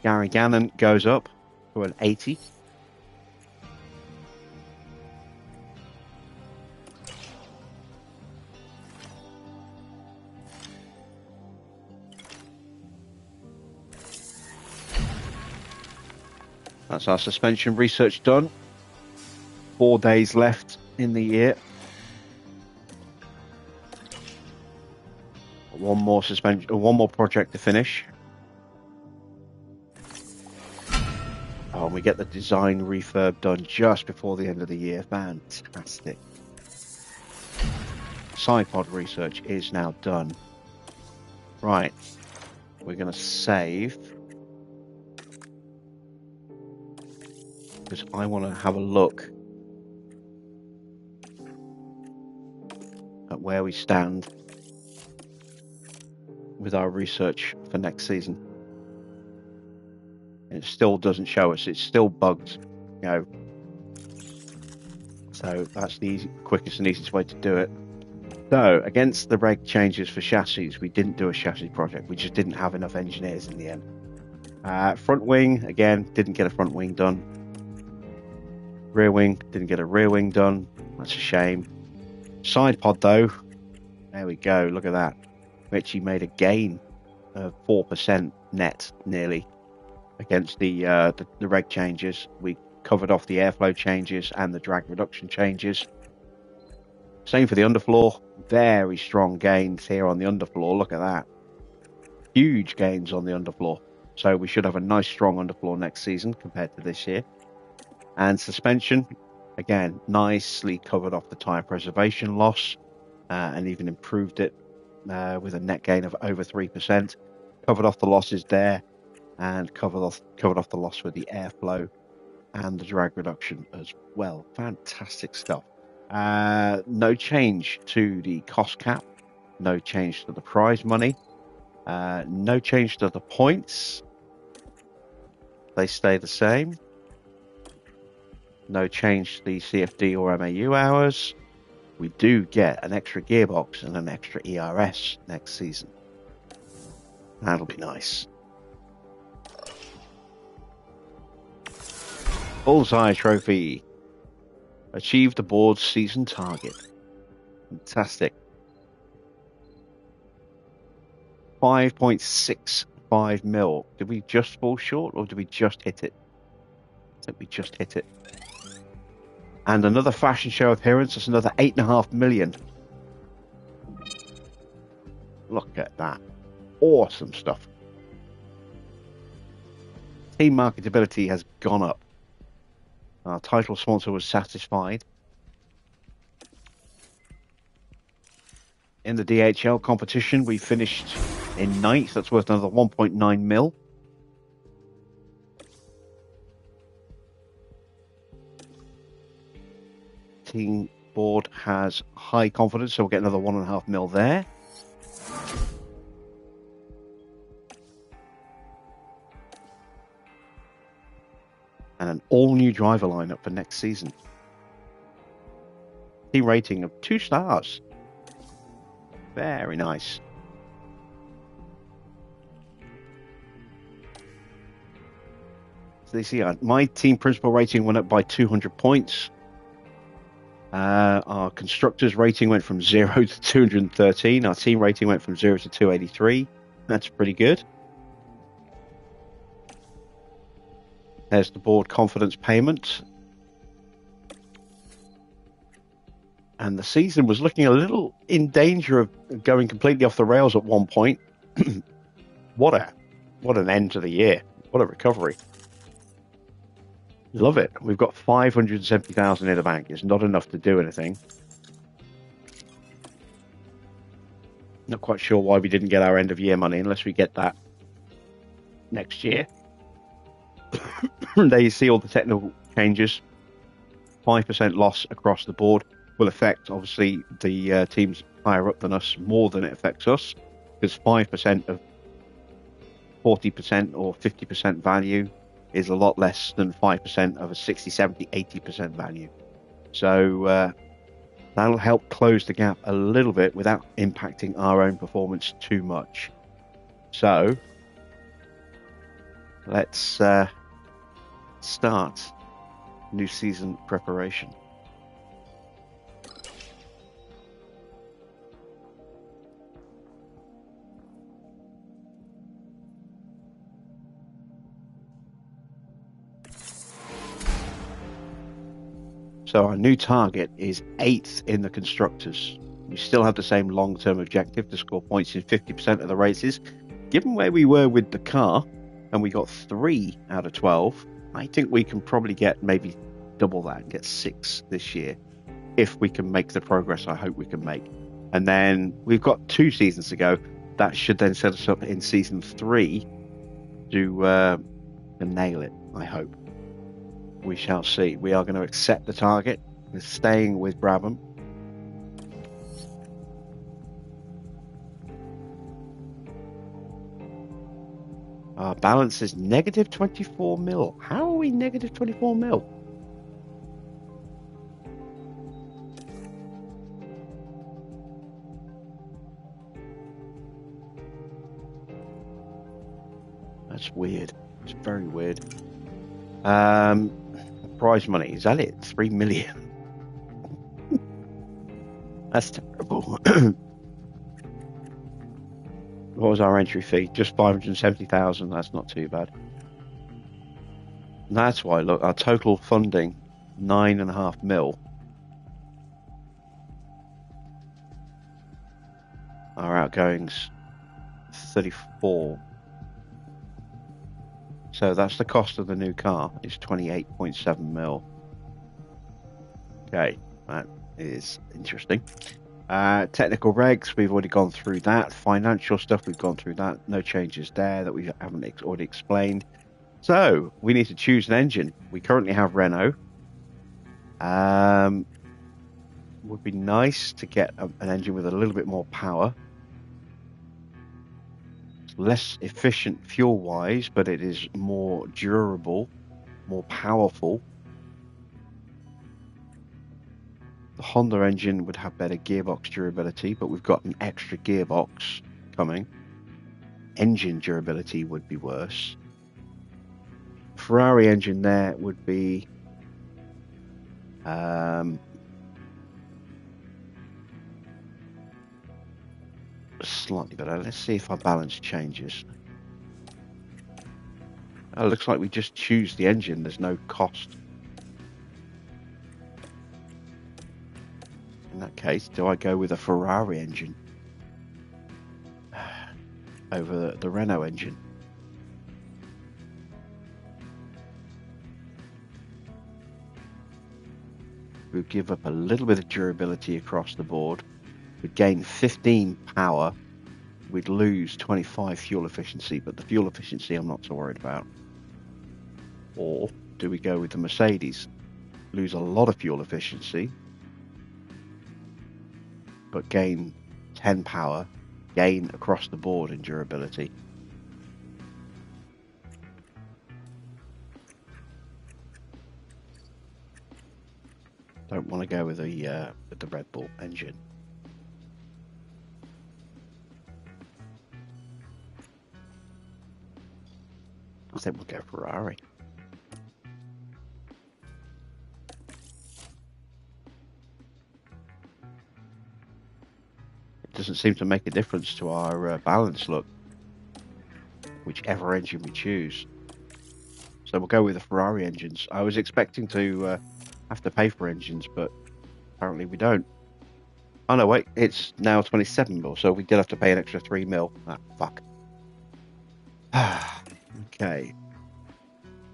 Gary Gannon goes up to an 80. That's our suspension research done. 4 days left in the year. One more project to finish. Oh, and we get the design refurb done just before the end of the year. Fantastic. Side pod research is now done. Right. We're going to save. Because I want to have a look at where we stand with our research for next season. It still doesn't show us. It's still bugged, So that's the quickest and easiest way to do it. So against the reg changes for chassis, we didn't do a chassis project. We just didn't have enough engineers in the end. Front wing, again, didn't get a front wing done. Rear wing, didn't get a rear wing done. That's a shame. Side pod though, there we go. Look at that. We actually made a gain of 4% net nearly against the reg changes. We covered off the airflow changes and the drag reduction changes. Same for the underfloor. Very strong gains here on the underfloor. Look at that. Huge gains on the underfloor. So we should have a nice strong underfloor next season compared to this year. And suspension, again, nicely covered off the tyre preservation loss and even improved it with a net gain of over 3%. Covered off the losses there and covered off the loss with the airflow and the drag reduction as well. Fantastic stuff. No change to the cost cap. No change to the prize money. No change to the points. They stay the same. No change to the CFD or MAU hours. We do get an extra gearbox and an extra ERS next season. That'll be nice. Bullseye trophy. Achieved the board's season target. Fantastic. 5.65 mil. Did we just fall short or did we just hit it? I think we just hit it. And another fashion show appearance. That's another 8.5 million. Look at that. Awesome stuff. Team marketability has gone up. Our title sponsor was satisfied. In the DHL competition, we finished in 9th. That's worth another 1.9 mil. Team board has high confidence, so we'll get another 1.5 mil there. And an all-new driver lineup for next season. Team rating of 2 stars. Very nice. So you see, my team principal rating went up by 200 points. Our constructors rating went from 0 to 213. Our team rating went from 0 to 283. That's pretty good. There's the board confidence payment. And the season was looking a little in danger of going completely off the rails at one point. What an end to the year. What a recovery. Love it. We've got 570,000 in the bank. It's not enough to do anything. Not quite sure why we didn't get our end of year money unless we get that next year. There you see all the technical changes. 5% loss across the board will affect, obviously, the teams higher up than us more than it affects us, because 5% of 40% or 50% value is a lot less than 5% of a 60, 70, 80% value. So That'll help close the gap a little bit without impacting our own performance too much. So let's start new season preparation. So our new target is 8th in the Constructors. We still have the same long-term objective to score points in 50% of the races. Given where we were with the car, and we got 3 out of 12, I think we can probably get maybe double that and get 6 this year, if we can make the progress I hope we can make. And then we've got 2 seasons to go. That should then set us up in season 3 to nail it, I hope. We shall see. We are going to accept the target. We're staying with Brabham. Our balance is negative 24 mil. How are we negative 24 mil? That's weird. It's very weird. Prize money, is that it? 3 million. That's terrible. What was our entry fee? Just 570,000. That's not too bad. That's why, look, our total funding, 9.5 mil. Our outgoings, 34. So that's the cost of the new car, is 28.7 mil. Okay, that is interesting. Technical regs, we've already gone through that. Financial stuff, we've gone through that. No changes there that we haven't already explained. So, we need to choose an engine. We currently have Renault. Would be nice to get an engine with a little bit more power. Less efficient fuel-wise, but it is more durable, more powerful. The Honda engine would have better gearbox durability, but we've got an extra gearbox coming. Engine durability would be worse. Ferrari engine there would be slightly better. Let's see if our balance changes. Oh, it looks like we just choose the engine. There's no cost. In that case, do I go with a Ferrari engine over the Renault engine? We give up a little bit of durability across the board. We'd gain 15 power. We'd lose 25 fuel efficiency, but the fuel efficiency I'm not so worried about. Or do we go with the Mercedes? Lose a lot of fuel efficiency, but gain 10 power, gain across the board in durability. Don't want to go with the Red Bull engine. I think we'll go Ferrari. It doesn't seem to make a difference to our balance, look, whichever engine we choose. So we'll go with the Ferrari engines. I was expecting to have to pay for engines, but apparently we don't. Oh no, wait, it's now 27 mil, so we did have to pay an extra 3 mil. Ah, fuck. Okay.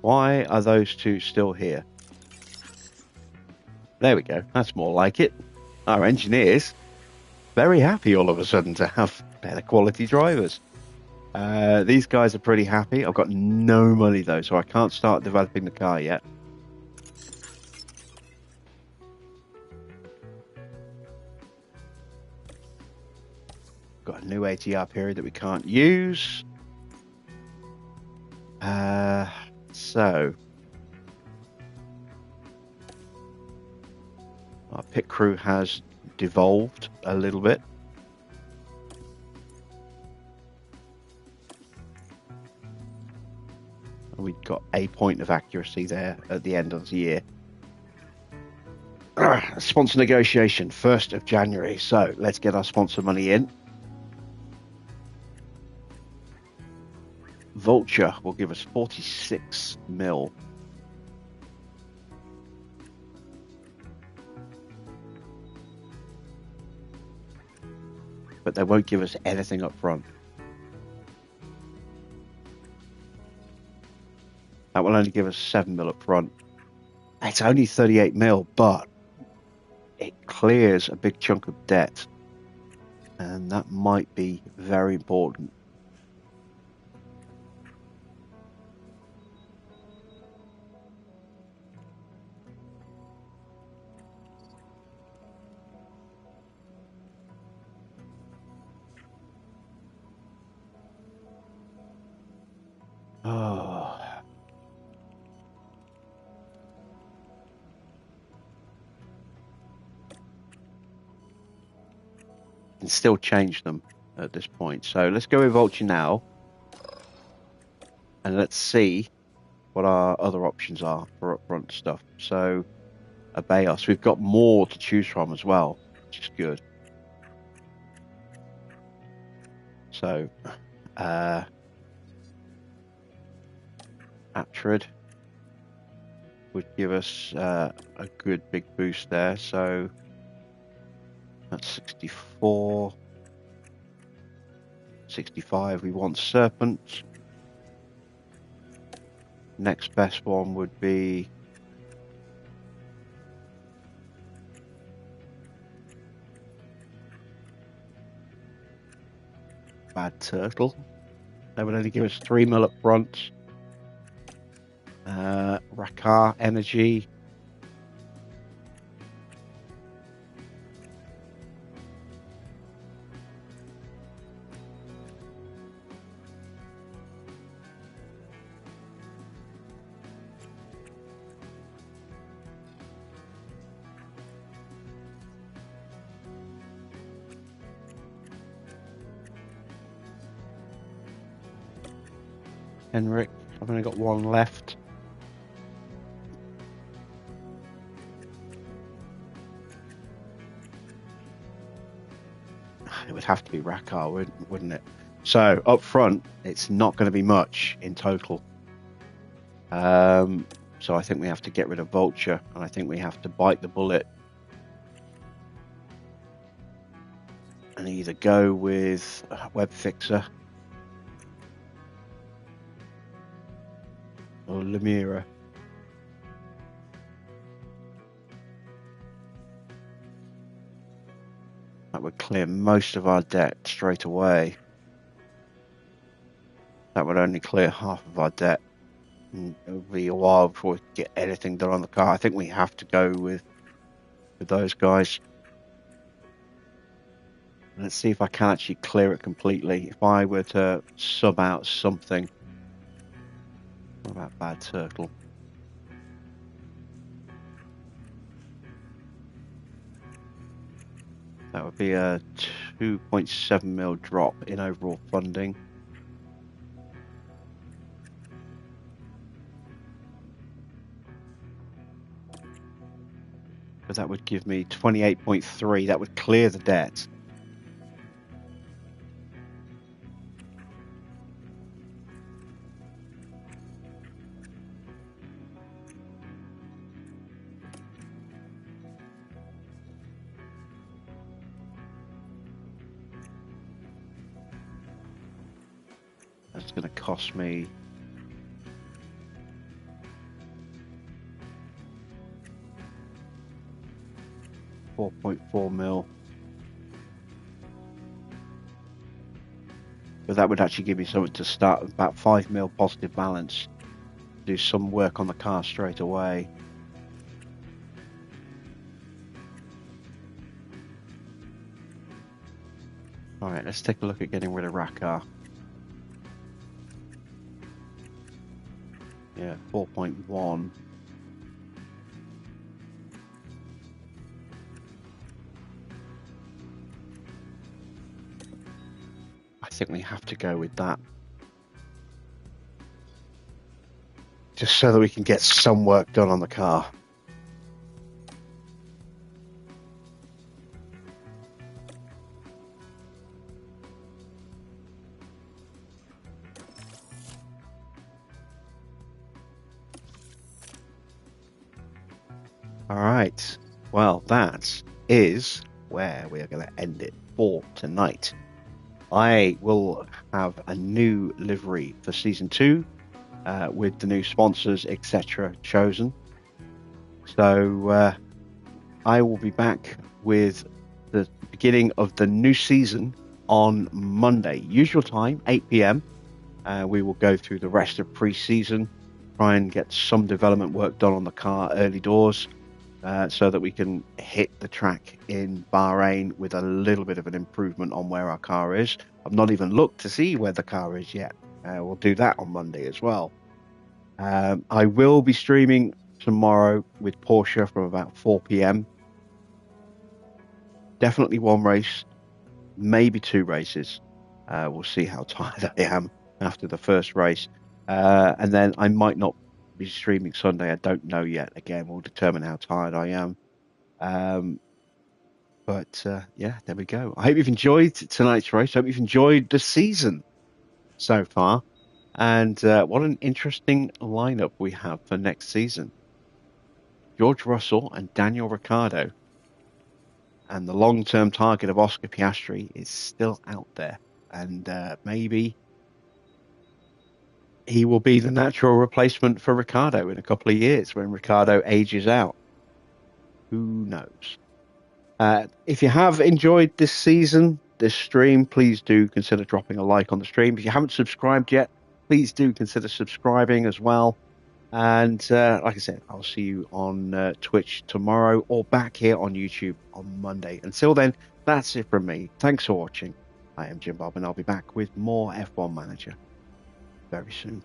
Why are those two still here? There we go. That's more like it. Our engineers, very happy all of a sudden to have better quality drivers. These guys are pretty happy. I've got no money though, so I can't start developing the car yet. Got a new ATR period that we can't use. So our pit crew has devolved a little bit. And we've got a point of accuracy there at the end of the year. Sponsor negotiation, 1st of January. So let's get our sponsor money in. Vulture will give us 46 mil. But they won't give us anything up front. That will only give us 7 mil up front. It's only 38 mil, but it clears a big chunk of debt. And that might be very important. Oh. Can still change them at this point. So let's go with Vulture now. And let's see what our other options are for upfront stuff. So obey us. We've got more to choose from as well, which is good. So Atrid would give us a good big boost there. So that's 64, 65. We want Serpent. Next best one would be Bad Turtle. That would only give us 3 mil up front. Rakar Energy. Henrik, I've only got one left. It would have to be Rakar, wouldn't it? So up front, it's not going to be much in total. So I think we have to get rid of Vulture, and I think we have to bite the bullet and either go with Web Fixer or Lemira. That would clear most of our debt straight away. That would only clear half of our debt. And it would be a while before we get anything done on the car. I think we have to go with those guys. Let's see if I can actually clear it completely. If I were to sub out something. What about Bad Turtle? That would be a 2.7 mil drop in overall funding. But that would give me 28.3. That would clear the debt. That's going to cost me $4.4 mil. But that would actually give me something to start with, about 5 mil positive balance. Do some work on the car straight away. Alright, let's take a look at getting rid of Rakar. Yeah, 4.1. think we have to go with that. Just so that we can get some work done on the car. All right. Well, that is where we are going to end it for tonight. I will have a new livery for season 2 with the new sponsors, etc. chosen. So I will be back with the beginning of the new season on Monday, usual time, 8 p.m. We will go through the rest of pre-season, try and get some development work done on the car early doors, so that we can hit the track in Bahrain with a little bit of an improvement on where our car is. I've not even looked to see where the car is yet. We'll do that on Monday as well. I will be streaming tomorrow with Porsche from about 4 p.m. Definitely one race, maybe 2 races. We'll see how tired I am after the first race. And then I might not be streaming Sunday. I don't know yet. Again, we'll determine how tired I am. But yeah, there we go. I hope you've enjoyed tonight's race. I hope you've enjoyed the season so far. And what an interesting lineup we have for next season. George Russell and Daniel Ricciardo. And the long-term target of Oscar Piastri is still out there. And maybe he will be the natural replacement for Ricciardo in a couple of years when Ricciardo ages out. Who knows? If you have enjoyed this season, this stream, please do consider dropping a like on the stream. If you haven't subscribed yet, please do consider subscribing as well. And like I said, I'll see you on Twitch tomorrow or back here on YouTube on Monday. Until then, that's it from me. Thanks for watching. I am Jim Bob, and I'll be back with more F1 Manager very soon.